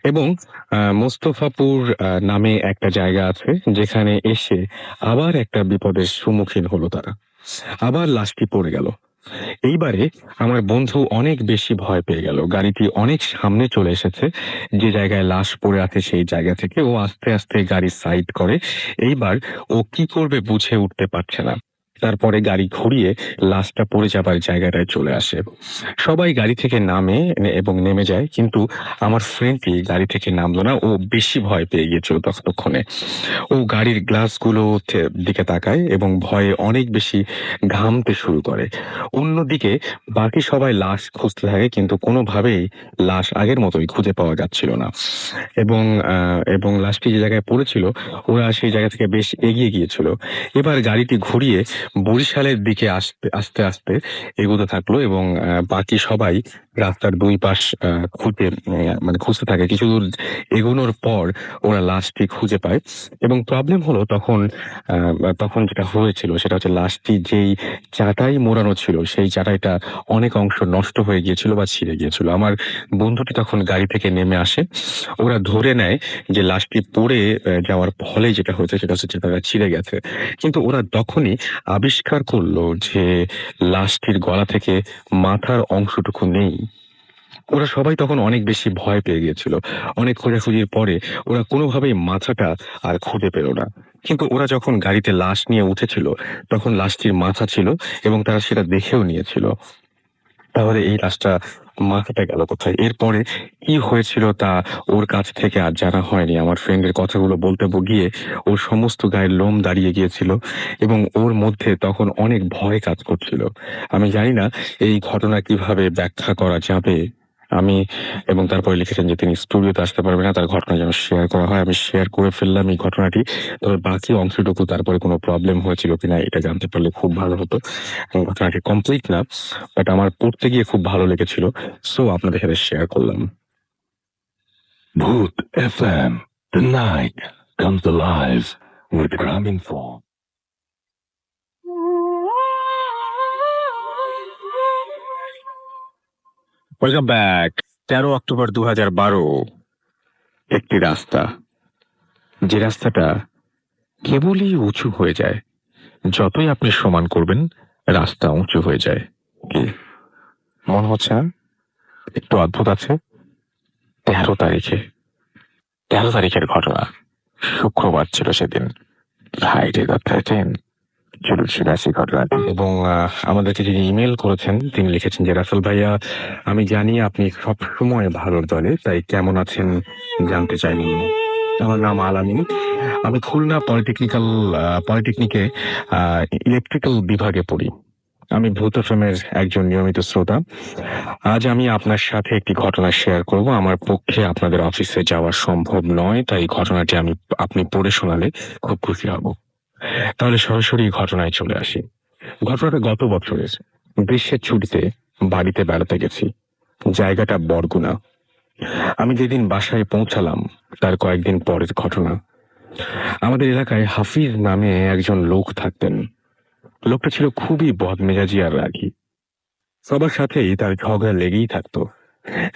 Speaker 1: এবং মোস্তফাপুর নামে একটা জায়গা আছে, যেখানে এসে আবার একটা বিপদের সম্মুখীন হলো তারা। আবার লাশটি পড়ে গেল। এইবারে আমার বন্ধু অনেক বেশি ভয় পেয়ে গেল। গাড়িটি অনেক সামনে চলে এসেছে, যে জায়গায় লাশ পড়ে আছে সেই জায়গা থেকে ও আস্তে আস্তে গাড়ি সাইড করে। এইবার ও কি করবে বুঝে উঠতে পারছে না। তারপরে গাড়ি ঘুরিয়ে লাশটা পড়ে যাবার জায়গাটায় চলে আসে। সবাই গাড়ি থেকে নামে এবং নেমে যায়, কিন্তু আমার ফ্রেন্ডটি গাড়ি থেকে নামলো না। ও বেশি ভয় পেয়ে গিয়েছিল ততক্ষণে। ও গাড়ির গ্লাসগুলো দিকে তাকায় এবং ভয়ে অনেক বেশি ঘামতে শুরু করে। অন্যদিকে বাকি সবাই লাশ খুঁজতে থাকে, কিন্তু কোনোভাবেই লাশ আগের মতোই খুঁজে পাওয়া যাচ্ছিল না। এবং লাশটি যে জায়গায় পড়েছিল, ওরা সেই জায়গা থেকে বেশ এগিয়ে গিয়েছিল। এবার গাড়িটি ঘুরিয়ে বরিশালের দিকে আস্তে আস্তে এগোতে থাকলো এবং বাকি সবাই রাস্তার দুই পাশ খুঁজতে থাকে। কিছু দূর এগোনোর পর ওরা লাশটি খুঁজে পায় এবং প্রবলেম হলো তখন যেটা হয়েছিল সেটা হচ্ছে লাশটি যেই চাটাই মোড়ানো ছিল সেই চাটাইটা অনেক অংশ নষ্ট হয়ে গিয়েছিল বা ছিঁড়ে গিয়েছিল। আমার বন্ধুটি তখন গাড়ি থেকে নেমে আসে। ওরা ধরে নেয় যে লাশটি পড়ে যাওয়ার ফলে যেটা হয়েছে সেটা হচ্ছে চাটাটা ছিঁড়ে গেছে, কিন্তু ওরা তখনই আবিষ্কার করলো যে লাশটির গলা থেকে মাথার অংশটুকু নেই। ওরা সবাই তখন অনেক বেশি ভয় পেয়ে গিয়েছিল। অনেক খোঁজাখুঁজির পরে ওরা কোনোভাবেই মাথাটা আর খুঁজে পেল না, কিন্তু ওরা যখন গাড়িতে লাশ নিয়ে উঠেছিল তখন লাশটির মাথা ছিল এবং তারা সেটা দেখেও নিয়েছিল। তাহলে এই লাশটা মাথাটা গেল কোথায়? এরপরে কি হয়েছিল তা ওর কাছ থেকে আর জানা হয়নি। আমার ফ্রেন্ডের কথাগুলো বলতে গিয়ে ওর সমস্ত গায়ের লোম দাঁড়িয়ে গিয়েছিল এবং ওর মধ্যে তখন অনেক ভয় কাজ করছিল। আমি জানি না এই ঘটনা কিভাবে ব্যাখ্যা করা যাবে। আমি এবং তারপরে লিখেছেন যে তিনি স্টুডিওতে আসতে পারবেন না, তার ঘটনা যেন শেয়ার করা হয়। আমি শেয়ার করে ফেললাম এই ঘটনাটি। তবে বাকি অংশটুকু তারপরে কোনো প্রবলেম হয়েছিল কিনা এটা জানতে পারলে খুব ভালো হতো। ঘটনাটি কমপ্লিট না, বাট আমার পড়তে গিয়ে খুব ভালো লেগেছিল, সো আপনাদের সাথে শেয়ার করলাম।
Speaker 2: Bhoot FM. The night comes alive with Graminphone.
Speaker 1: Welcome back. 13 October 2012। একটি রাস্তা, যে রাস্তাটা কেবলই উঁচু হয়ে যায়। যতই আপনি সমান করবেন রাস্তা উঁচু হয়ে যায়। কি মনে হচ্ছে না একটু অদ্ভুত আছে? 13 তারিখের ঘটনা। শুক্রবার ছিল সেদিন, ফ্রাইডে দ্য 13। চলুন শুনে আসি ঘটনাটি। এবং আমাদেরকে যিনি ইমেল করেছেন তিনি লিখেছেন যে রাসেল ভাইয়া, আমি জানি আপনি সবসময় ভালোর দলে, তাই কেমন আছেন জানতে চাইলাম। আমার নাম আলামিন। আমি খুলনা পলিটেকনিকে ইলেকট্রিক্যাল বিভাগে পড়ি। আমি ভূত এফএমের একজন নিয়মিত শ্রোতা। আজ আমি আপনার সাথে একটি ঘটনা শেয়ার করব। আমার পক্ষে আপনাদের অফিসে যাওয়া সম্ভব নয়, তাই ঘটনাটি আপনি পড়ে শোনালে খুব খুশি হব। তাহলে সরাসরি ঘটনায় চলে আসি। ঘটনাটা গত বছরের গ্রীষ্মের ছুটিতে বাড়িতে বেড়াতে গেছি। জায়গাটা বরগুনা। আমি যেদিন বাসায় পৌঁছালাম তার কয়েকদিন পরের ঘটনা। আমাদের এলাকায় হাফিজ নামে একজন লোক থাকতেন। লোকটা ছিল খুবই বদমেজাজি আর রাগী। সবার সাথেই তার ঝগড়া লেগেই থাকতো।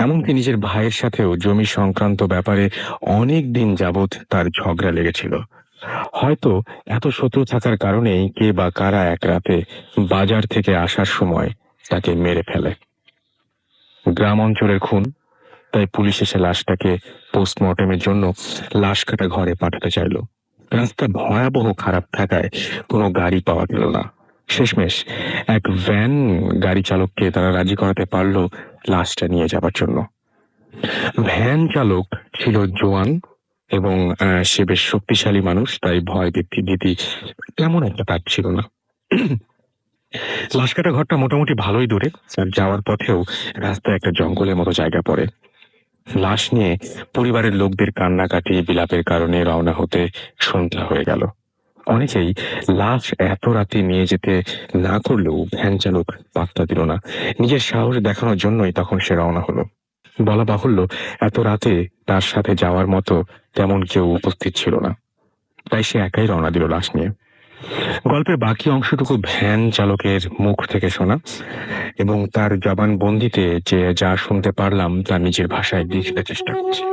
Speaker 1: এমনকি নিজের ভাইয়ের সাথেও জমি সংক্রান্ত ব্যাপারে অনেক দিন যাবৎ তার ঝগড়া লেগেছিল। হয়তো এত শত্রু থাকার কারণেই কে বা কারা এক রাতে বাজার থেকে আসার সময় তাকে মেরে ফেলে। গ্রাম অঞ্চলের খুন, তাই পুলিশ এসে লাশটাকে পোস্টমর্টেমের জন্য লাশ কাটা ঘরে পাঠাতে চাইল। রাস্তা ভয়াবহ খারাপ থাকায় কোনো গাড়ি পাওয়া গেল না। শেষমেশ এক ভ্যান গাড়ি চালককে তারা রাজি করাতে পারলো লাশটা নিয়ে যাবার জন্য। ভ্যান চালক ছিল জোয়ান এবং সে বেশ শক্তিশালী মানুষ, তাই ভয় ভীতি তেমন একটা তার ছিল না। লাশ কাটা ঘরটা মোটামুটি ভালোই দূরে, আর যাওয়ার পথেও রাস্তায় একটা জঙ্গলের মতো জায়গা পড়ে। লাশ নিয়ে পরিবারের লোকদের কান্নাকাটি বিলাপের কারণে রওনা হতে সন্ধ্যা হয়ে গেল। অনেকেই লাশ এত রাতে নিয়ে যেতে না করলেও ভ্যান চালক পাত্তা দিল না। নিজের সাহস দেখানোর জন্যই তখন সে রওনা হলো। বলা বাহুল্য, এত রাতে তার সাথে যাওয়ার মতো তেমন কেউ উপস্থিত ছিল না, তাই সে একাই রওনা দিল লাশ নিয়ে। গল্পের বাকি অংশটুকু ভ্যান চালকের মুখ থেকে শোনা এবং তার জবানবন্দিতে যে যা শুনতে পারলাম তা নিজের ভাষায় লিখতে চেষ্টা করছি।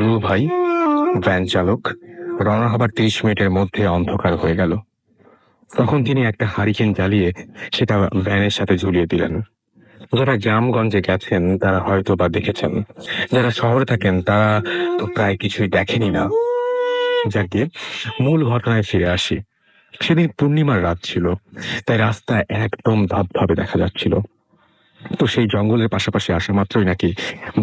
Speaker 1: নূর ভাই, ভ্যান চালক, রওনা হবার 30 মিনিটের মধ্যে অন্ধকার হয়ে গেল। তখন তিনি একটা হারিকেন জ্বালিয়ে সেটা ভ্যানের সাথে ঝুলিয়ে দিলেন। যারা গ্রামগঞ্জে গেছেন তারা হয়তো বা দেখেছেন, যারা শহরে থাকেন তারা তো প্রায় কিছুই দেখেনি না। যাকে মূল ঘটনায় ফিরে আসি। সেদিন পূর্ণিমার রাত ছিল, তাই রাস্তা একদম ধবধবে দেখা যাচ্ছিল। তো সেই জঙ্গলের পাশাপাশি আসা মাত্রই নাকি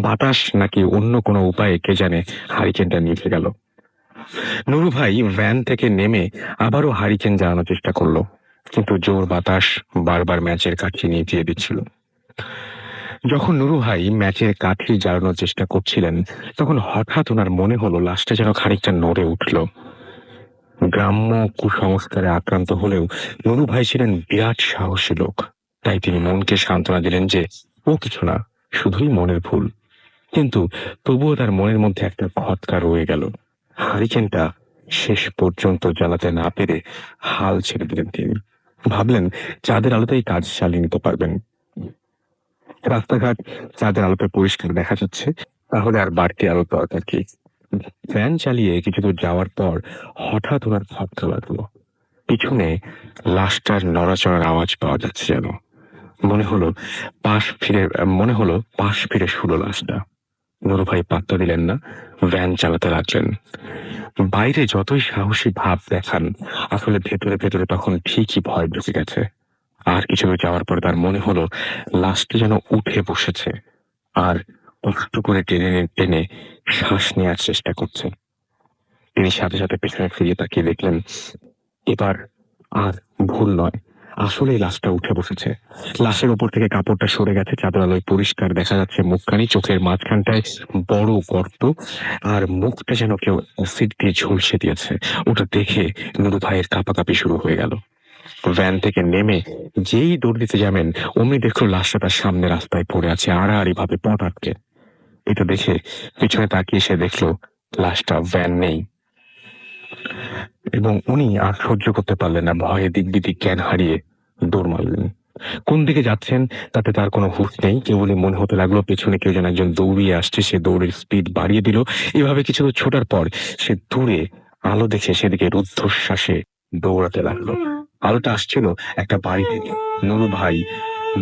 Speaker 1: বাতাস নাকি অন্য কোনো উপায়ে কে জানে হারিকেনটা নিভে গেল। নুরু ভাই ভ্যান থেকে নেমে আবারও হারিকেন জ্বালানোর চেষ্টা করলো, কিন্তু জোর বাতাস বারবার ম্যাচের কাঠি নিভিয়ে দিচ্ছিল। যখন নুরু ভাই ম্যাচের কাঠি জ্বালানোর চেষ্টা করছিলেন তখন হঠাৎ ওনার মনে হলো লাশটা যেন খানিকটা নড়ে উঠল। গ্রাম্য কুসংস্কারে আক্রান্ত হলেও নুরু ভাই ছিলেন বিরাট সাহসী লোক, তাই তিনি মনকে সান্ত্বনা দিলেন যে ও কিছু না, শুধুই মনের ভুল। কিন্তু তবুও তার মনের মধ্যে একটা খটকা রয়ে গেল। হারিকেনটা শেষ পর্যন্ত জ্বালাতে না পেরে হাল ছেড়ে দিলেন তিনি। ভাবলেন চাঁদের আলোতেই কাজ চালিয়ে নিতে পারবেন। রাস্তাঘাট চাঁদের আলোতে পরিষ্কার দেখা যাচ্ছে, তাহলে আর বাড়তি আলোর দরকার কি? ভ্যান চালিয়ে কিছু দূর যাওয়ার পর হঠাৎ ওনার খটকা লাগলো। পিছনে লাশটার নড়াচড়ার আওয়াজ পাওয়া যাচ্ছে যেন। মনে হলো পাশ ফিরে শুলো লাশটা। নুরু ভাই পাত্তা দিলেন না, ভ্যান চালাতে লাগলেন। বাইরে যতই সাহসী ভাব দেখান, আসলে ভেতরে ভেতরে তখন ঠিকই ভয় ঢুকে গেছে। আর কিছু দূর যাওয়ার পরে তার মনে হলো লাশটা যেন উঠে বসেছে, আর কষ্ট করে টেনে টেনে শ্বাস নেওয়ার চেষ্টা করছে। তিনি সাথে সাথে পেছনে ফিরিয়ে তাকিয়ে দেখলেন এবার আর ভুল নয়, আসলেই লাশটা উঠে বসেছে। লাশের উপর থেকে কাপড়টা সরে গেছে, চাদর আলোয় পরিষ্কার দেখা যাচ্ছে মুখখানি, চোখের মাঝখানটায় বড় গর্ত, আর মুখটা যেন কেউ অ্যাসিড দিয়ে ঝলসে দিয়েছে। ওটা দেখে নুরু ভাইয়ের কাঁপাকাঁপি শুরু হয়ে গেল। ভ্যান থেকে নেমে যেই দৌড় দিতে যাবেন অমনি দেখলো লাশটা তার সামনে রাস্তায় পড়ে আছে আড়াআড়ি ভাবে পথ আটকে। এটা দেখে পিছনে তাকিয়ে সে দেখলো লাশটা ভ্যান নেই, এবং উনি আর সহ্য করতে পারলেন না, ভয়ে দিকবিদিক জ্ঞান হারিয়ে দৌড় মারলেন। কোন দিকে যাচ্ছেন তাতে তার কোনো হুঁশ নেই, কেবলই মনে হতে লাগলো পেছনে কেউ যেন একজন দৌড়িয়ে আসছে। সে দৌড়ের স্পিড বাড়িয়ে দিল। এভাবে কিছু দূর ছোটার পর সে দূরে আলো দেখে সেদিকে রুদ্ধশ্বাসে দৌড়াতে লাগলো। আলোটা আসছিল একটা বাড়ি থেকে। নুরু ভাই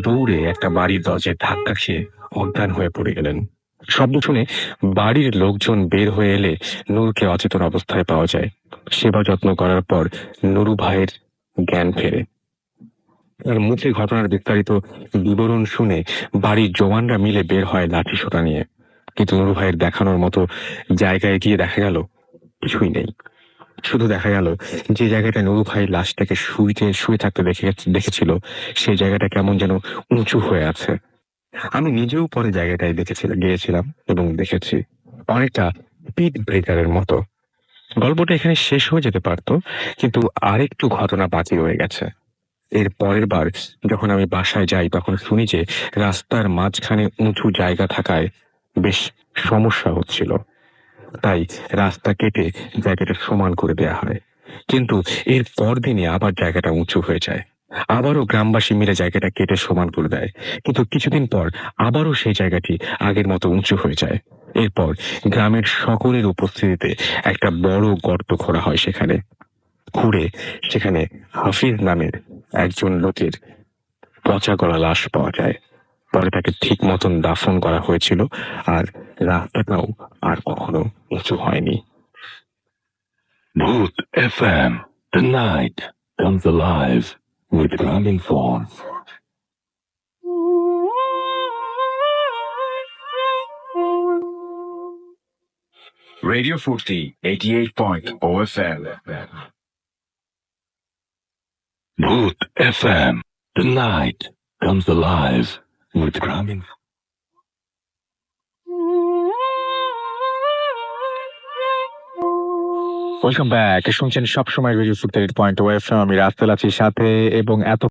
Speaker 1: দৌড়ে একটা বাড়ির দরজায় ধাক্কা খেয়ে অজ্ঞান হয়ে পড়ে গেলেন। শব্দ শুনে বাড়ির লোকজন বের হয়ে এলে নুরুকে অচেতন অবস্থায় পাওয়া যায়। সেবা যত্ন করার পর নুরু ভাইয়ের জ্ঞান ফেরে। তার মুখে ঘটনার বিস্তারিত বিবরণ শুনে বাড়ির জওয়ানরা মিলে বের হয় লাঠি সোঁটা নিয়ে। কিন্তু নুরু ভাইয়ের দেখানোর মতো জায়গায় গিয়ে দেখা গেল কিছুই নেই। শুধু দেখা গেল যে জায়গাটা নুরু ভাই লাশটাকে শুয়ে থাকতে দেখেছিল সেই জায়গাটা কেমন যেন উঁচু হয়ে আছে। আমি নিজেও পরে জায়গাটায় গিয়েছিলাম এবং দেখেছি অনেকটা স্পিড ব্রেকারের মতো। গল্পটা এখানে শেষ হয়ে যেতে পারতো, কিন্তু আরেকটু ঘটনা বাকি রয়ে গেছে। এর পরের বার যখন আমি বাসায় যাই তখন শুনি যে রাস্তার মাঝখানে উঁচু জায়গা থাকায় বেশ সমস্যা হচ্ছিল, তাই রাস্তা কেটে জায়গাটা সমান করে দেয়া হয়। কিন্তু এর পরদিনই আবার জায়গাটা উঁচু হয়ে যায়। আবারও গ্রামবাসী মিলে জায়গাটা কেটে সমান করে দেয়, কিন্তু কিছুদিন পর আবারও সেই জায়গাটি আগের মতো উঁচু হয়ে যায়। এরপর গ্রামের সকলের উপস্থিতিতে একটা বড় গর্ত খোঁড়া হয় সেখানে। খুঁড়ে সেখানে হাফিজ নামের একজন লোকের পচা গলা লাশ পাওয়া যায়। পরে তাকে ঠিক মতন দাফন করা হয়েছিল, আর রাস্তাটাও আর কখনো উঁচু হয়নি।
Speaker 2: Booth FM. The night comes alive with Gramophone.
Speaker 7: Radio Furti 88.0 FM.
Speaker 2: Booth FM. The night comes alive with Gramophone.
Speaker 1: Welcome back. শুনছেন সবসময় রেডিও ফুড 88.0 FM। আমি রাস্তেল আছি সাথে, এবং এত